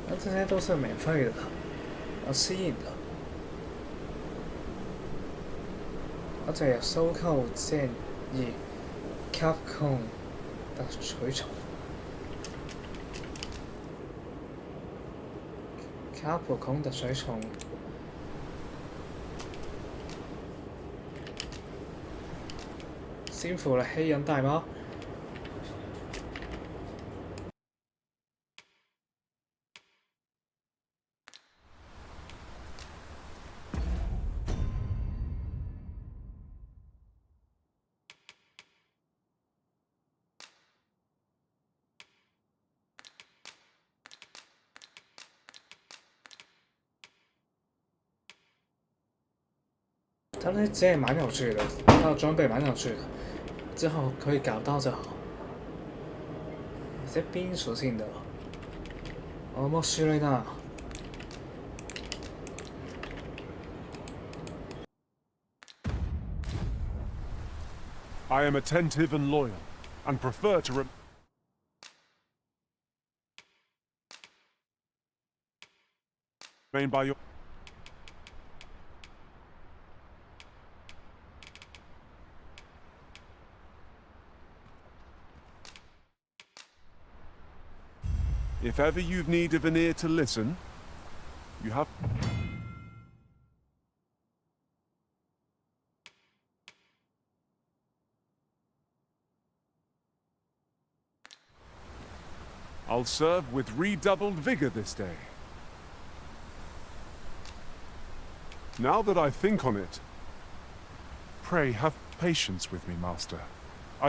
那这些都是免费的，私营的。我就有收購建议 Capcom 的取宠。Capcom 的水宠。辛苦了，黑人大妈。他那些也蛮有趣的，他的装备蛮有趣的。之后可以搞到就好。有些冰属性的，面白いな。I am attentive and loyal, and prefer to remain by your. If ever you've need of an ear to listen, you have... I'll serve with redoubled vigor this day. Now that I think on it, pray have patience with me, Master.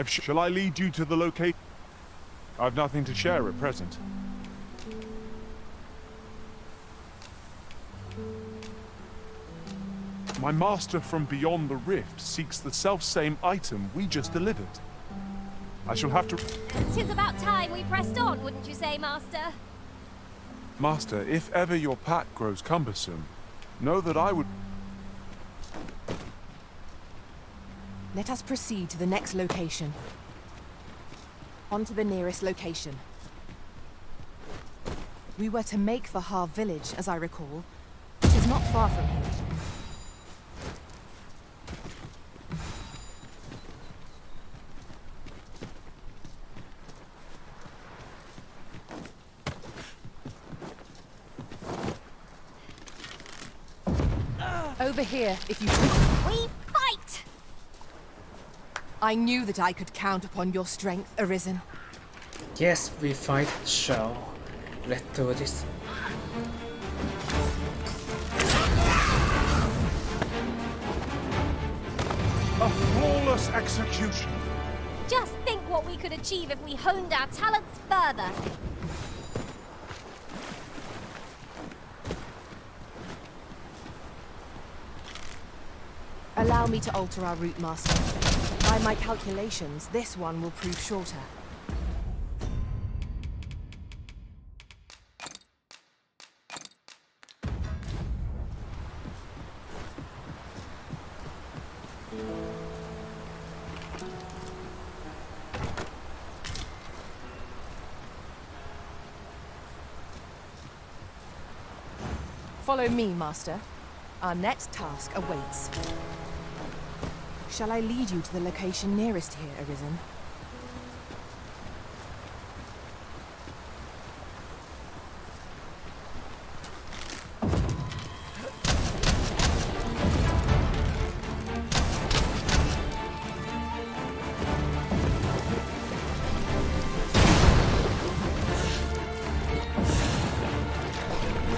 Shall I lead you to the location? I've nothing to share at present. My master from beyond the rift seeks the self-same item we just delivered. I shall have to... 'Tis about time we pressed on, wouldn't you say, Master? Master, if ever your pack grows cumbersome, know that I would... Let us proceed to the next location. On to the nearest location. We were to make the Har village, as I recall. It is not far from here. Over here, if you... We fight! I knew that I could count upon your strength, Arisen. Yes, we fight, so let's do this. A flawless execution! Just think what we could achieve if we honed our talents further. Allow me to alter our route, Master. By my calculations, this one will prove shorter. Follow me, Master. Our next task awaits. Shall I lead you to the location nearest here, Arisen?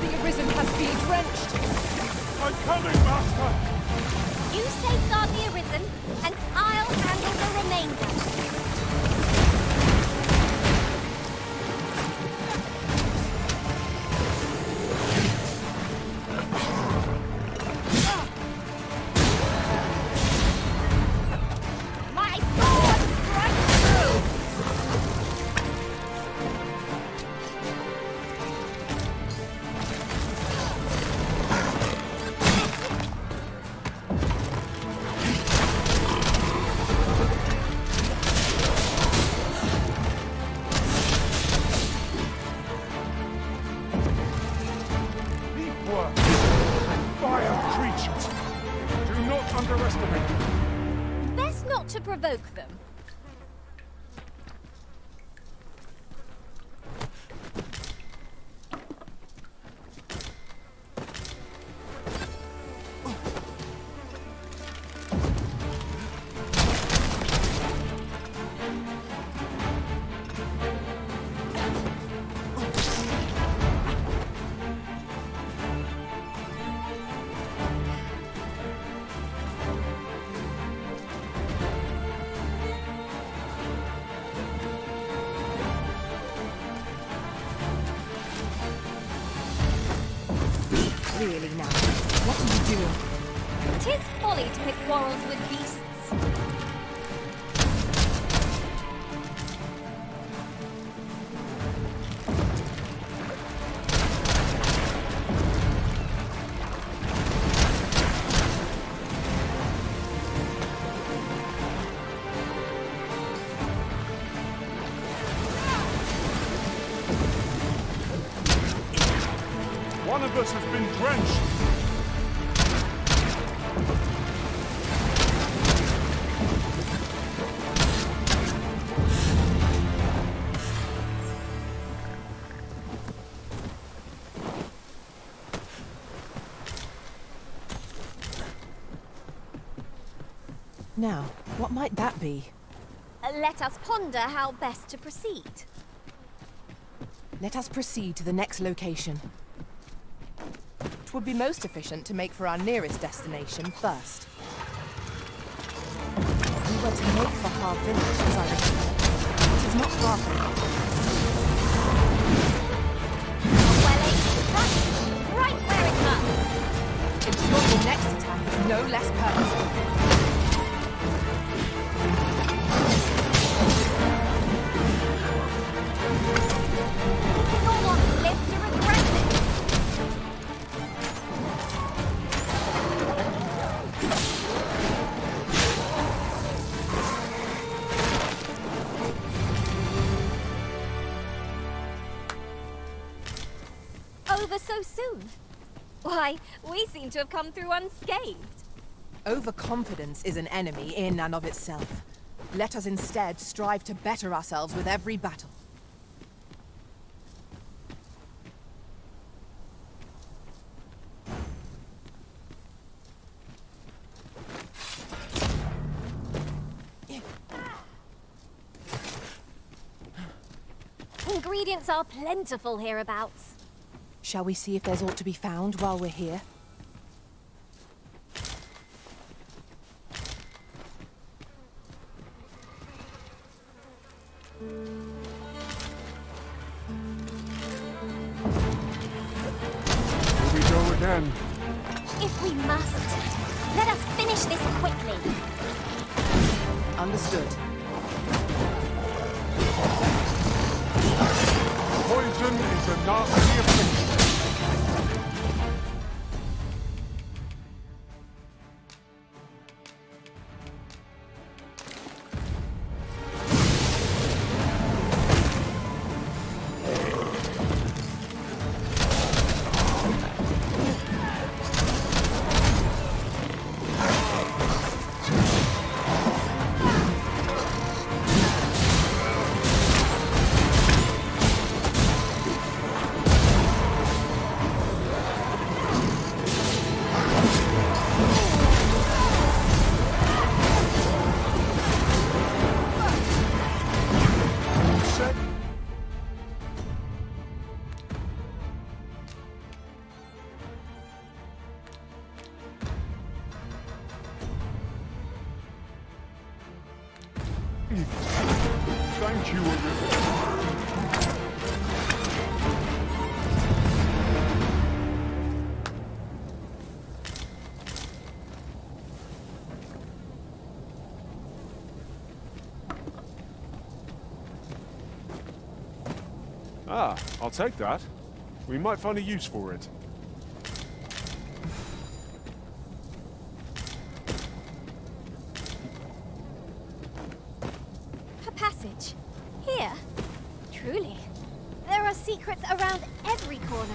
The Arisen has been drenched. I'm coming, Master! You safeguard the Arisen, and I'll handle the remainder. My sword strikes through! Deep work! Vile creatures! Do not underestimate them! Best not to provoke them. Really now, what are you doing? 'Tis folly to pick quarrels with beasts. One of us has been drenched! Now, what might that be? Let us ponder how best to proceed. Let us proceed to the next location. It would be most efficient to make for our nearest destination first. We were to make for Har Village, as I recall. It is not far from here. Well aimed, thrust, right where it hurts. Ensure the next attack is no less purposeful. You'll not live to regret it. Over so soon? Why, we seem to have come through unscathed. Overconfidence is an enemy in and of itself. Let us instead strive to better ourselves with every battle. Ingredients are plentiful hereabouts. Shall we see if there's aught to be found while we're here? Here we go again. If we must. Let us finish this quickly. Understood. Poison is a nasty affliction. Thank you, Ah, I'll take that. We might find a use for it. A passage. Here. Truly. There are secrets around every corner.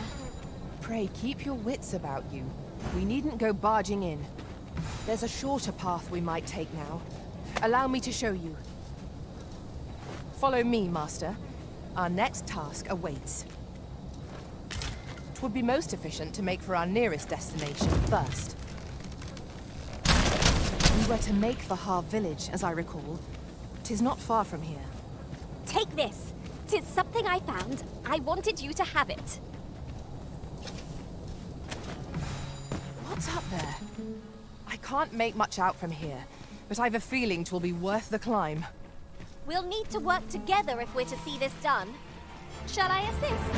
Pray, keep your wits about you. We needn't go barging in. There's a shorter path we might take now. Allow me to show you. Follow me, Master. Our next task awaits. It would be most efficient to make for our nearest destination first. We were to make for Har village, as I recall. 'Tis not far from here. Take this. 'Tis something I found. I wanted you to have it. What's up there? I can't make much out from here, but I've a feeling 'twill be worth the climb. We'll need to work together if we're to see this done. Shall I assist?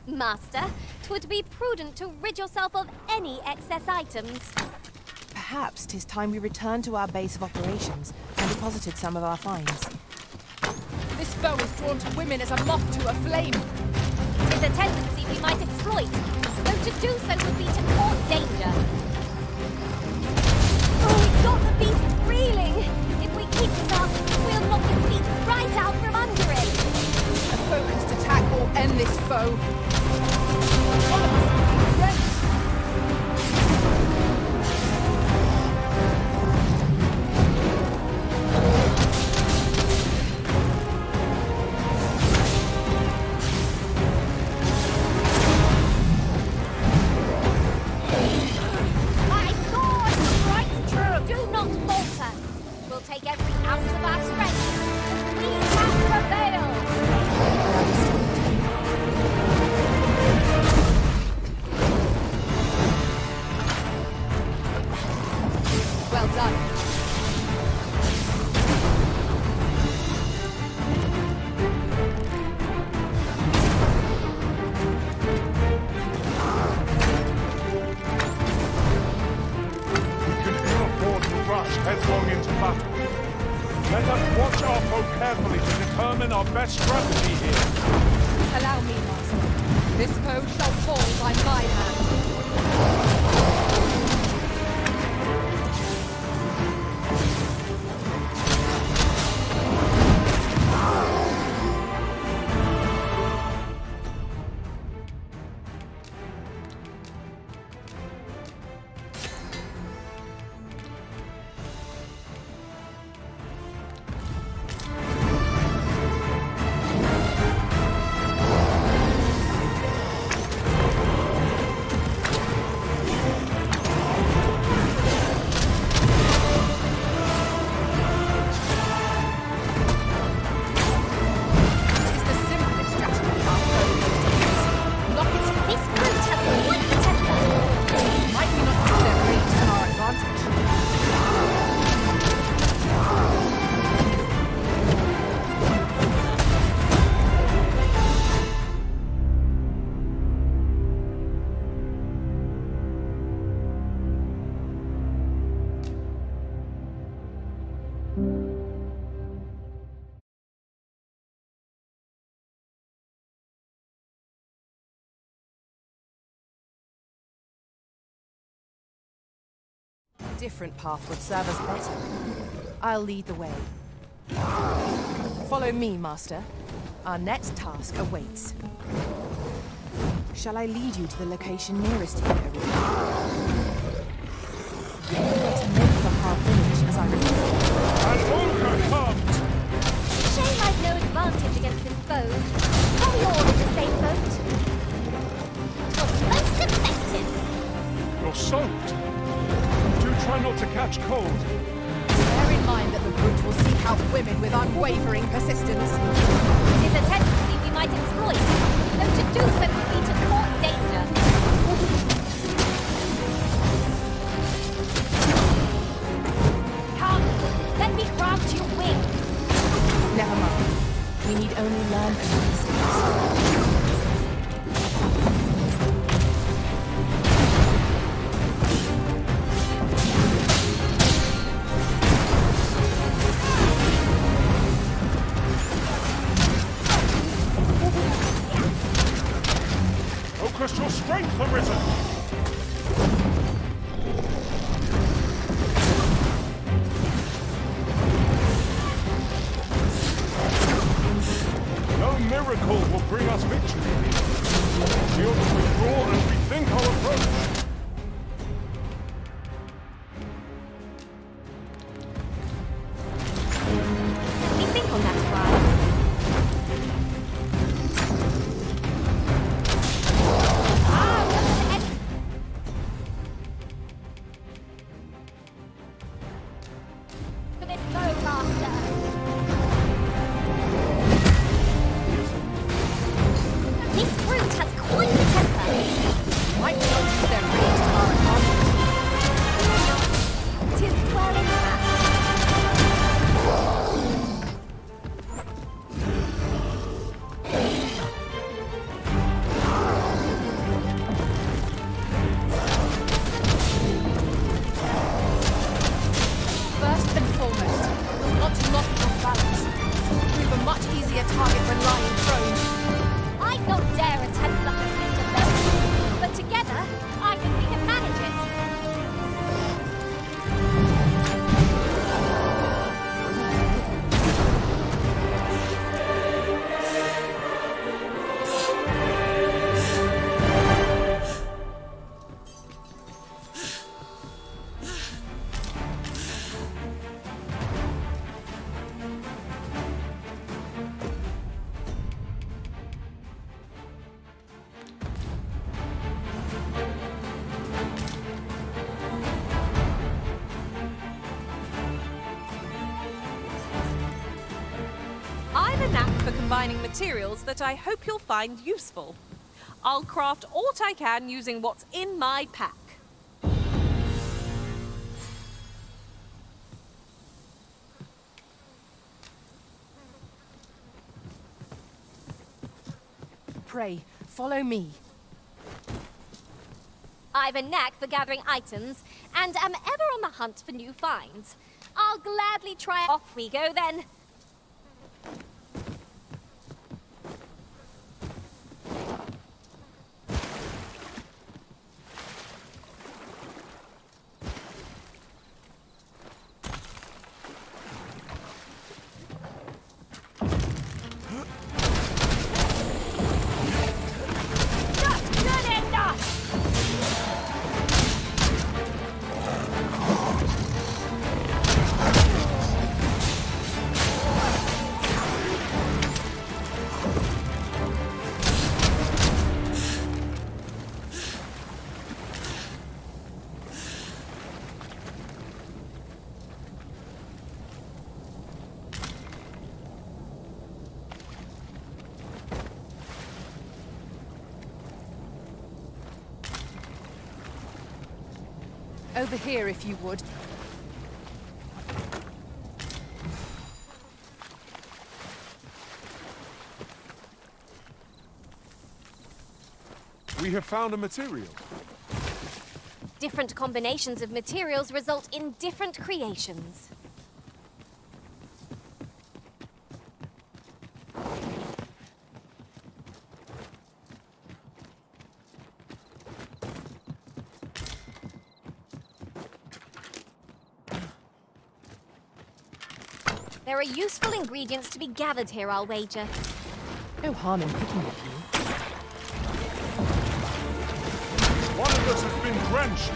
Master, 'twould be prudent to rid yourself of any excess items. Perhaps 'tis time we returned to our base of operations and deposited some of our finds. This foe is drawn to women as a moth to a flame. It's a tendency we might exploit, though to do so would be to court danger. Oh, we've got the beast reeling! If we keep this up, we'll knock his feet right out from under it! A focused attack will end this foe. One of us will be ready. My sword strikes true! Do not falter! We'll take every ounce of our strength. We can prevail! Well done. We can ill afford to rush headlong into battle. Let us watch our foe carefully to determine our best strategy here. Allow me, Master. This foe shall fall by my hand. different path would serve us better. I'll lead the way. Follow me, Master. Our next task awaits. Shall I lead you to the location nearest here, everyone? Remember to make for our village as I return. An ogre comes! Shame I've no advantage against this foe. Are we all in the same boat? Was most effective. You're soaked. Do try not to catch cold. Bear in mind that the brute will seek out women with unwavering persistence. It is a tendency we might exploit, though to do so would be to court danger. Come, let me grant you wings. Never mind. We need only learn from our mistakes. Focus your strength, Arisen! No miracle will bring us victory. We ought to withdraw and rethink our approach. Let me think on that a while. Combining materials that I hope you'll find useful. I'll craft aught I can using what's in my pack. Pray, follow me. I've a knack for gathering items, and am ever on the hunt for new finds. I'll gladly try. Off we go then. Over here, if you would. We have found a material. Different combinations of materials result in different creations. There are useful ingredients to be gathered here, I'll wager. No harm in picking a few. One of us has been drenched.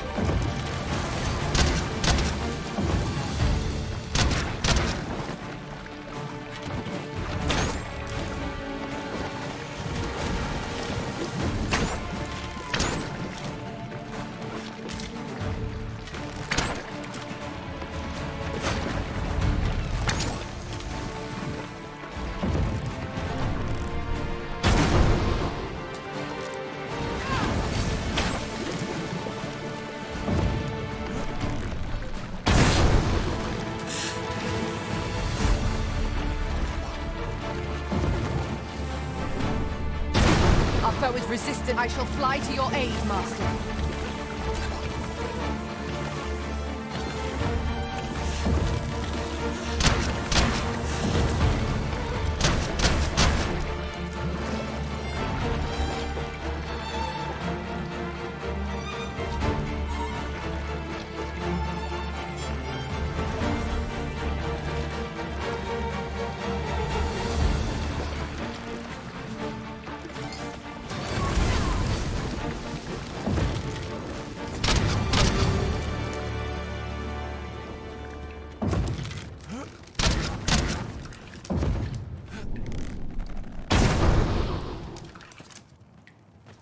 Our foe is resistant. I shall fly to your aid, Master.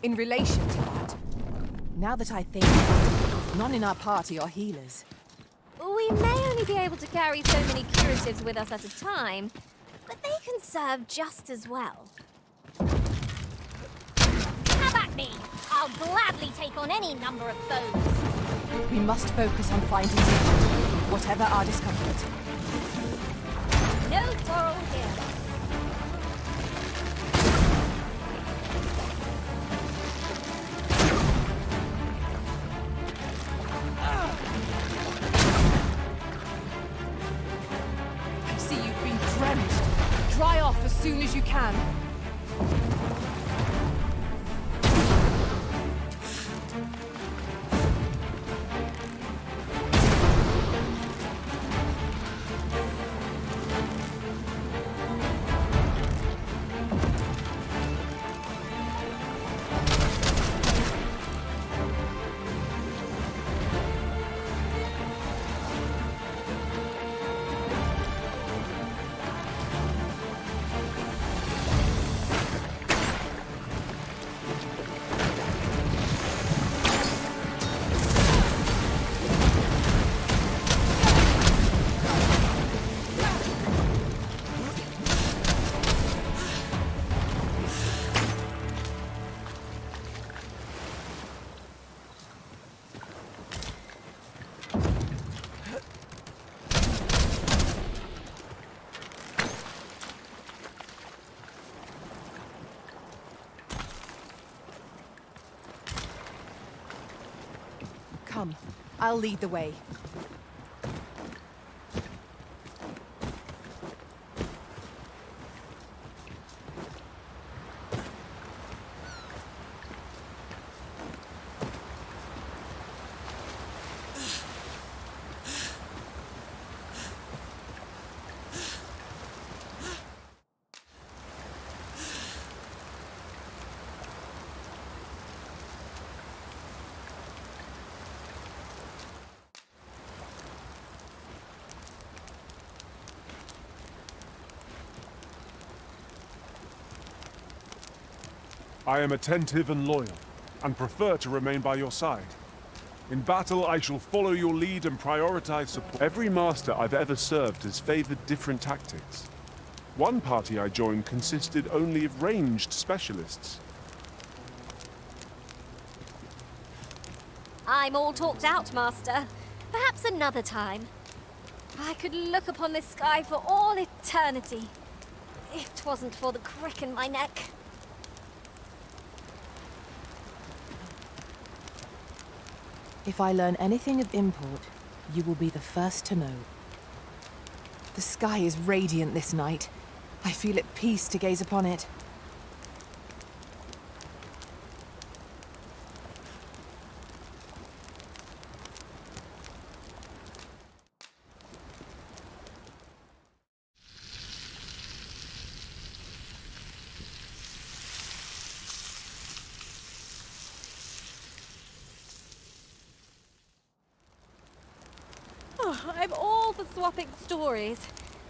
In relation to that, now that I think, none in our party are healers. We may only be able to carry so many curatives with us at a time, but they can serve just as well. Have at me! I'll gladly take on any number of foes. We must focus on finding Richard, whatever our discomfort. No quarrel here. I see you've been drenched. Dry off as soon as you can. Come, I'll lead the way. I am attentive and loyal, and prefer to remain by your side. In battle, I shall follow your lead and prioritize support. Every master I've ever served has favored different tactics. One party I joined consisted only of ranged specialists. I'm all talked out, Master. Perhaps another time. I could look upon this sky for all eternity, if 'twasn't for the crick in my neck. If I learn anything of import, you will be the first to know. The sky is radiant this night. I feel at peace to gaze upon it. Oh, I'm all for swapping stories.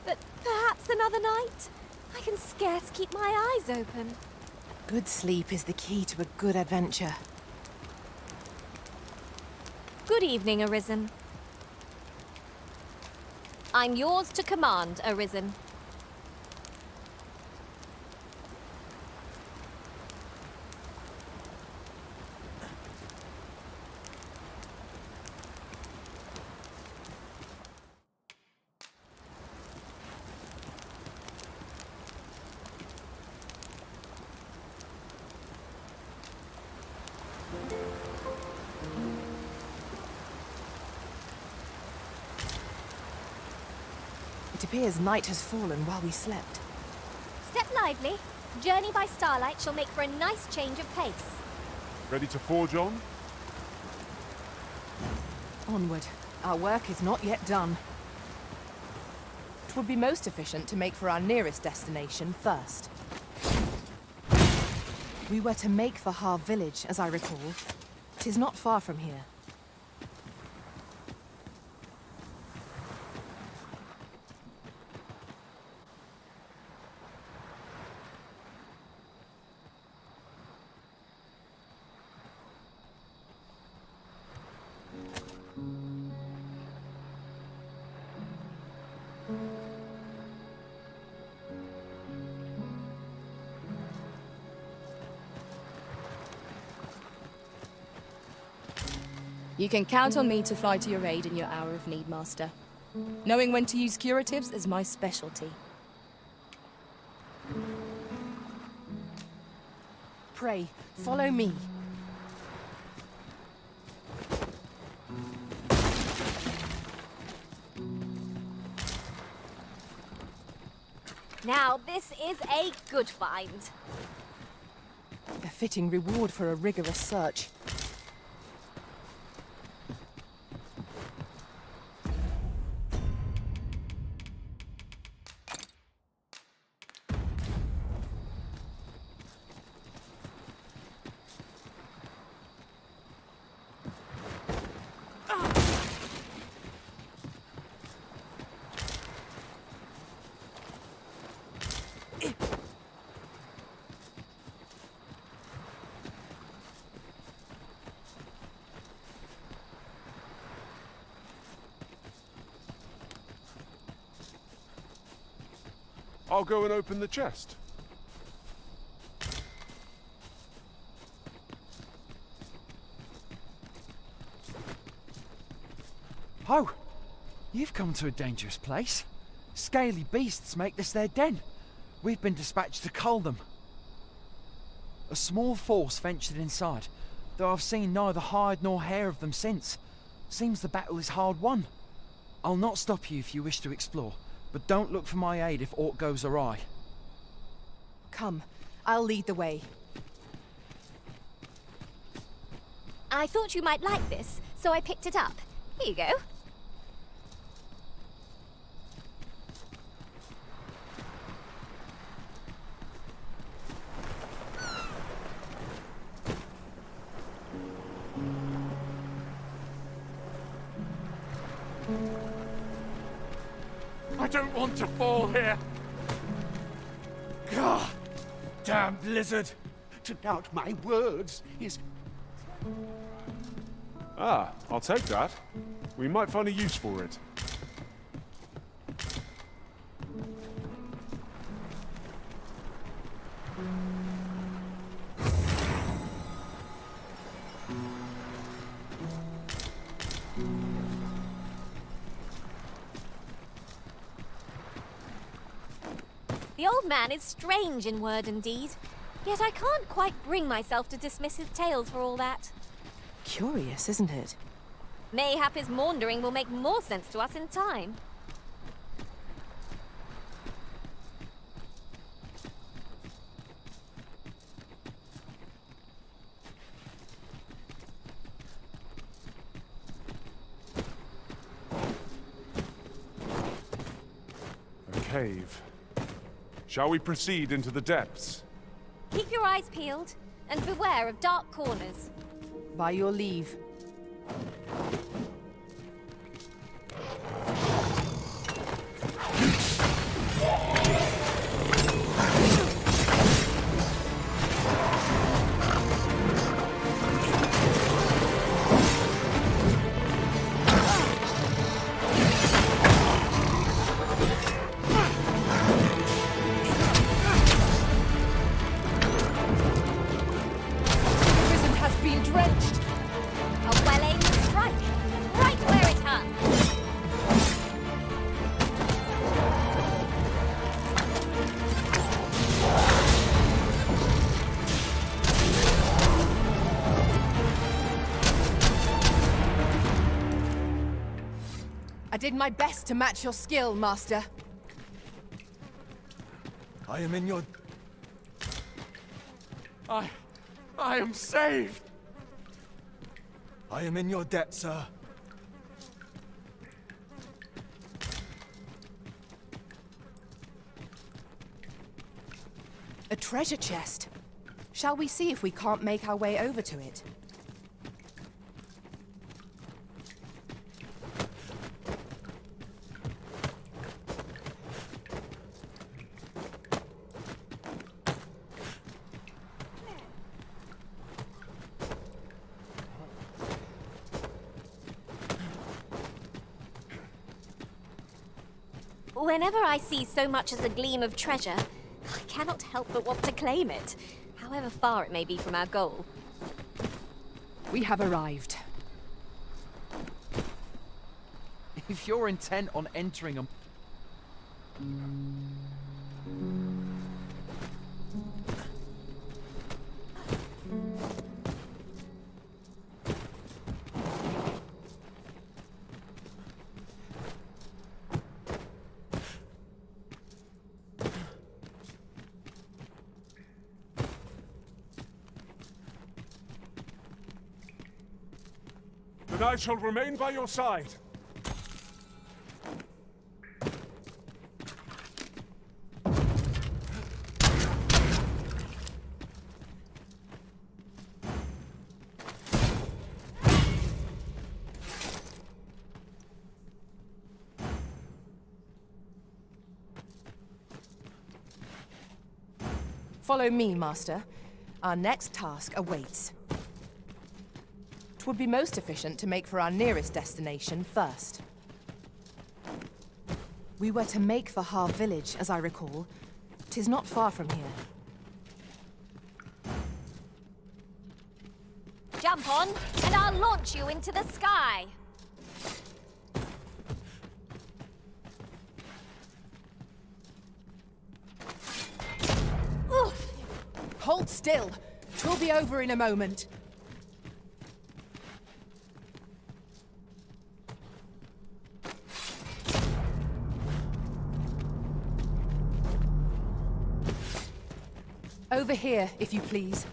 But perhaps another night? I can scarce keep my eyes open. Good sleep is the key to a good adventure. Good evening, Arisen. I'm yours to command, Arisen. It appears night has fallen while we slept. Step lively. Journey by starlight shall make for a nice change of pace. Ready to forge on? Onward. Our work is not yet done. It would be most efficient to make for our nearest destination first. We were to make for Har village, as I recall. 'Tis not far from here. You can count on me to fly to your aid in your hour of need, Master. Knowing when to use curatives is my specialty. Pray, follow me. Now, this is a good find. A fitting reward for a rigorous search. I'll go and open the chest. Oh, you've come to a dangerous place. Scaly beasts make this their den. We've been dispatched to cull them. A small force ventured inside, though I've seen neither hide nor hair of them since. Seems the battle is hard won. I'll not stop you if you wish to explore, but don't look for my aid if aught goes awry. Come, I'll lead the way. I thought you might like this, so I picked it up. Here you go. I don't want to fall here. God, damn blizzard. To doubt my words is... Ah, I'll take that. We might find a use for it. The old man is strange in word and deed, yet I can't quite bring myself to dismiss his tales for all that. Curious, isn't it? Mayhap his maundering will make more sense to us in time. A cave. Shall we proceed into the depths? Keep your eyes peeled, and beware of dark corners. By your leave. I did my best to match your skill, Master. I am in your... I am saved! I am in your debt, sir. A treasure chest. Shall we see if we can't make our way over to it? Whenever I see so much as a gleam of treasure, I cannot help but want to claim it, however far it may be from our goal. We have arrived. If you're intent on entering a... Then I shall remain by your side. Follow me, Master. Our next task awaits. It would be most efficient to make for our nearest destination first. We were to make for Har village, as I recall. 'Tis not far from here. Jump on, and I'll launch you into the sky! Oof! Hold still! 'Twill be over in a moment. Over here, if you please.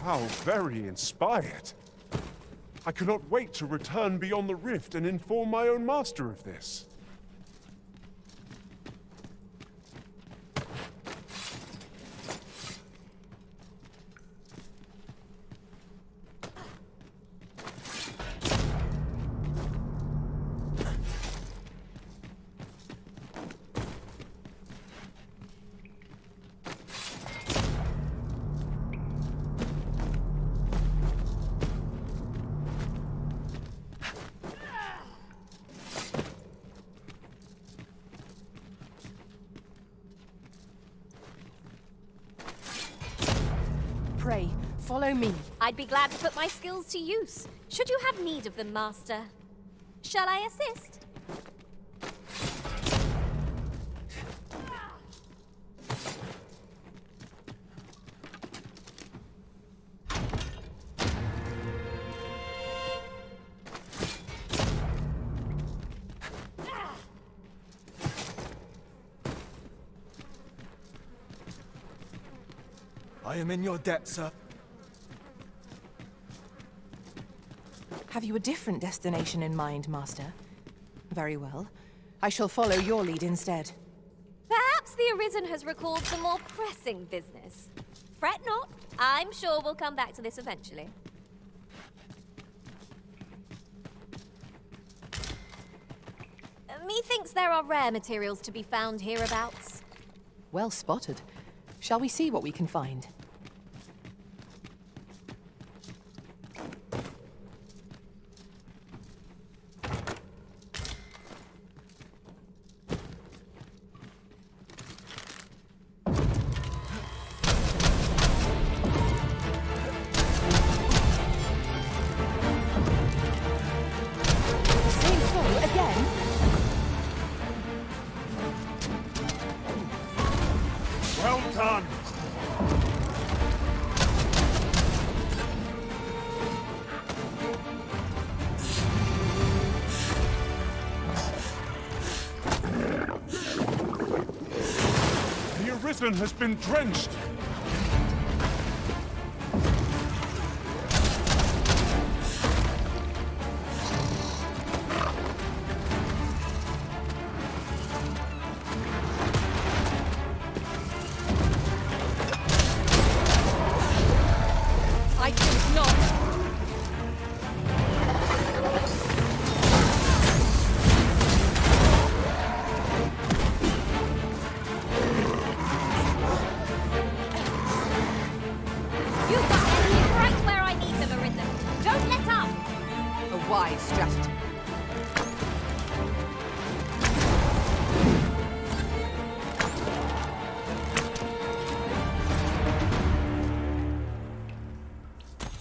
How very inspired. I cannot wait to return beyond the rift and inform my own master of this. Pray, follow me. I'd be glad to put my skills to use, should you have need of them, Master. Shall I assist? I am in your debt, sir. Have you a different destination in mind, Master? Very well. I shall follow your lead instead. Perhaps the Arisen has recalled some more pressing business. Fret not. I'm sure we'll come back to this eventually. Methinks there are rare materials to be found hereabouts. Well spotted. Shall we see what we can find? Well done! The Arisen has been drenched! I think not. You've got enemies right where I need them, Arisen. Don't let up! A wise strategy.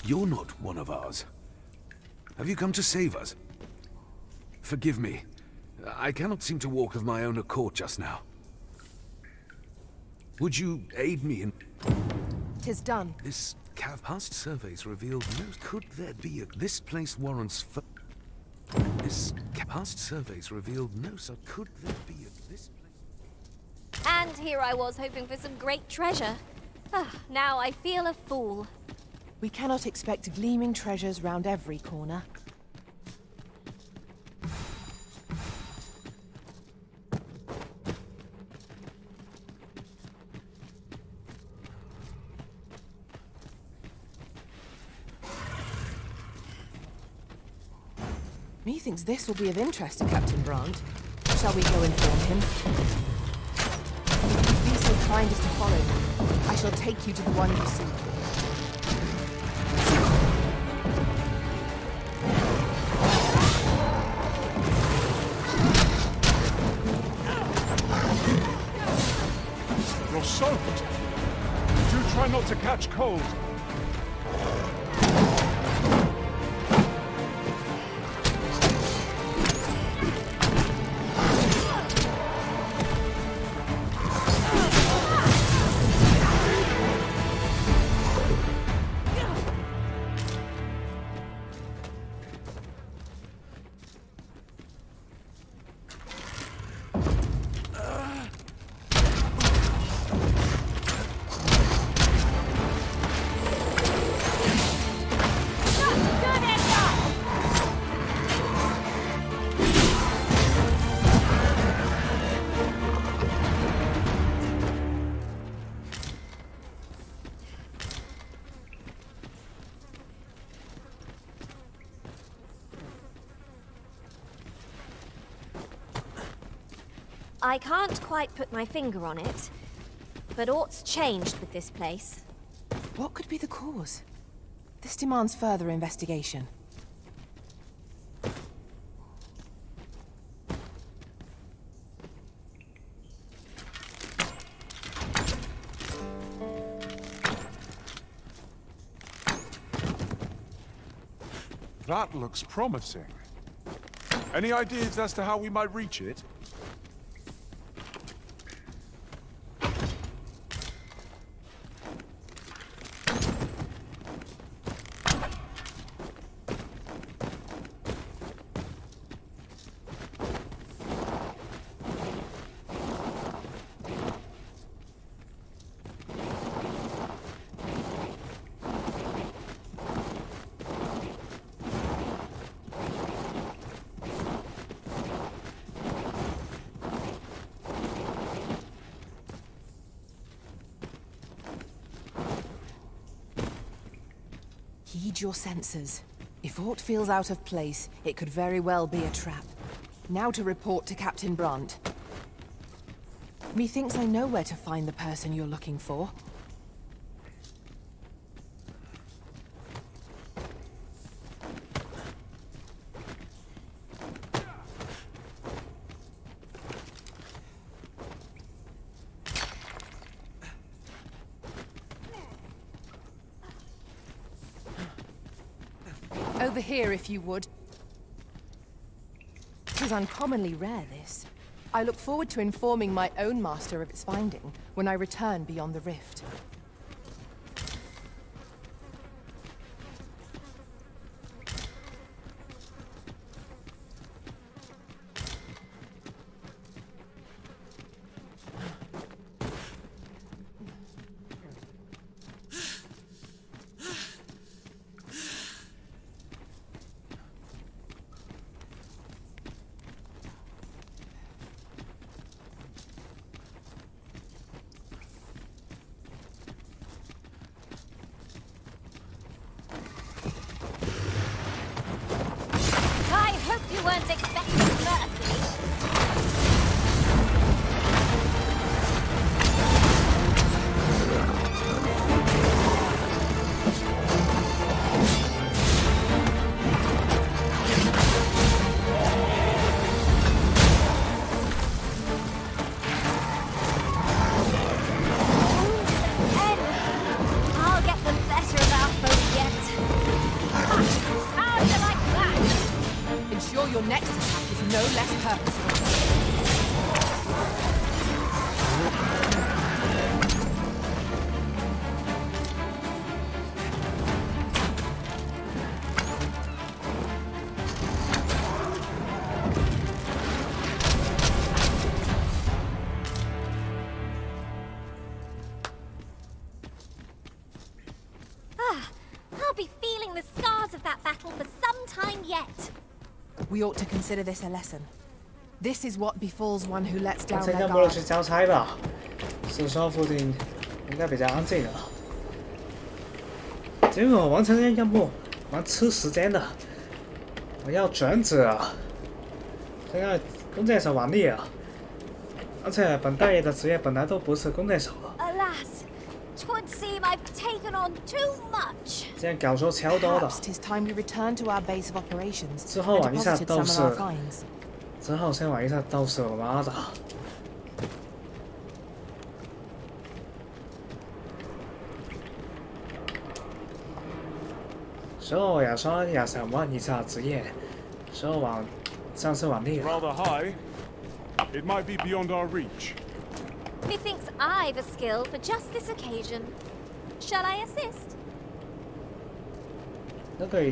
You're not one of ours. Have you come to save us? Forgive me. I cannot seem to walk of my own accord just now. Would you aid me in... 'Tis done. This past surveys revealed no... Could there be a... This place warrants... This past surveys revealed no... So could there be a... This place... And here I was hoping for some great treasure. Now I feel a fool. We cannot expect gleaming treasures round every corner. Methinks this will be of interest to Captain Brandt. Shall we go inform him? If you be so kind as to follow me, I shall take you to the one you seek. You're soaked! Do try not to catch cold. I can't quite put my finger on it, but aught's changed with this place. What could be the cause? This demands further investigation. That looks promising. Any ideas as to how we might reach it? Heed your senses. If aught feels out of place, it could very well be a trap. Now to report to Captain Brandt. Methinks I know where to find the person you're looking for. Over here, if you would. 'Tis uncommonly rare, this. I look forward to informing my own master of its finding when I return beyond the rift. You weren't expecting mercy. I'll get the better of our foe yet. How do you like that? Ensure your next attack is no less purposeful. I'll be feeling the scars of that battle for some time yet. We ought to consider this a lesson. This is what befalls one who lets down 这 their 任务 guard. 去交差吧，四川附近应该比较安静了。结果完成这任务蛮吃时间的，我要转职啊！现在弓箭手玩腻了，而且本大爷的职业本来都不是弓箭手了。 Alas, 'twould seem I've taken on too much. 这样搞出超多的。 Perhaps 'tis time we return to our base of operations 之后 and 玩一下 deposited 斗 some 士 of our finds. 之后先玩一下斗士，我妈的！所以我有时候也想玩一下职业，所以我玩上次玩腻了。 Rather high. It might be beyond our reach. Methinks I've a skill for just this occasion. Shall I assist? 那个已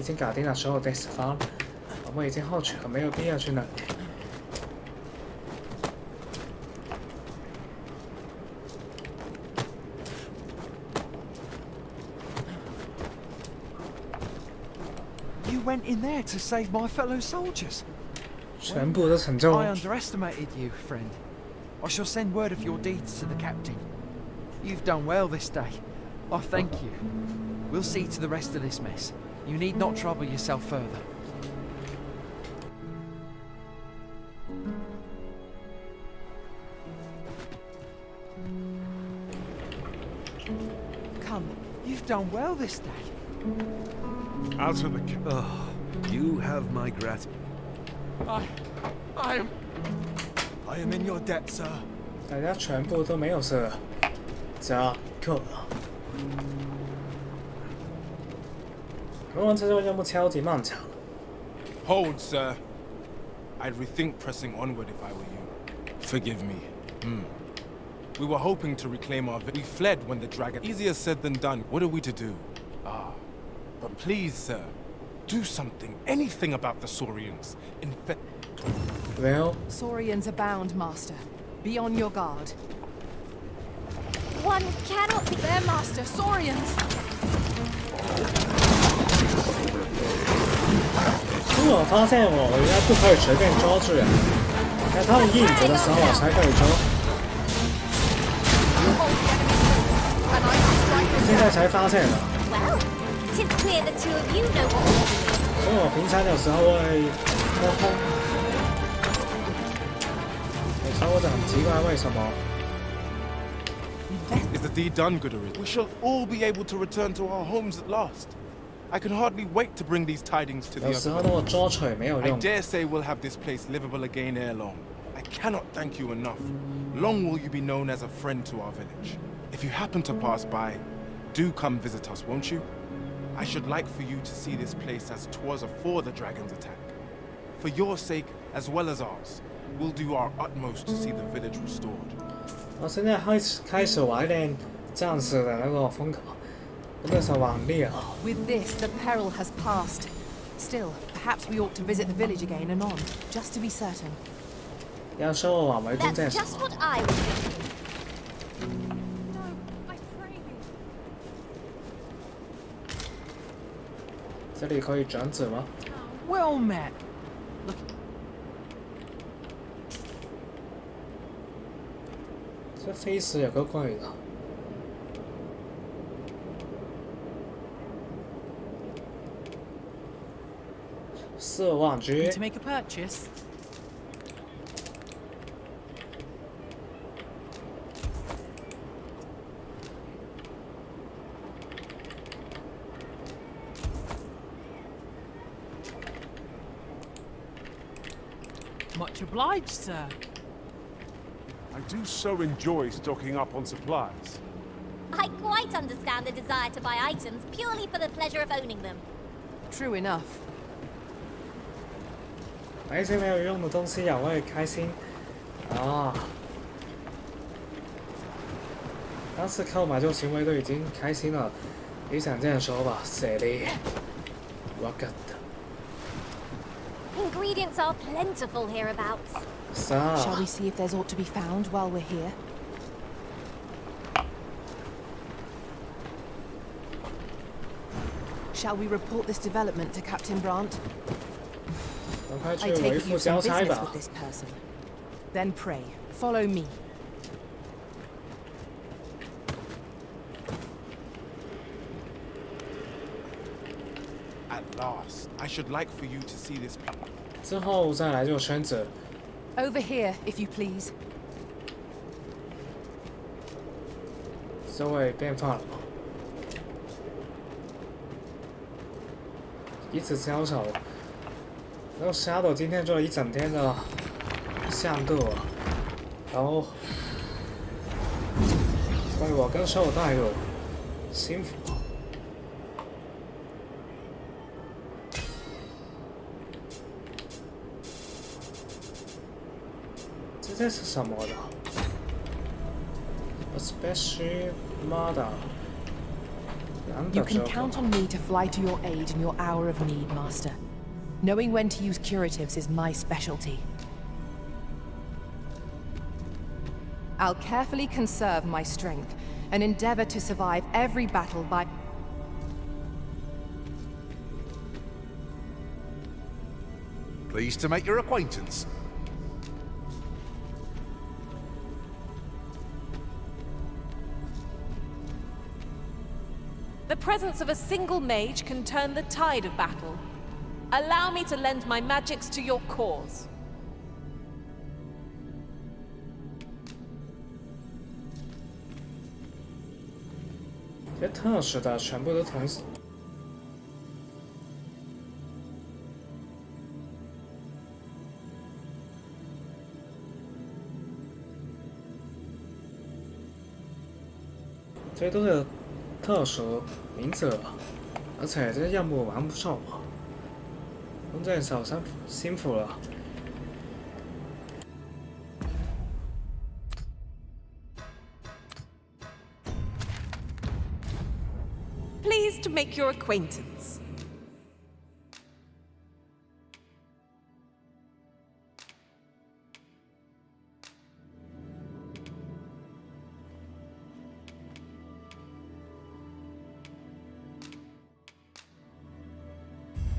经搞定了所有的地方，我们已经获取了，没有必要去那里。 You went in there to save my fellow soldiers. 全部都成功。 I underestimated you, friend. I shall send word of your deeds to the captain. You've done well this day. I thank you. We'll see to the rest of this mess. You need not trouble yourself further. Come, you've done well this day. Out of the Oh, you have my gratitude. I am in your debt, sir. 大家全部都没有事了，加够了。完成这个任务超级漫长。 Hold, sir. I'd rethink pressing onward if I were you. Forgive me. We were hoping to reclaim our... We fled when the dragon... Easier said than done. What are we to do? But please, sir. Do something. Anything about the Saurians. Well... Saurians abound, Master. Be on your guard. One cannot be their master, Saurians! 因为我发现我应该不可以随便抓住人，在他们印子的时候我才可以抓。现在才发现的。 Well, 'tis clear the two of you know what to do. 所以我平常有时候会沟通。然后我就很奇怪为什么。 Is the deed done, good Arisen? We shall all be able to return to our homes at last. I can hardly wait to bring these tidings to the 有时候我捉锤没有 I 用。 dare say we'll have this place livable again ere long. I cannot thank you enough. Long will you be known as a friend to our village. If you happen to pass by, do come visit us, won't you? I should like for you to see this place as 'twas afore the dragon's attack. For your sake, as well as ours, we'll do our utmost to see the village restored. 我现在开始怀念战士的那个风格，真的是顽劣啊！ With this, the peril has passed. Still, perhaps we ought to visit the village again anon, just to be certain. 要收我挽回弓 That's 箭手。 just what I was thinking. 这里可以转子吗？ Well met. 这飞石有个贵的。4万 G。 To make a purchase. Much obliged, sir. I do so enjoy stocking up on supplies. I quite understand the desire to buy items purely for the pleasure of owning them. True enough. 买一些没有用的东西也会开心啊！当时购买这种行为都已经开心了，你想这样说吧，舍利，我觉得。 Ingredients are plentiful hereabouts. Shall we see if there's aught to be found while we're here? Shall we report this development to Captain Brandt? I take it you've some business with this person. Then pray, follow me. At last, I should like for you to see this. 之后再来这个圈子。 Over here, if you please. 这会变化了吗？一直交手，然后 Shadow 今天做了一整天的向度，然后为我跟受带入幸福。这是什么的 ？A special model。 You can count on me to fly to your aid in your hour of need, Master. Knowing when to use curatives is my specialty. I'll carefully conserve my strength and endeavor to survive every battle by... Pleased to make your acquaintance. The presence of a single mage can turn the tide of battle. Allow me to lend my magics to your cause. 这特使的全部都同时。这都是特殊名字，而且这任务完不错啊！弓箭手辛苦了。 Pleased to make your acquaintance.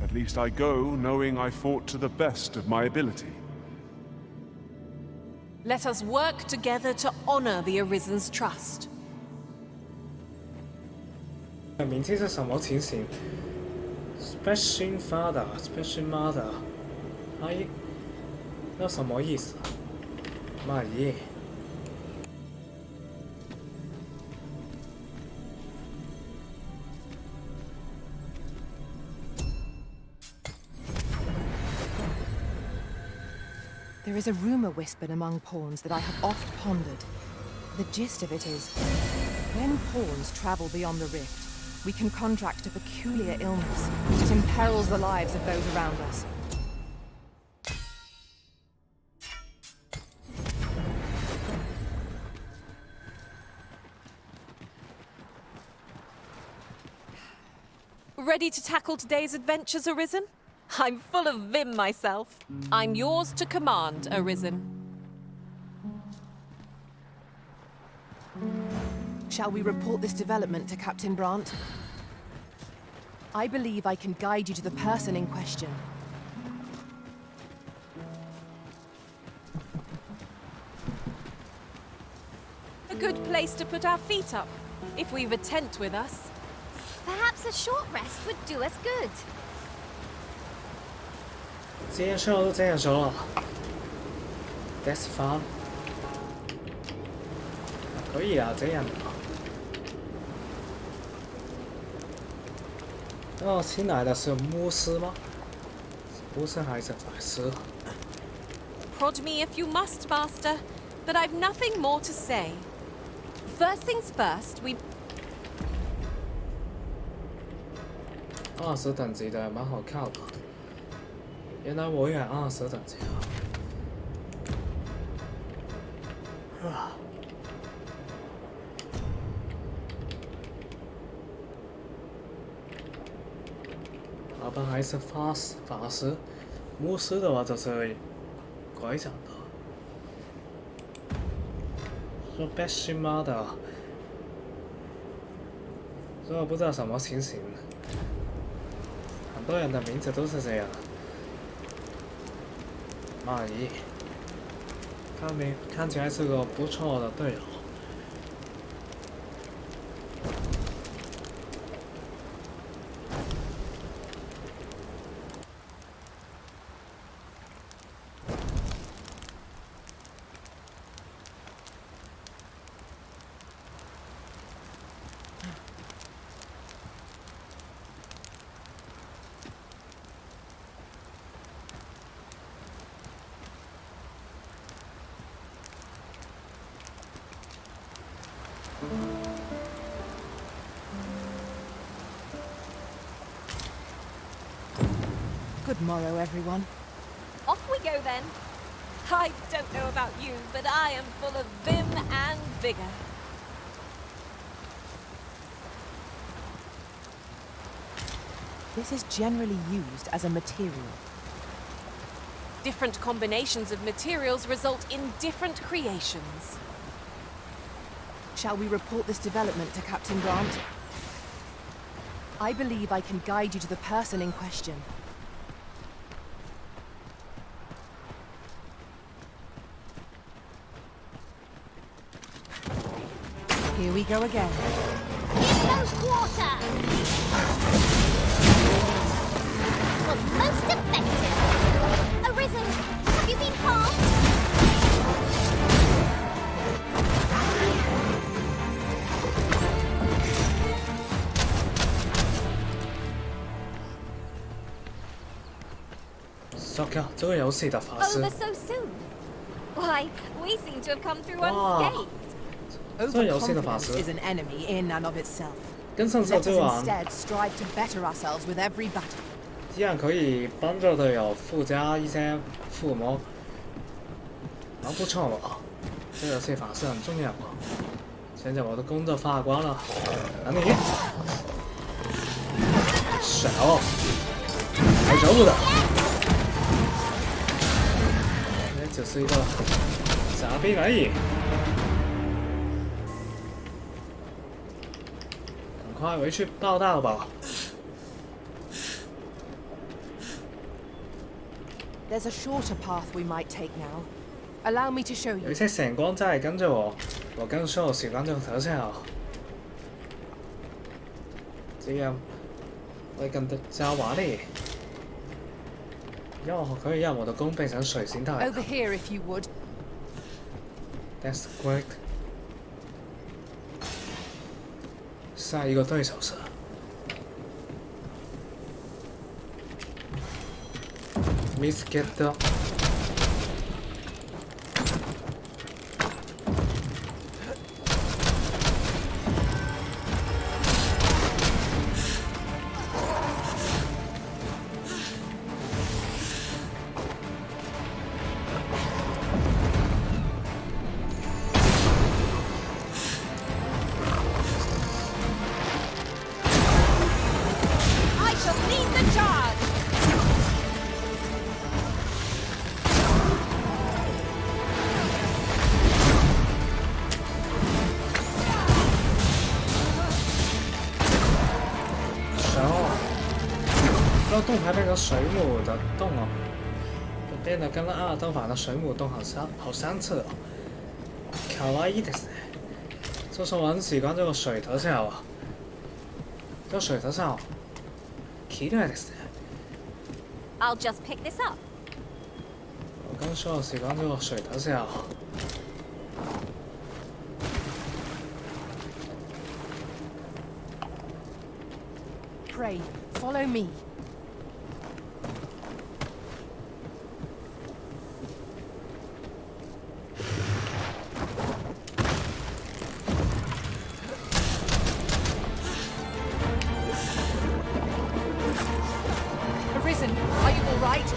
At least I go knowing I fought to the best of my ability. Let us work together to honor the Arisen's trust. 名字是什么情形 ？Special Father, Special Mother， 哎，那什么意思？妈耶！ There is a rumor whispered among pawns that I have oft pondered. The gist of it is, when pawns travel beyond the rift, we can contract a peculiar illness that imperils the lives of those around us. Ready to tackle today's adventures, Arisen? I'm full of vim myself. I'm yours to command, Arisen. Shall we report this development to Captain Brandt? I believe I can guide you to the person in question. A good place to put our feet up, if we've a tent with us. Perhaps a short rest would do us good. 这件事我都这样说了 ，That's fun。可以啊，这样的。哦，新来的是牧师吗？牧师还是法师？ Prod me if you must, Master, but I've nothing more to say. First things first, we... 20等级的蛮好看的。原来我也20等级啊！好吧，还是法师，牧师的话就是拐杖的。说 Bash Mother， 所以我不知道什么情形。很多人的名字都是这样。 阿姨，看起来是个不错的队友。Good morrow, everyone. Off we go then. I don't know about you, but I am full of vim and vigor. This is generally used as a material. Different combinations of materials result in different creations. Shall we report this development to Captain Brandt? I believe I can guide you to the person in question. Here we go again. Close quarter! Was most effective. Arisen, have you been harmed? Soccer 这个游戏的法师。 Over so soon. Why, we seem to have come through 哇， unscathed. 这个游戏的法 Overconfidence 师 is an enemy in and of itself. 跟上 Let 次 us 这玩， instead strive to better ourselves with every battle. 既然可以帮助队友附加一些附魔，蛮不错嘛。这个游戏法师很重要嘛。现在我的工作发光了，等你。少，还找不到。那只是一个傻逼而已。赶快回去报道吧。 There's a shorter path we might take now. Allow me to show 有 you. 一些闪光在跟着我，我更受喜欢这个特效，这样会更加华丽。可以让我的弓变成水形态。 Over here, if you would. That's great。下一个对手是 Miss Get。洞还变成水母的洞哦，就变得跟阿尔登法的水母洞好相似哦。卡哇伊ですね。就是我很喜欢这个水特效啊，这个水特效，綺麗ですね。I'll just pick this up. 我刚说我喜欢这个水特效。Pray, follow me. Arisen, are you all right?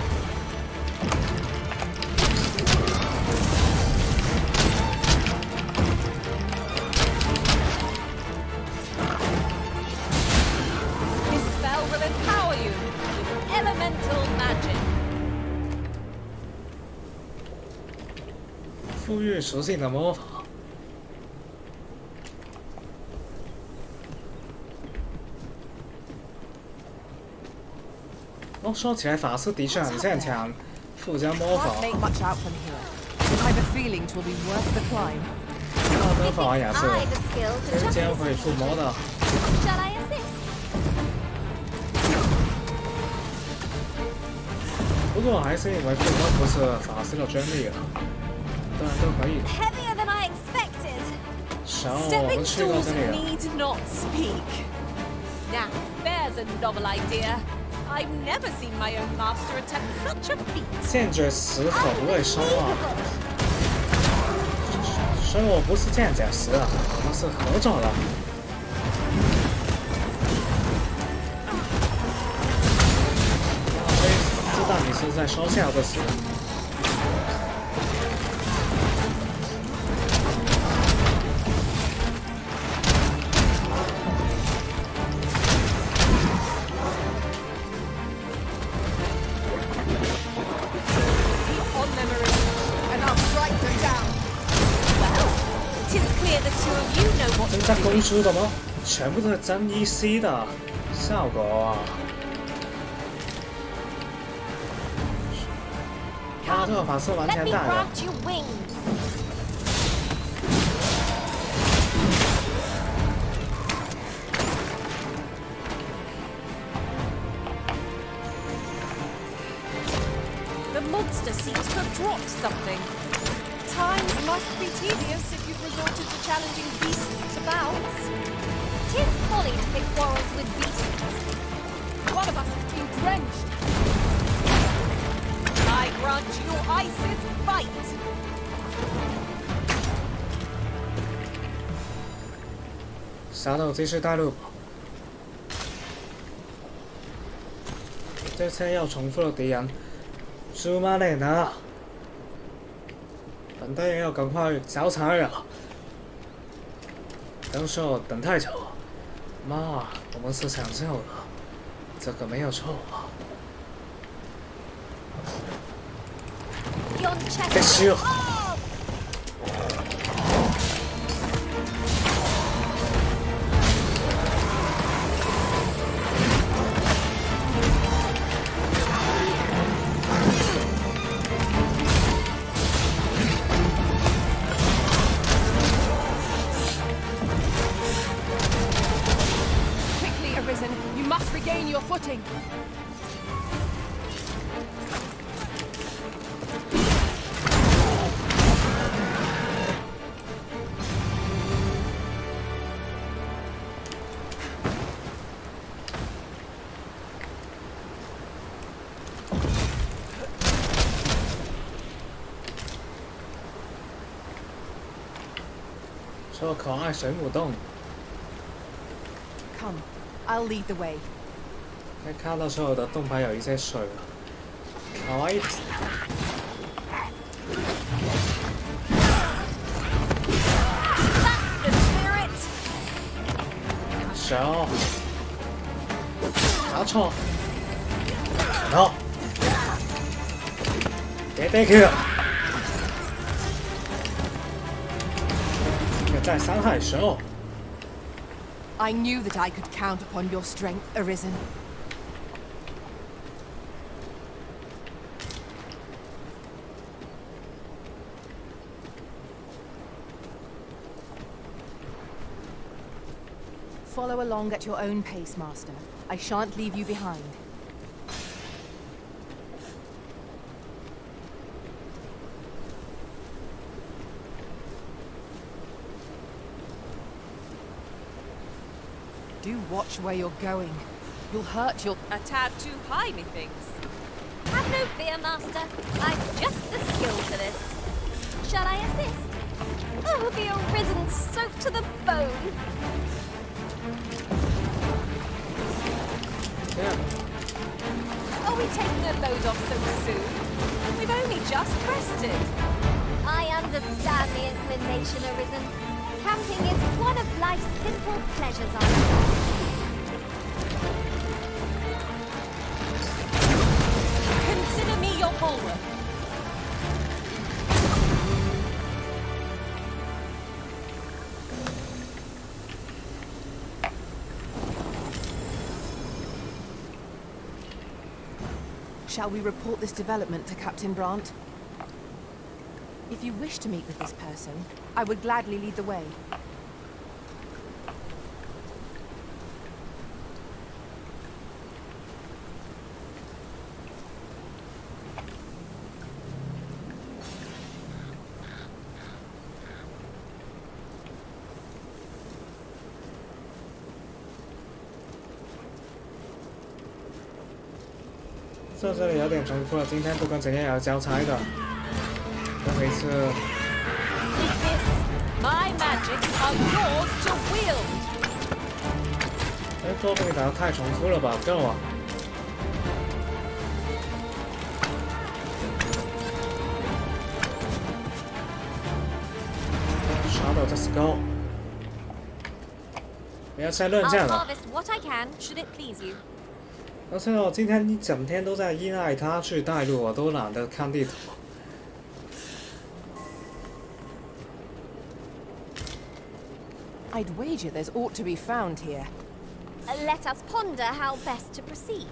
This spell will empower you with elemental magic. 赋予属性的魔法。哦，说起来，法师的确很擅长附加魔法。 Can't make much out from here, but I've a feeling 'twill be worth the climb. 阿尔登法也是天间会附魔的。 Shall I assist? 不过还是因为附魔不是法师的专利啊，当然都可以。 Heavier than I expected. 然后我们去到这里了。 need not speak. Now, there's a novel idea. I've never seen my own master attempt such a feat. 剑诀石可不会收啊，所以我不是剑诀石啊，我们是合作的。所以知道你是在说笑的时候。 增加攻速的吗？全部都是增 EC 的效果啊！啊，这个法师完全带了。 The monster seems to have dropped something. Times must be tedious if you've resorted to challenging beasts to bouts. 'Tis folly to pick quarrels with beasts. One of us has been drenched. I grant you Ice's fight. 沙豆继续带路。这次要重复的敌人，朱玛内娜。 本队要赶快交差了，等说等太久，妈，我们是抢救的，这个没有错。必须。 You must regain your footing. 做可爱水母洞。Come, I'll lead the way. 可以看到所有的盾牌有一些水了，可爱。手，拿错，no， 别 Q， 这个在伤害手。I knew that I could count upon your strength, Arisen. Follow along at your own pace, Master. I shan't leave you behind. Do watch where you're going. You'll hurt your... A tad too high, methinks. Have no fear, Master. I've just the skill for this. Shall I assist? Oh, the Arisen soaked to the bone. Are we taking a load off so soon? We've only just rested. I understand the inclination, Arisen. Camping is one of life's simple pleasures, I Consider me your bulwark. Shall we report this development to Captain Brandt? If you wish to meet with this person, I would gladly lead the way.这里有点重复了，今天不跟昨天有交差的。再回一次。My magics are yours to wield. 哎，多给打得太重复了吧，够啊！傻到 just go， 不要再论战了。而且我今天一整天都在依赖他去带路，我都懒得看地图。I'd wager there's aught to be found here. Let us ponder how best to proceed.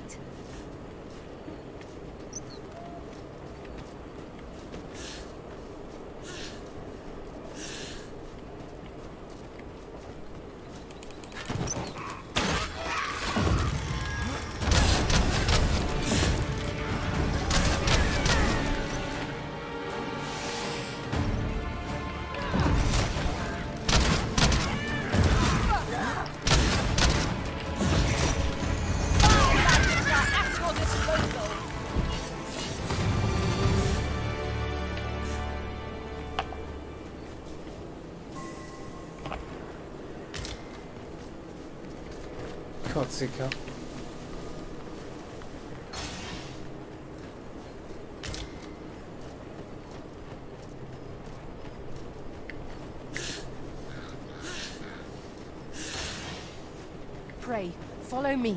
Pray, follow me.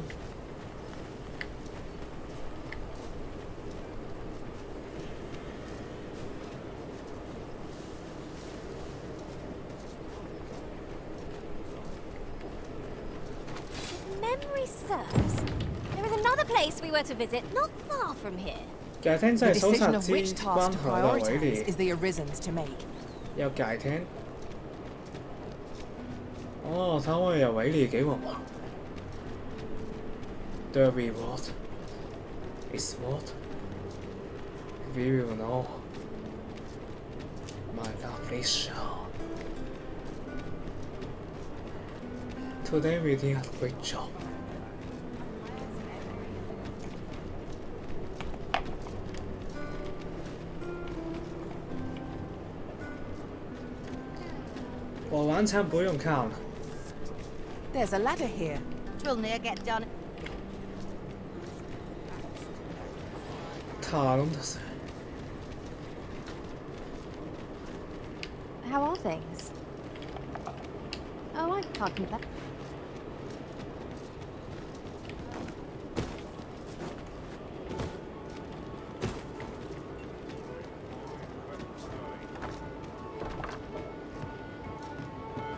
Memory serves. There is another place we were to visit not far from here. 改天在搜查机关河的围里。 is the Arisen's to make. 要改天。哦，他会有围里给我吗 ？The reward is what? We will know. My lovely show. Today we did a great job. 我晚餐不用看。 There's a ladder here. Twill near get done. 塔隆的事。 How are things? Oh, I can't complain.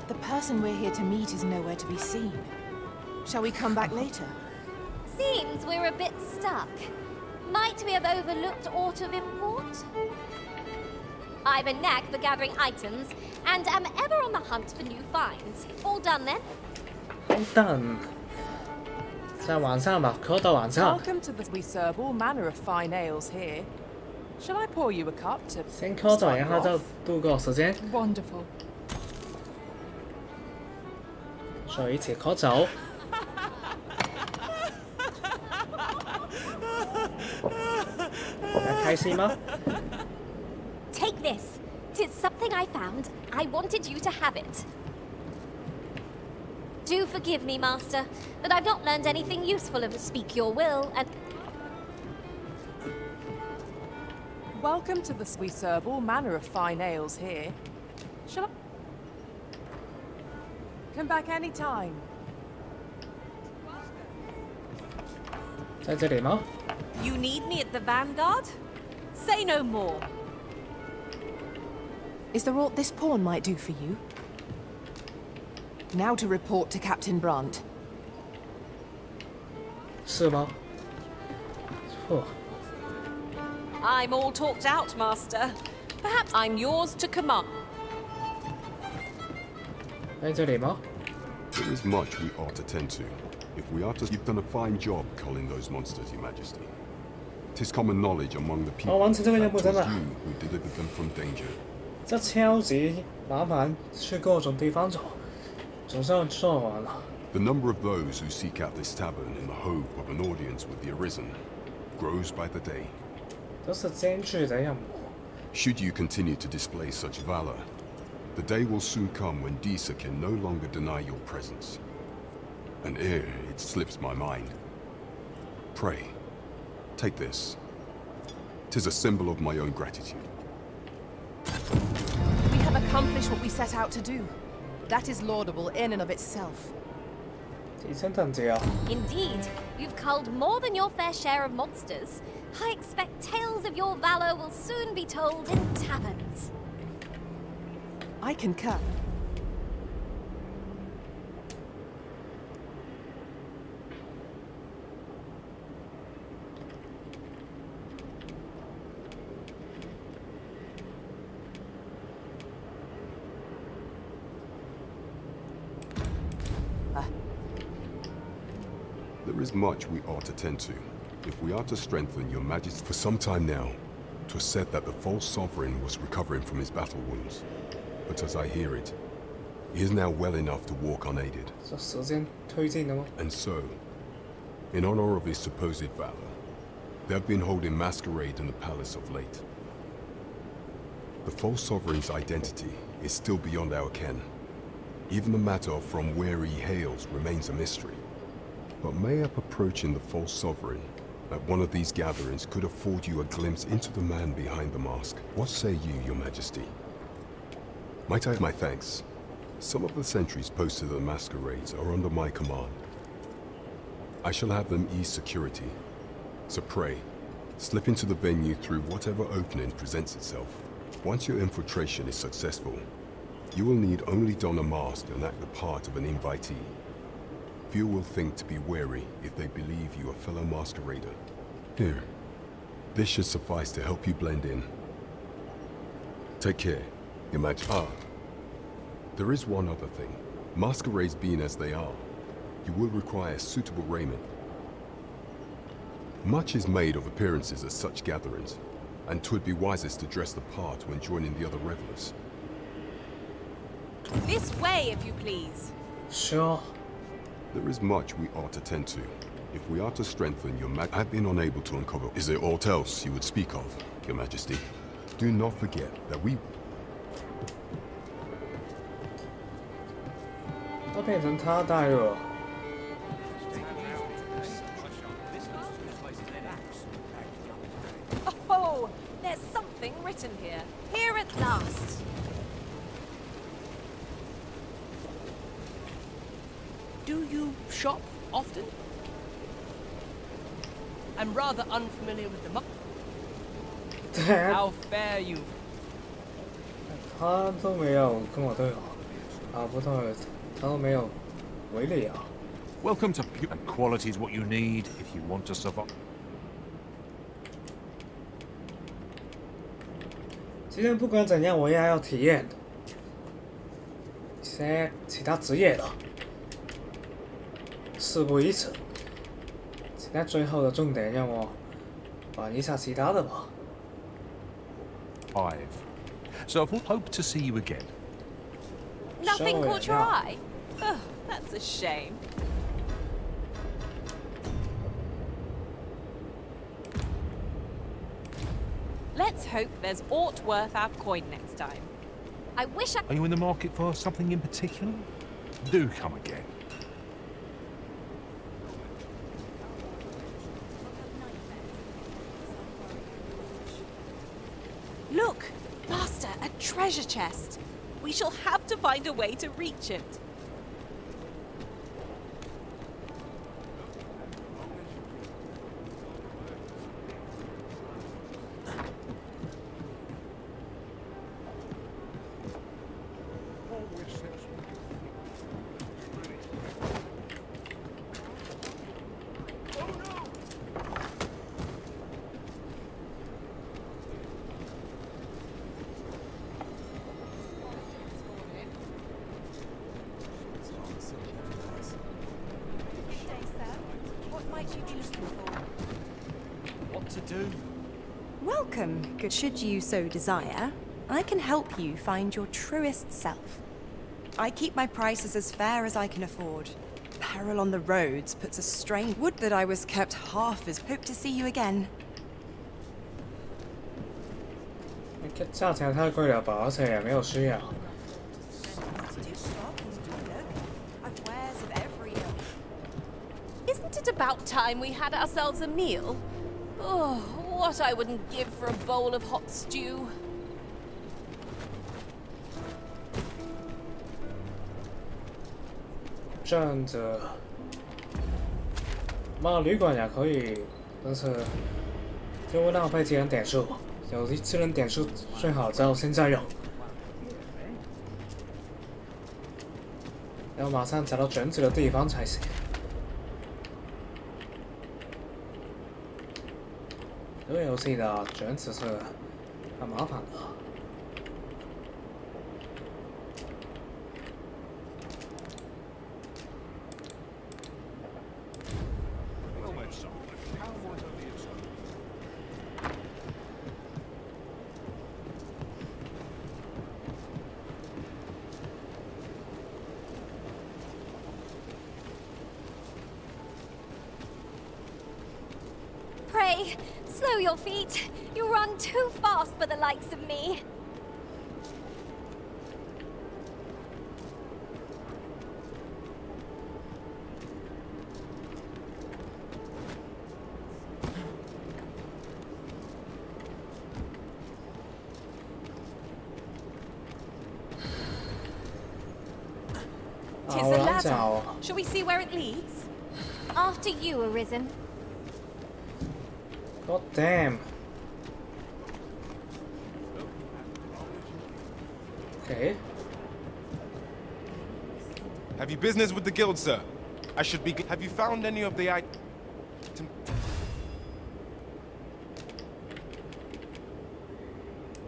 The person we're here to meet is nowhere to be seen. Shall we come back later? Seems we're a bit stuck. Might we have overlooked aught of import? I've a knack for gathering items, and am ever on the hunt for new finds. All done then? All done. 在晚上吧，喝到晚上。 Welcome to the. We serve all manner of fine ales here. Shall I pour you a cup to? 先喝咗，然後就度過時間。 Wonderful. 所以一起喝酒。还開心嗎？ Take this. 'Tis something I found. I wanted you to have it. Do forgive me, Master, but I've not learned anything useful of Speak Your Will, and... Welcome to the. We serve all manner of fine ales here. Shall I? Come back any time. 在這裡嗎？ You need me at the Vanguard? Say no more. Is there aught this pawn might do for you? Now to report to Captain Brandt. 是嗎？錯。 I'm all talked out, Master. Perhaps I'm yours to command. 在這裡嗎？ There is much we ought to tend to. If we are to... You've done a fine job culling those monsters, Your Majesty. 'Tis common knowledge among the people that 'twas you who delivered them from danger. 這超級麻煩，去各種地方走，總算做完了。 The number of those who seek out this tavern in the hope of an audience with the Arisen grows by the day. 都是艱巨的任務。 Should you continue to display such valor, the day will soon come when Disa can no longer deny your presence. And ere it slips my mind, pray, take this. 'Tis a symbol of my own gratitude. We have accomplished what we set out to do. That is laudable in and of itself. 提升等級啊！ Indeed, you've culled more than your fair share of monsters. I expect tales of your valor will soon be told in taverns. I concur. There is much we ought to tend to, if we are to strengthen your Majesty. For some time now, 'twas said that the false sovereign was recovering from his battle wounds. But as I hear it, he is now well enough to walk unaided. 这时间推进了吗？ And so, in honor of his supposed valor, they have been holding masquerade in the palace of late. The false sovereign's identity is still beyond our ken. Even the matter from where he hails remains a mystery. But mayhap approaching the false sovereign at one of these gatherings could afford you a glimpse into the man behind the mask. What say you, Your Majesty? Might I have my thanks? Some of the sentries posted at the masquerades are under my command. I shall have them ease security. So pray, slip into the venue through whatever opening presents itself. Once your infiltration is successful, you will need only don a mask and act the part of an invitee. Few will think to be wary if they believe you a fellow masquerader. Here, this should suffice to help you blend in. Take care, Your Majesty. There is one other thing. Masquerades being as they are, you will require suitable raiment. Much is made of appearances at such gatherings, and 'twould be wisest to dress the part when joining the other revelers. This way, if you please. Sure. There is much we ought to tend to, if we are to strengthen your Majesty. I have been unable to uncover. Is there aught else you would speak of, Your Majesty? Do not forget that we... 变成他带路。 Oh, there's something written here. Here at last. Do you shop often? I'm rather unfamiliar with the How fair you. 他都没有跟我对话，不对，他都没有回礼啊。 Welcome to and quality is what you need if you want to survive. 今天不管怎样，我也要体验一些其他职业的，事不宜迟。现在最后的重点让我玩一下其他的吧。 5. So I hope to see you again. Nothing Sure, caught your yeah. eye? Oh, that's a shame. Let's hope there's aught worth our coin next time. I wish I... Are you in the market for something in particular? Do come again. Look, Master, a treasure chest. We shall have to find a way to reach it. What to do? Welcome, good. Should you so desire, I can help you find your truest self. I keep my prices as fair as I can afford. Peril on the roads puts a strain. Would that I was kept half as. Hope to see you again. 这价钱太贵了吧，而且也没有需要。 Isn't it about time we had ourselves a meal? Oh, what I wouldn't give for a bowl of hot stew. 这样子，嘛旅馆也可以，但是就会浪费技能点数。有的技能点数最好就现在用，要马上找到卷子的地方才行。这个游戏的卷子是很麻烦的。 Pray, slow your feet. You run too fast for the likes of me. Tis a ladder. Shall we see where it leads? After you, Arisen. God damn. Okay. Have you business with the guild, sir? I should be. Have you found any of the items?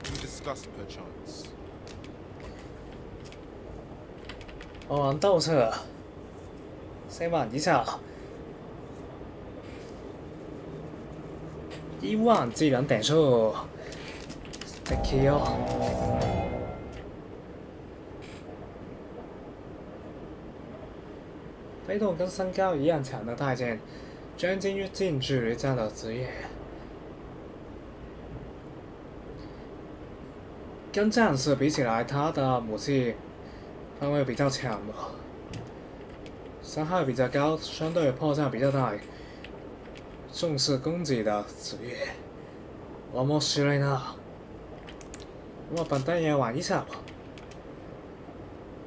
We discussed perchance. 我玩斗车，先玩一下。1万技能点数 ，sticky 哦。飞动跟身高一样强的太监，将近于近距离战的职业，跟战士比起来，他的武器范围比较强嘛。伤害比较高，相对破绽比较大，重视攻击的职业。面白いな。本单也玩一下吧。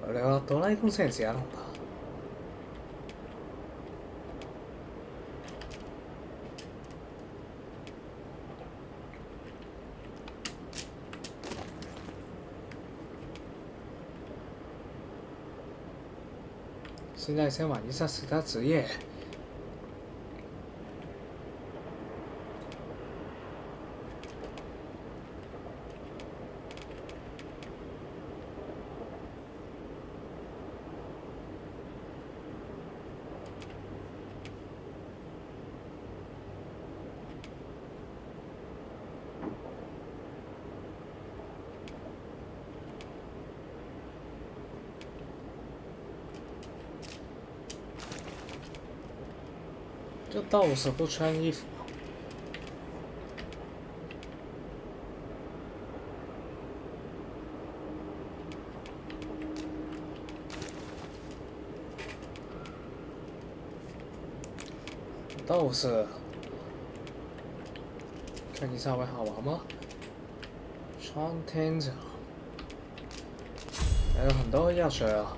俺はドラえもん先生やるんだ。现在先玩一下其他职业。这道士不穿衣服。道士，看一下会好玩吗？穿天甲，还有很多药水啊。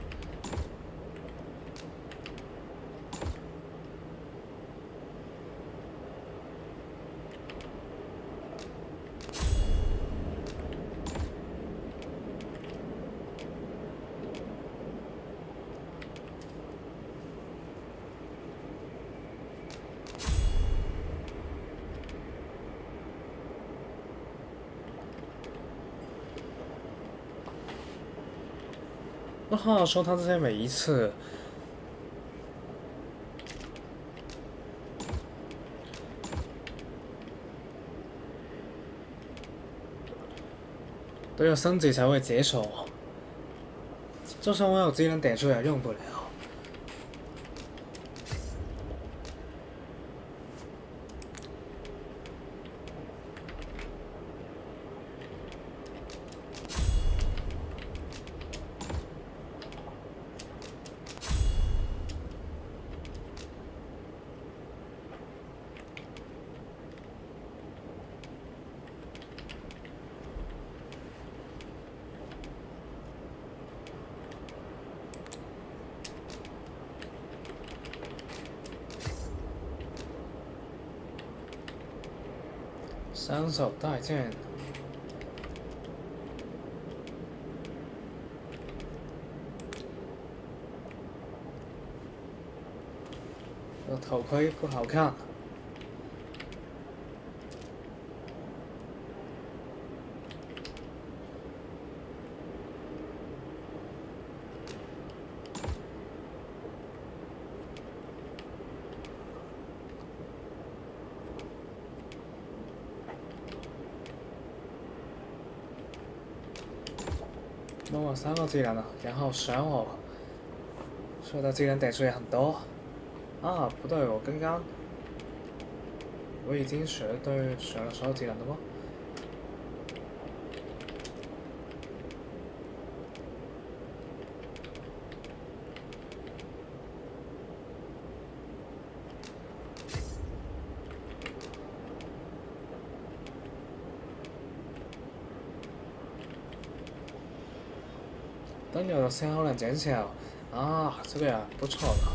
那话说，他这些每一次都要升级才会解锁，就算我有技能点数也用不了。三手带剑，这头盔不好看。弄了3个技能了，然后选我，学的技能点数也很多。啊，不对，我刚刚我已经选了所有技能了吗？登有的销量减小啊，这个也不错的。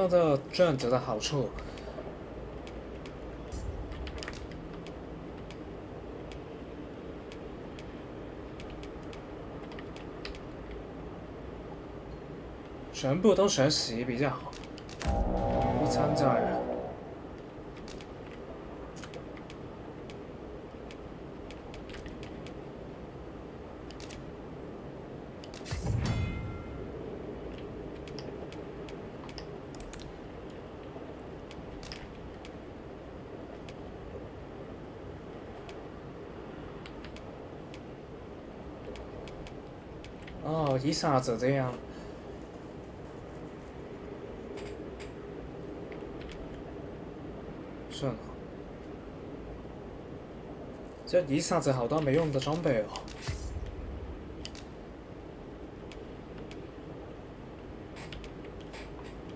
这个卷子的好处，全部都学习比较好。不参加人。哦，一下子这样。顺了。这一下子好多没用的装备哦。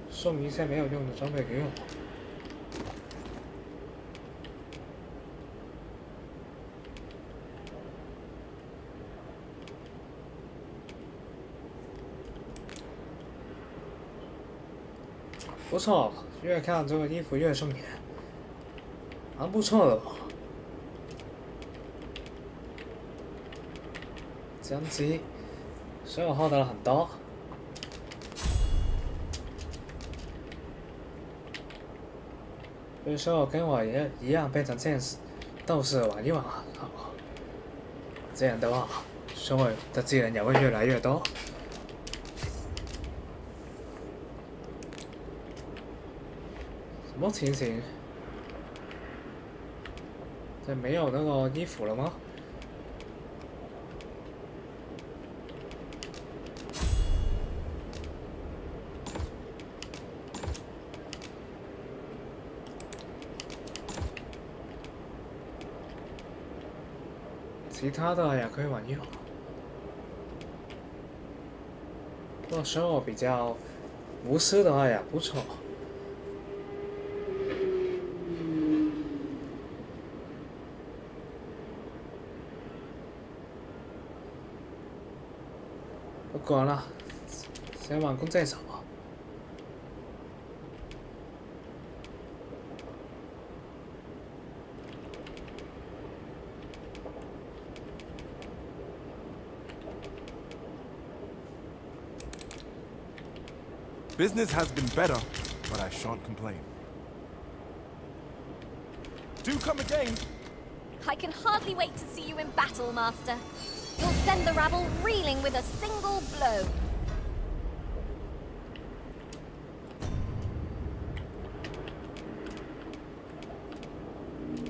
送一些没有用的装备给我。不错，越看这个衣服越顺眼，蛮不错的哦。相机，所以我获得了很多。比如说，我跟我爷一样变成剑士斗士玩一玩，好，这样的话，所有的技能也会越来越多。什么情形？这没有那个衣服了吗？其他的也可以玩一玩。如果说我比较无私的话也不错。不管了，先玩弓箭手吧。Business has been better, but I shan't complain. Do come again! I can hardly wait to see you in battle, Master. You'll send the rabble reeling with a single blow.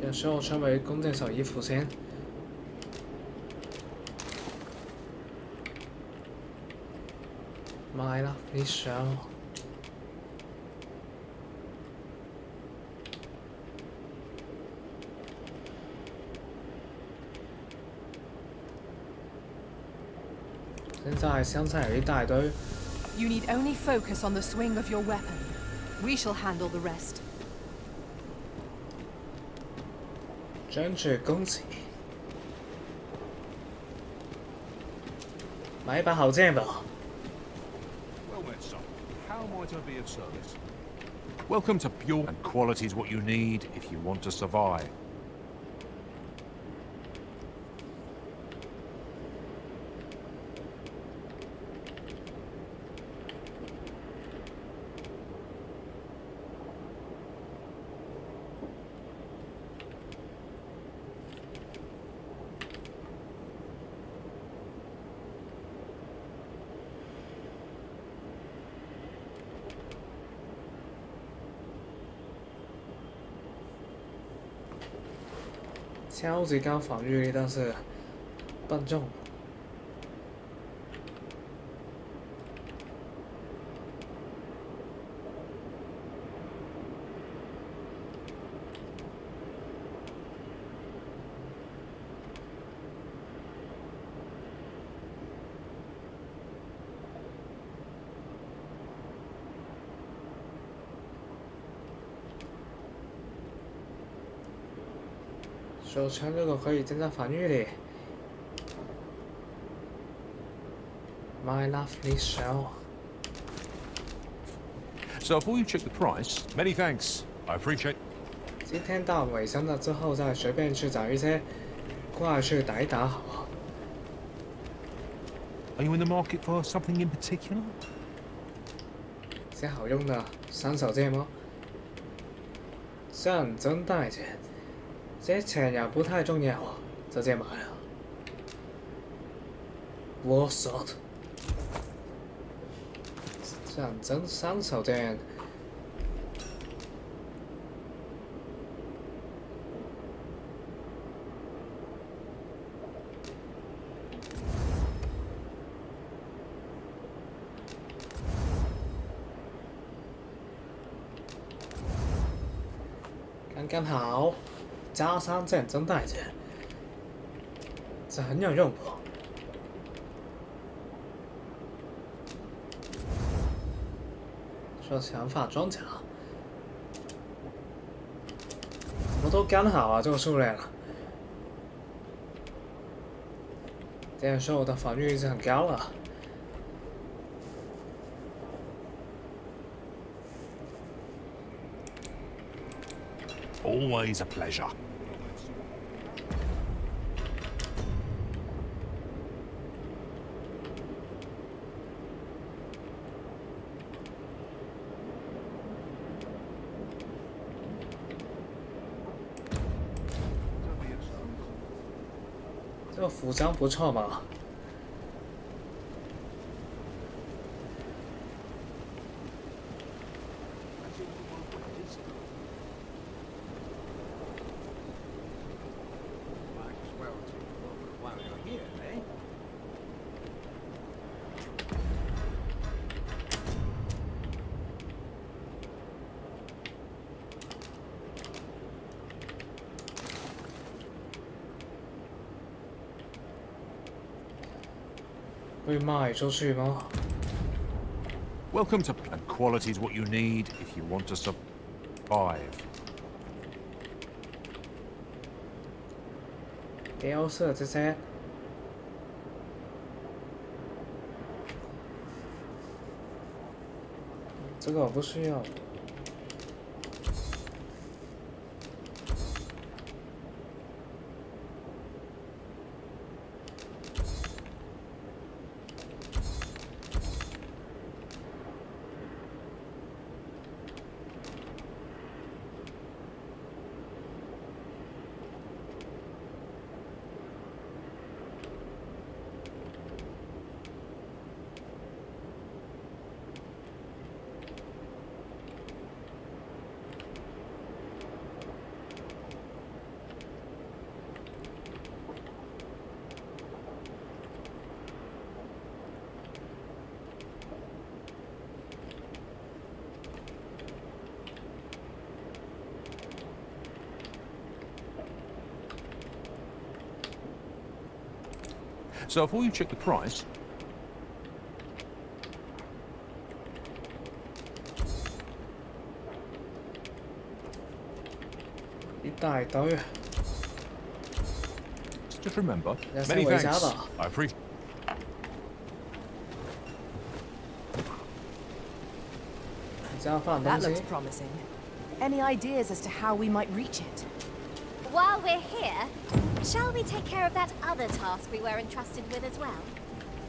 有时候成为弓箭手衣服先。买了，你想？现在香菜有一大堆。You need only focus on the swing of your weapon. We shall handle the rest. 争取攻击。买一把好剑吧。Well met, son. How might I be of service? Welcome to Pure, and quality is what you need if you want to survive. 超级高防御力，但是笨重。手枪这个可以增加防御力。My lovely shell. So before you check the price, many thanks. I appreciate. 今天到尾声了之后，再随便去找一些怪去打一打好。Are you in the market for something in particular? 些好用的三手剑吗？战争带剑。这钱也不太重要，直接买了。War Sword， 战争三手剑。刚刚好。加上战争带剑，这很有用不？说强化装甲，怎么都刚好啊，这个数量。电兽的防御是很高了。 Always a pleasure.这个服装不错嘛。 会卖出去吗？ Welcome to and quality is what you need if you want to survive. 雕色这些，这个我不需要。 So before you check the price, 一大堆。 just remember, 要 many 先回家 thanks. 吧。 I appreciate. 这样放 That 东 looks 西。 promising. Any ideas as to how we might reach it? While we're here, shall we take care of that other task we were entrusted with as well?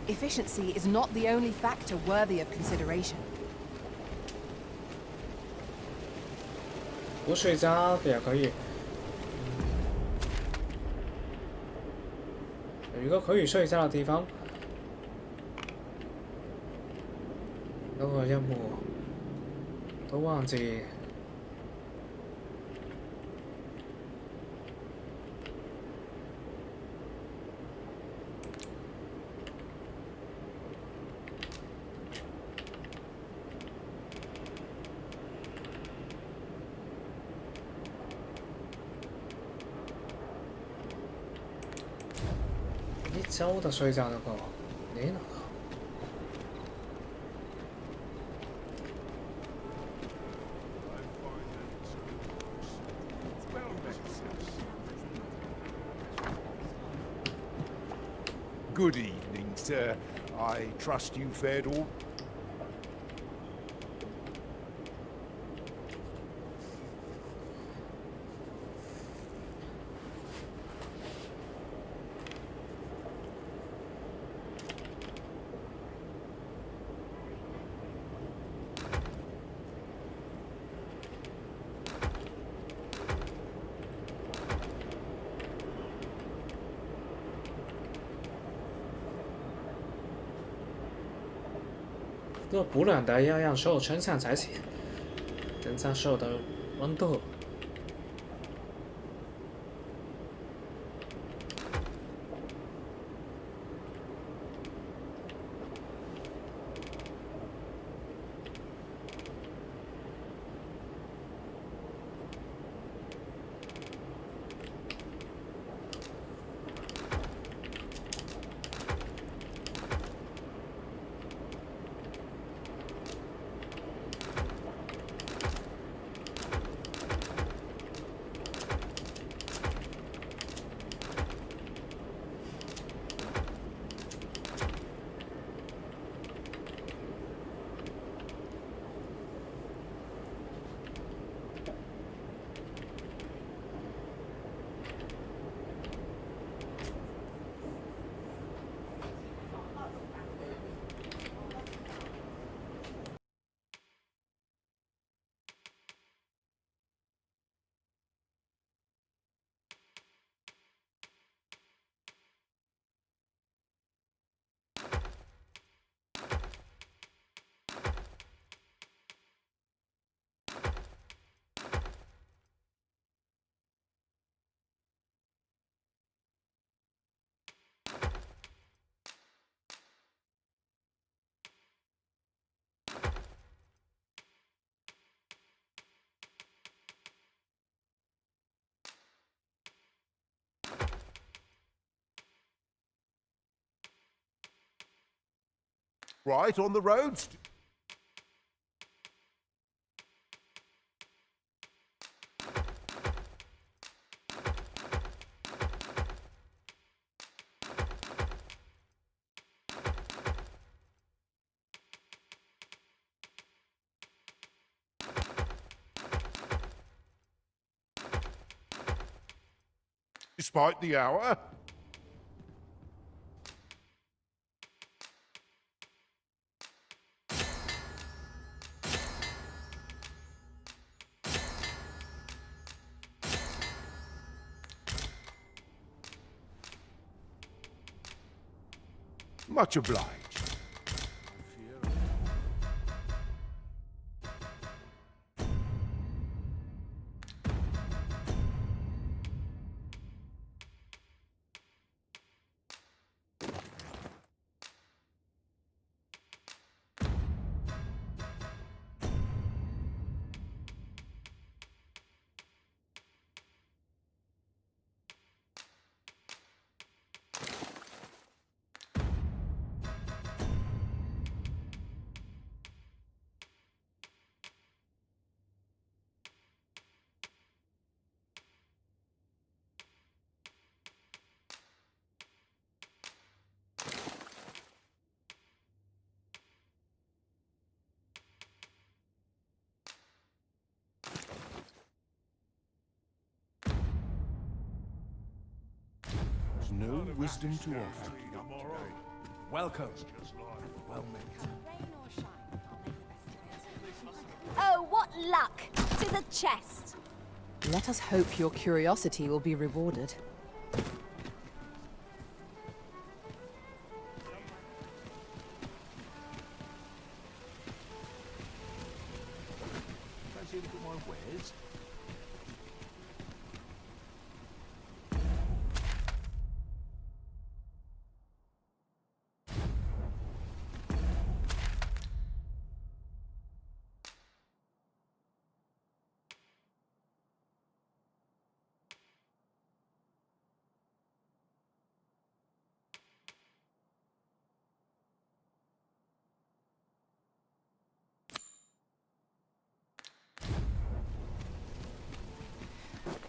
Efficiency is not the only factor worthy of consideration. 不睡觉也可以。有一个可以睡觉的地方。那个任务都忘记。 一周的睡觉那个，你呢？ Good evening, sir. I trust you fared all. "这不冷的要让所有撑上才行，增加所有的温度。Right on the roads. Despite the hour. Much obliged. No wisdom to offer. Welcome. Well met. Oh, what luck! 'Tis a chest. Let us hope your curiosity will be rewarded. Fancy a look at my wares?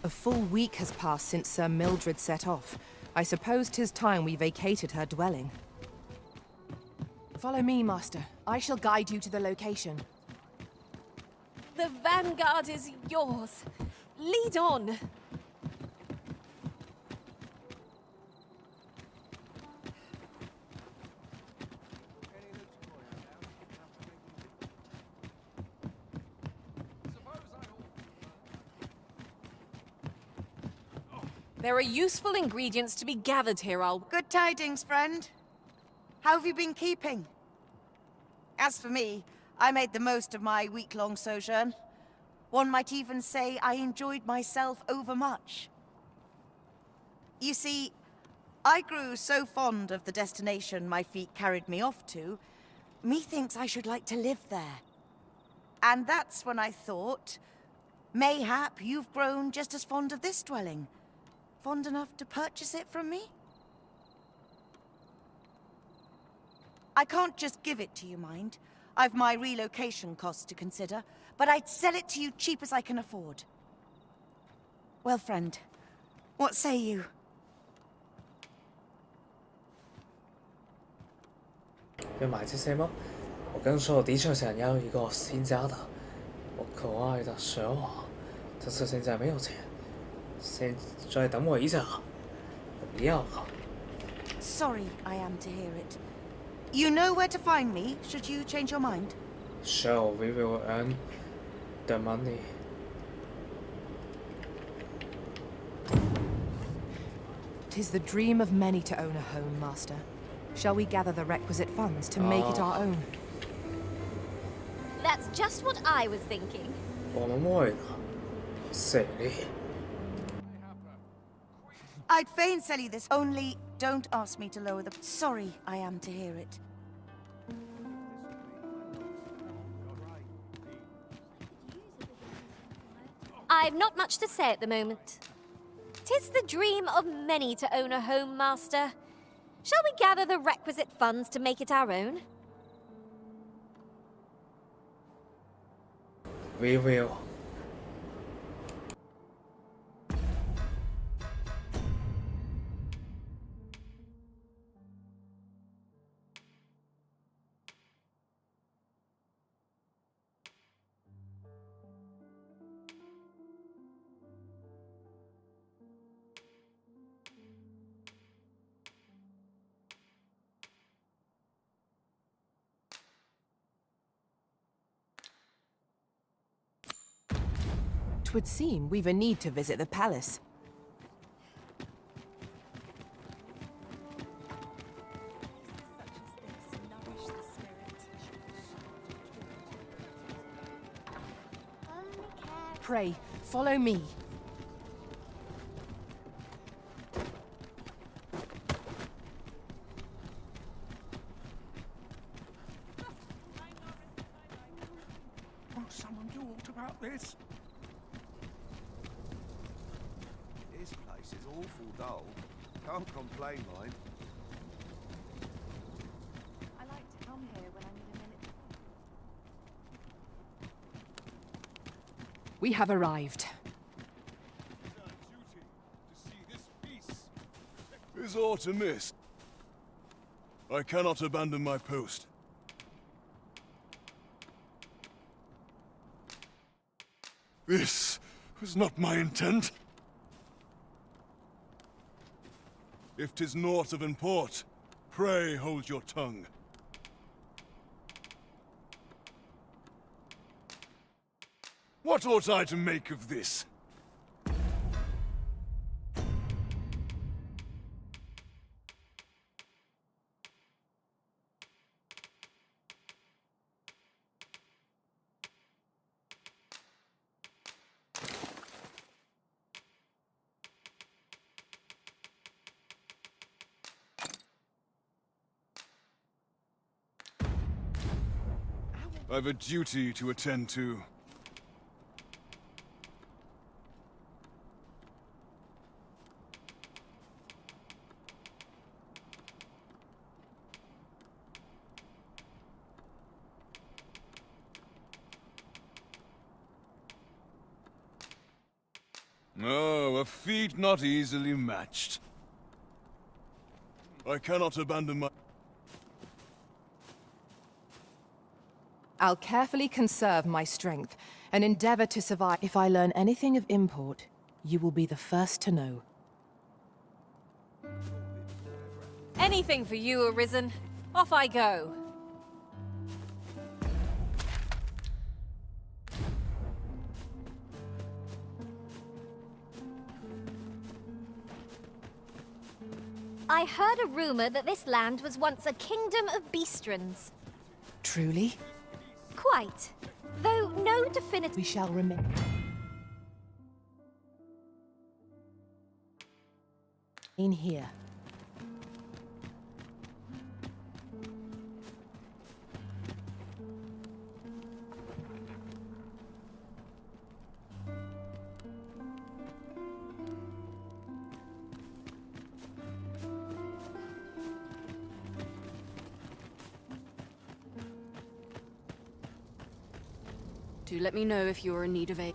A full week has passed since Sir Mildred set off. I suppose 'tis time we vacated her dwelling. Follow me, Master. I shall guide you to the location. The vanguard is yours. Lead on. There are useful ingredients to be gathered here, Good tidings, friend. How have you been keeping? As for me, I made the most of my week-long sojourn. One might even say I enjoyed myself overmuch. You see, I grew so fond of the destination my feet carried me off to, methinks I should like to live there. And that's when I thought, mayhap you've grown just as fond of this dwelling. Fond enough to purchase it from me? I can't just give it to you, mind. I've my relocation costs to consider, but I'd sell it to you cheap as I can afford. Well, friend, what say you? 要买这些吗？我跟说，我的确想要一个新家的。我可爱的蛇王，但是现在没有钱。再等我一下，我不要了。Sorry, I am to hear it. You know where to find me, should you change your mind? Sure, we will earn the money. "'Tis the dream of many to own a home, Master. Shall we gather the requisite funds to make it our own?" That's just what I was thinking. 我们会的，谁哩？ I'd fain sell you this, only don't ask me to lower the... Sorry, I am to hear it. I've not much to say at the moment. 'Tis the dream of many to own a home, Master. Shall we gather the requisite funds to make it our own? We will. Twould seem we've a need to visit the palace. Pray, follow me. Won't someone do aught about this? This place is awful dull. Can't complain, mind. I like to come here when I need a minute. We have arrived. Is aught amiss? I cannot abandon my post. This was not my intent. If 'tis naught of import, pray hold your tongue. What ought I to make of this? I've a duty to attend to. Oh, a feat not easily matched. I cannot abandon my... I'll carefully conserve my strength and endeavor to survive. If I learn anything of import, you will be the first to know. Anything for you, Arisen. Off I go. I heard a rumor that this land was once a kingdom of beastrons. Truly? Quite. Though no definitive... We shall remain. In here. Do let me know if you're in need of aid.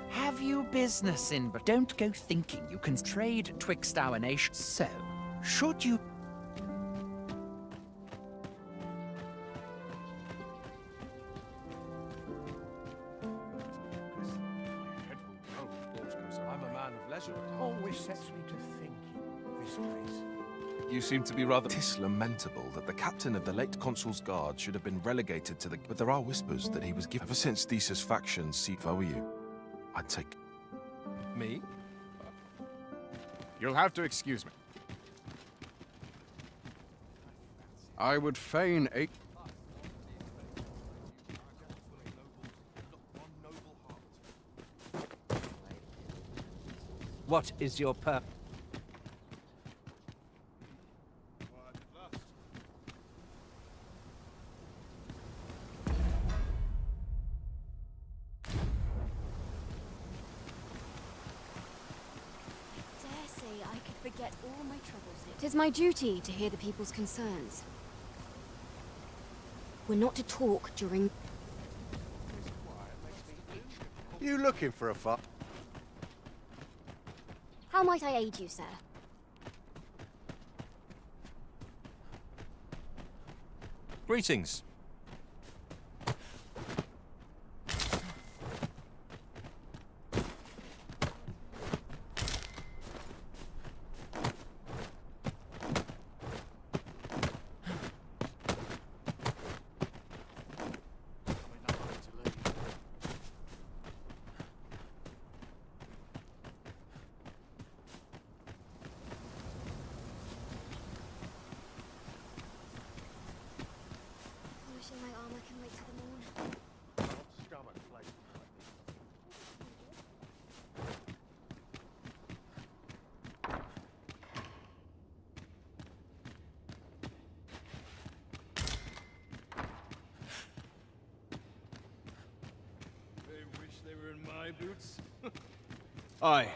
Have you business in, but don't go thinking you can trade twixt our nations. So, should you... I'm a man of leisure. Always sets me to thinking of this place. You seem to be rather... It is lamentable that the captain of the late consul's guard should have been relegated to the... But there are whispers that he was given... Ever since Thesis factions see... If I were you, I'd take... Me? You'll have to excuse me. I would fain a... What is your purpose? Dare say I could forget all my troubles here. 'Tis my duty to hear the people's concerns. We're not to talk during... You looking for a fight? How might I aid you, sir? Greetings. Polishing my armor can wait till the morn. They wish they were in my boots. Aye.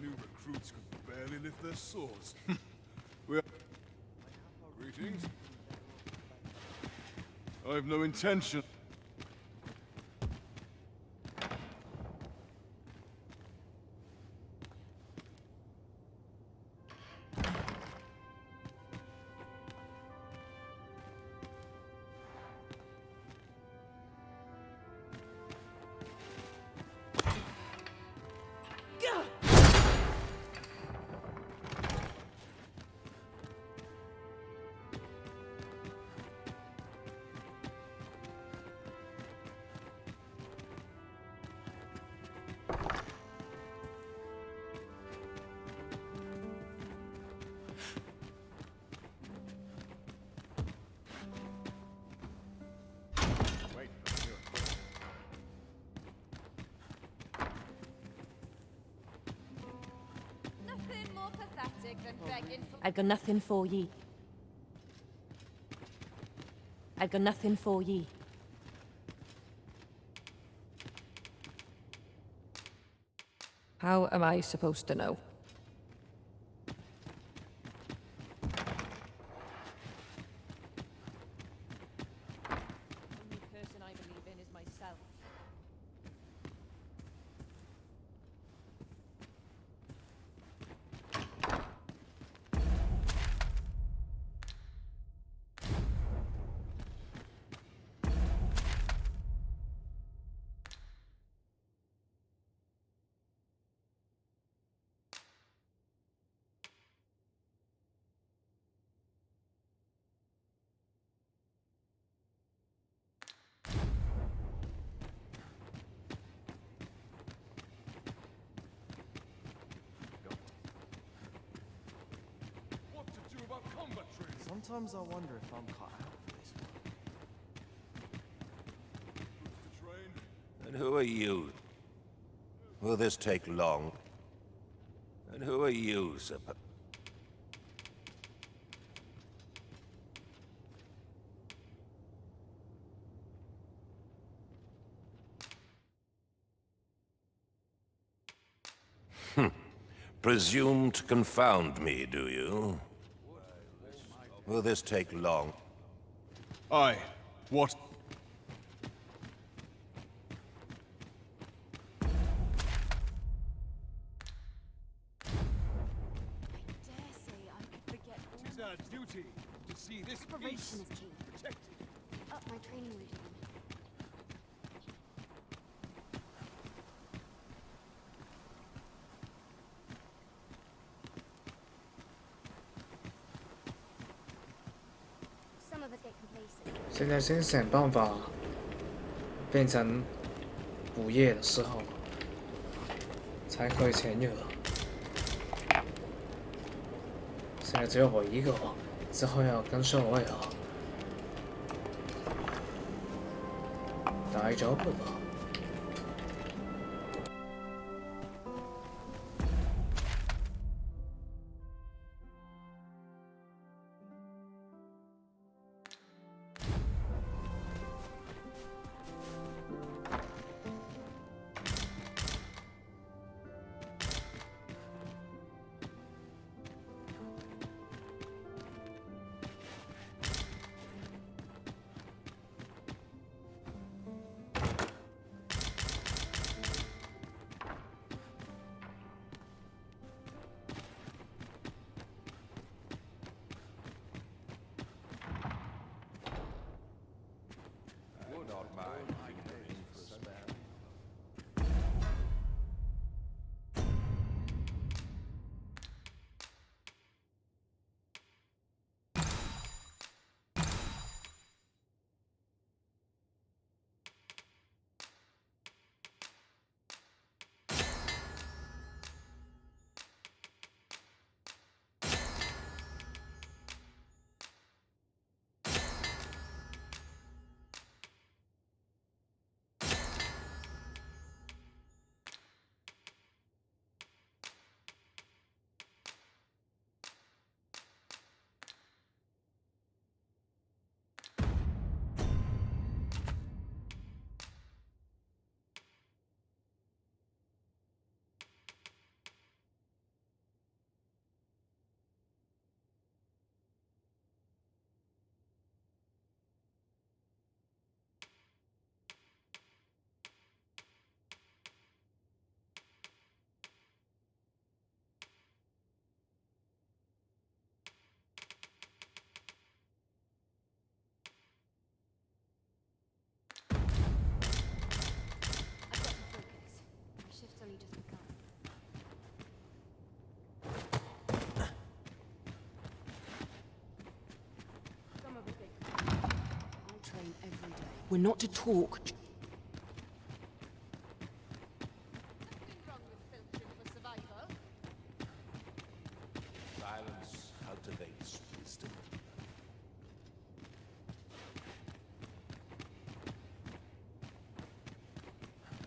New recruits could barely lift their swords. Well, greetings. I have no intention. I've got nothing for ye. I've got nothing for ye. How am I supposed to know? The only person I believe in is myself. Sometimes I wonder if I'm cut out for this. And who are you? Will this take long? And who are you, Presume to confound me, do you? Will this take long? Aye. What? It is our duty to see this Preparation peace is key. protected. Up my training regime. Some of us get complacent. 现在先想办法变成午夜的时候才可以潜入。现在只有我一个，之后要跟上我呀。大丈夫だ。We're not to talk. Silence cultivates wisdom.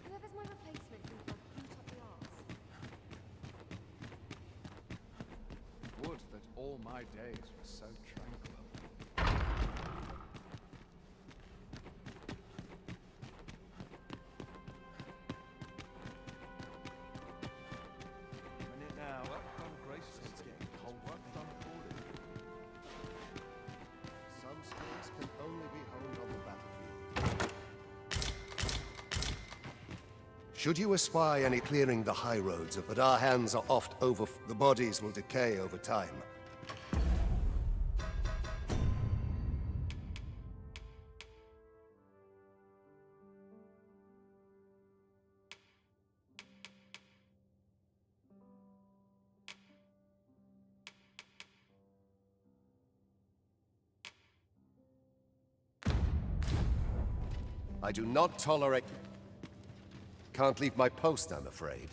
Whoever's my replacement can boot up the arse. Would thought that all my days were so tranquil. Minute now. Work done gracefully. It's getting cold. Work done poorly. Some skills can only be honed on the battlefield. Should you espy any clearing the high roads, but our hands are oft over, the bodies will decay over time. I do not tolerate... Can't leave my post, I'm afraid.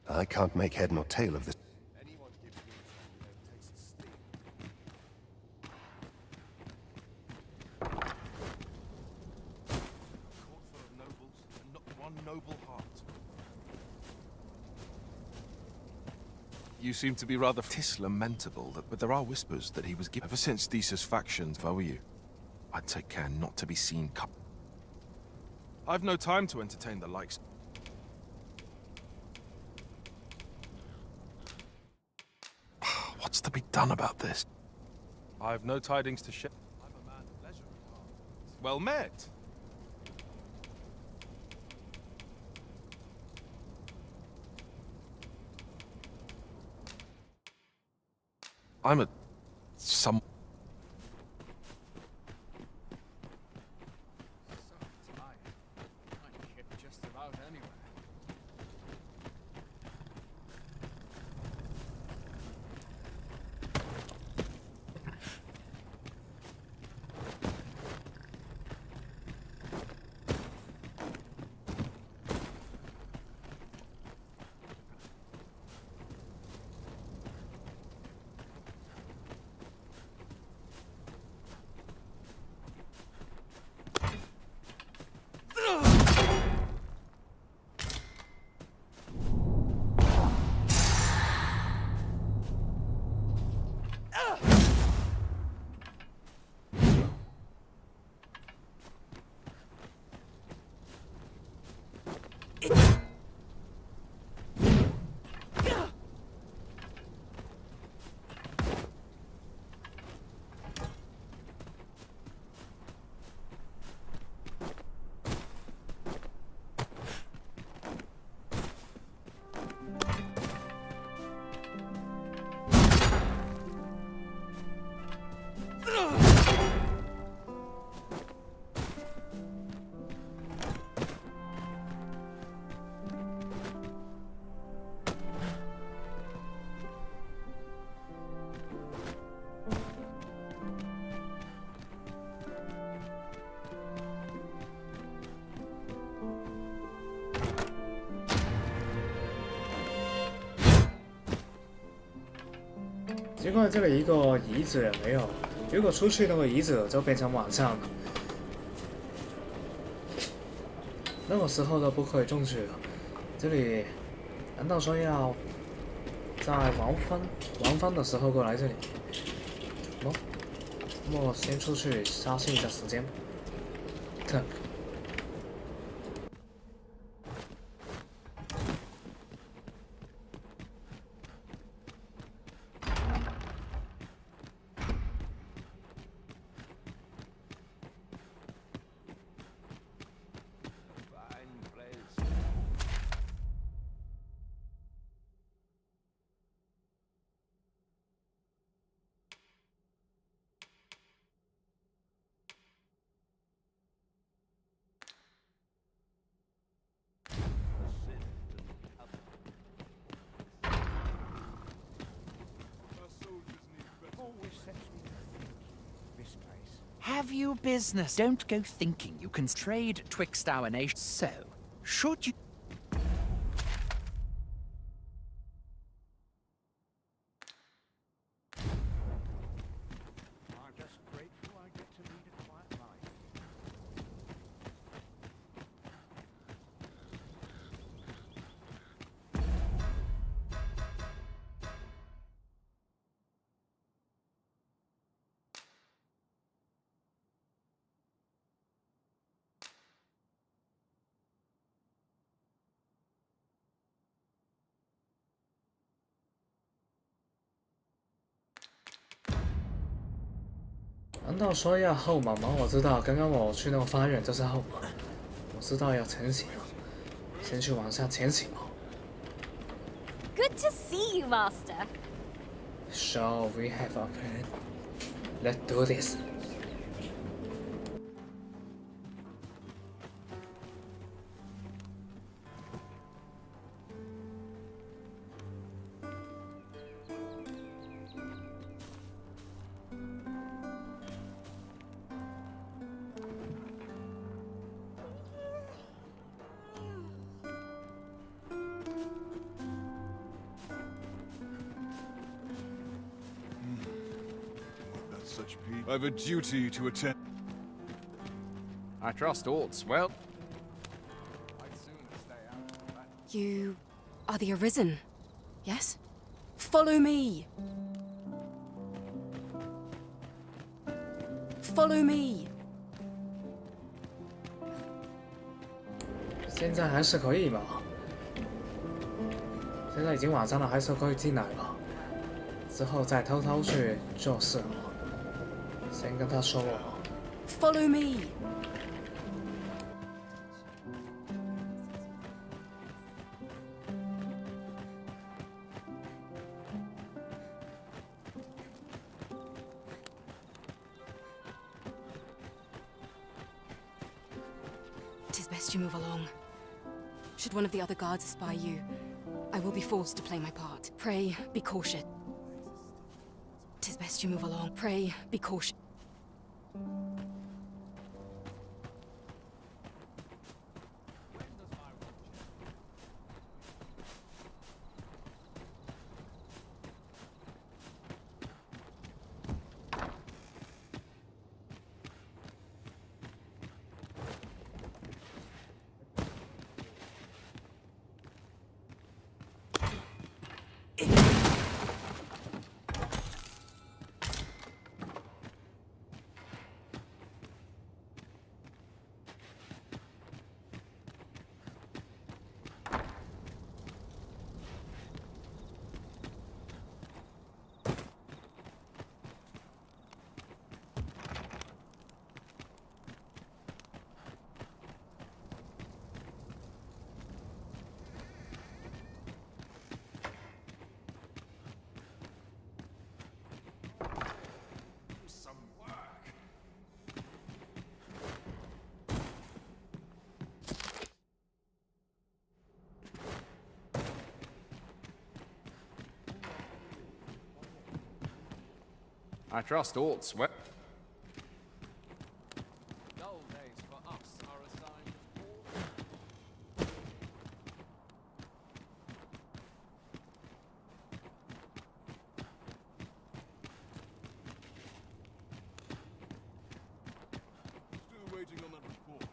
I can't make head nor tail of this. Anyone gives me a taste of steam. Court full of nobles, and not one noble heart. You seem to be rather... 'Tis lamentable but there are whispers that he was given... Ever since Theseus' factions, if I were you, I'd take care not to be seen... I've no time to entertain the likes... What's to be done about this? I've no tidings to share. I'm a man of leisure at heart. Well met! I'm a... some... So tired. I can get just about anywhere.奇怪，这里一个椅子也没有。如果出去那个椅子就变成晚上了，那个时候都不可以进去了。这里难道说要在黄昏的时候过来这里？那么先出去杀气一下时间。看。Have you business? Don't go thinking you can trade twixt our nations. So, should you... 道说要后门吗？我知道，刚刚我去那个花园就是后门，我知道要前行了，先去往下前行哦。Good to see you, Master. So we have a plan. Let's do this. Such people. I've a duty to attend. I trust all's well. You are the Arisen, yes? Follow me! Follow me! 现在还是可以吧？现在已经晚上了，还是可以进来吧？之后再偷偷去做事哦。先跟他说哦。Follow me! It is best you move along. Should one of the other guards spy you, I will be forced to play my part. Pray, be cautious. It is best you move along. Pray, be cautious. I trust all's well. Still waiting on that report.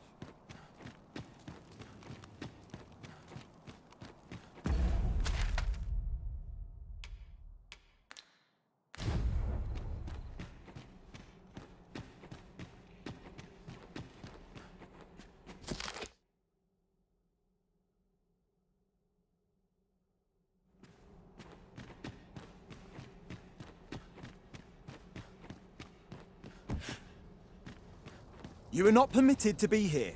You are not permitted to be here.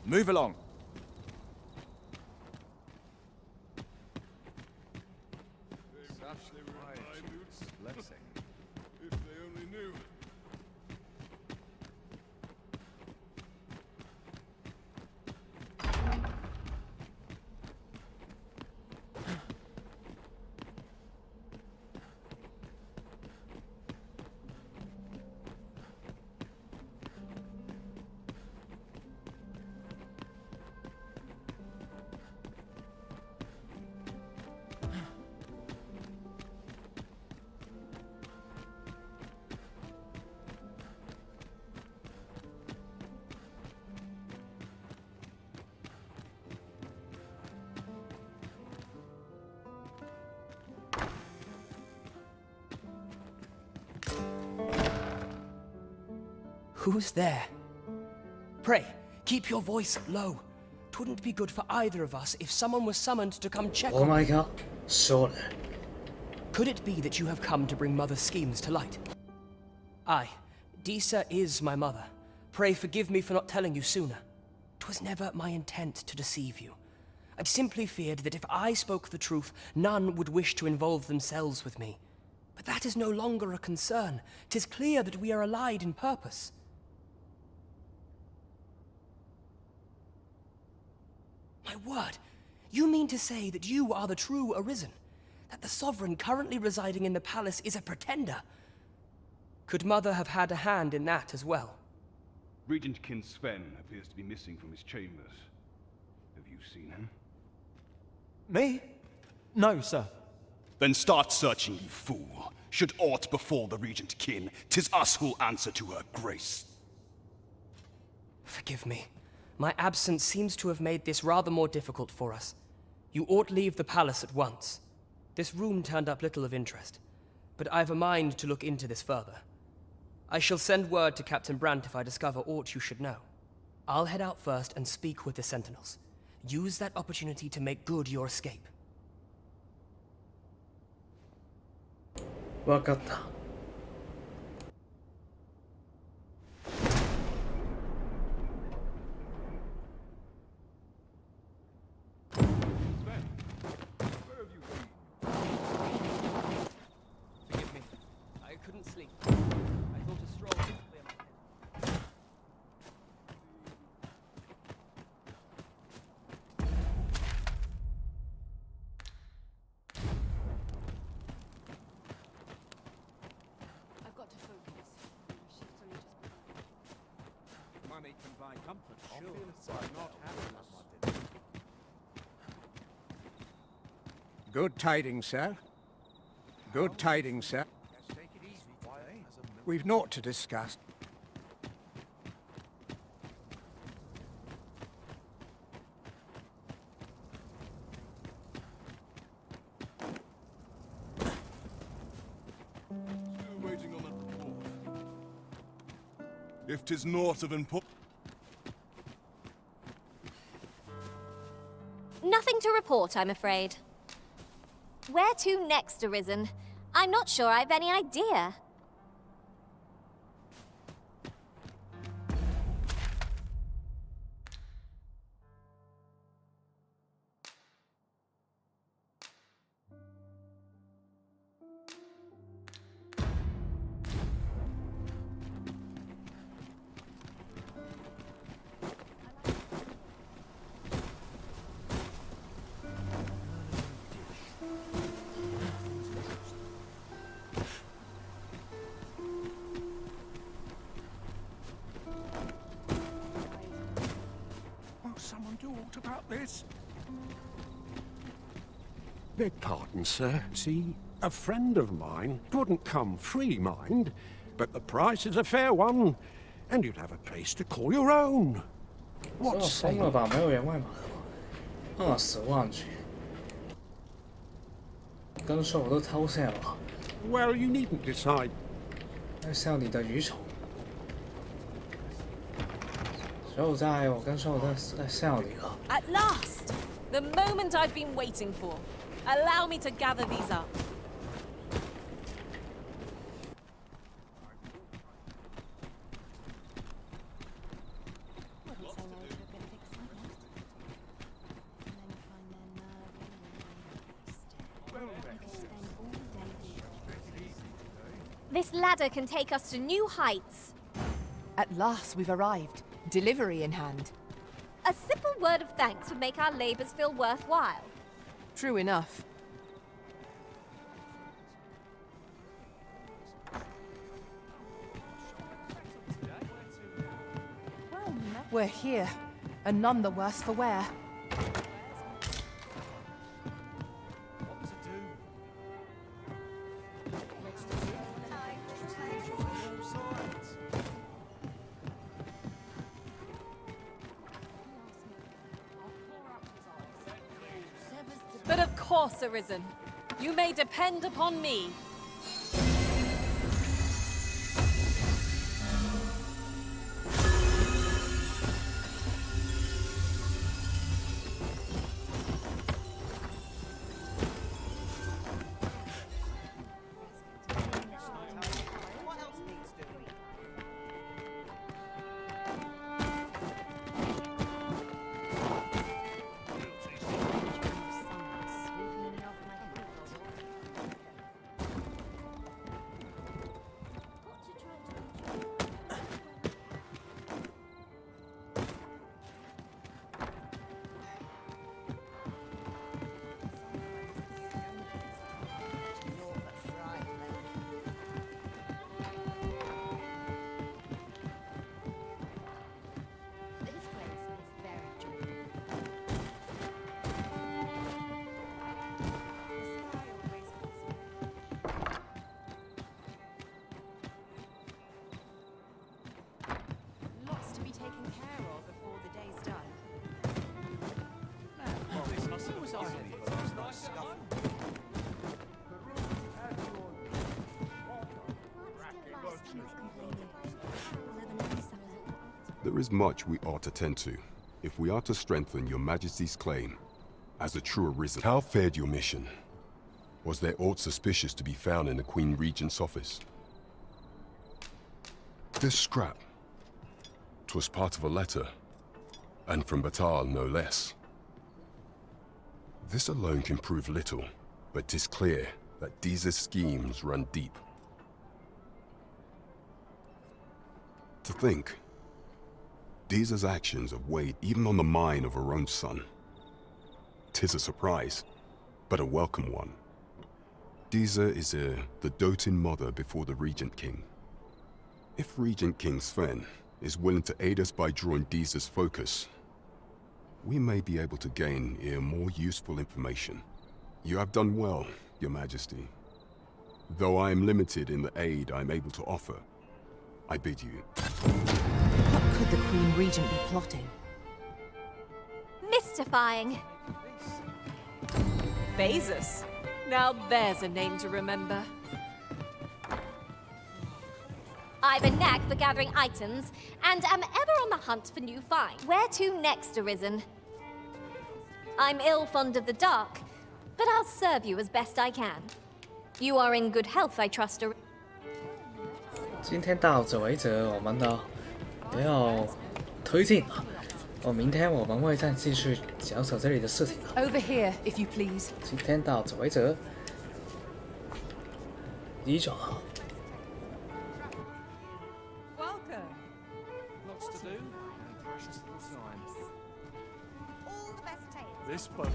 Move along. Blessing. If they only knew. Who's there? Pray, keep your voice low. 'Twouldn't be good for either of us if someone was summoned to come check on... Oh my god, surely. Could it be that you have come to bring Mother's schemes to light? Aye, Disa is my mother. Pray forgive me for not telling you sooner. 'Twas never my intent to deceive you. I simply feared that if I spoke the truth, none would wish to involve themselves with me. But that is no longer a concern. 'Tis clear that we are allied in purpose. My word, you mean to say that you are the true Arisen? That the Sovereign currently residing in the palace is a pretender? Could Mother have had a hand in that as well? Regent Kin Sven appears to be missing from his chambers. Have you seen him? Me? No, sir. Then start searching, you fool. Should aught befall the Regent Kin, 'tis us who'll answer to her grace. Forgive me. My absence seems to have made this rather more difficult for us. You ought leave the palace at once. This room turned up little of interest, but I've a mind to look into this further. I shall send word to Captain Brandt if I discover aught you should know. I'll head out first and speak with the Sentinels. Use that opportunity to make good your escape. わかった。Forgive me. I couldn't sleep. I thought a stroll would clear my head. I've got to focus. Shift's only just begun. Money can buy comfort, sure. Not Good tidings, sir. Good tidings, sir. We've naught to discuss. Still waiting on that report. If 'tis naught of import. Nothing to report, I'm afraid. Where to next, Arisen? I'm not sure I've any idea. Won't someone do aught about this? Beg pardon, sir. See, a friend of mine wouldn't come free, mind, but the price is a fair one, and you'd have a place to call your own. 这 What 疯 say? 了吧？没有员外码的吧？20万去，跟说我都偷笑了。 Well, you needn't decide. 在笑你的愚蠢。所有在我跟说我在笑你了。 At last! The moment I've been waiting for. Allow me to gather these up. This ladder can take us to new heights. At last we've arrived. Delivery in hand. A simple word of thanks would make our labors feel worthwhile. True enough. We're here, and none the worse for wear. But of course, Arisen. You may depend upon me. There is much we ought to tend to, if we are to strengthen your Majesty's claim as a true arisen. How fared your mission? Was there aught suspicious to be found in the Queen Regent's office? This scrap. 'Twas part of a letter, and from Batal no less. This alone can prove little, but 'tis clear that Deeza's schemes run deep. To think, Deeza's actions have weighed even on the mind of her own son. 'Tis a surprise, but a welcome one. Deeza is the doting mother before the Regent King. If Regent King Sven is willing to aid us by drawing Deeza's focus, we may be able to gain more useful information. You have done well, Your Majesty. Though I am limited in the aid I'm able to offer, I bid you. What could the Queen Regent be plotting? Mystifying. Phasus. Now there's a name to remember. I've a knack for gathering items, and am ever on the hunt for new finds. Where to next, Arisen? I'm ill fond of the dark, but I'll serve you as best I can. You are in good health, I trust. 今天到此为止，我们的没有推进了。明天我们会再继续讲讲这里的事情。Over here, if you please. 今天到此为止。一种。Welcome. Lots to do and precious little time. All the best tales. This boat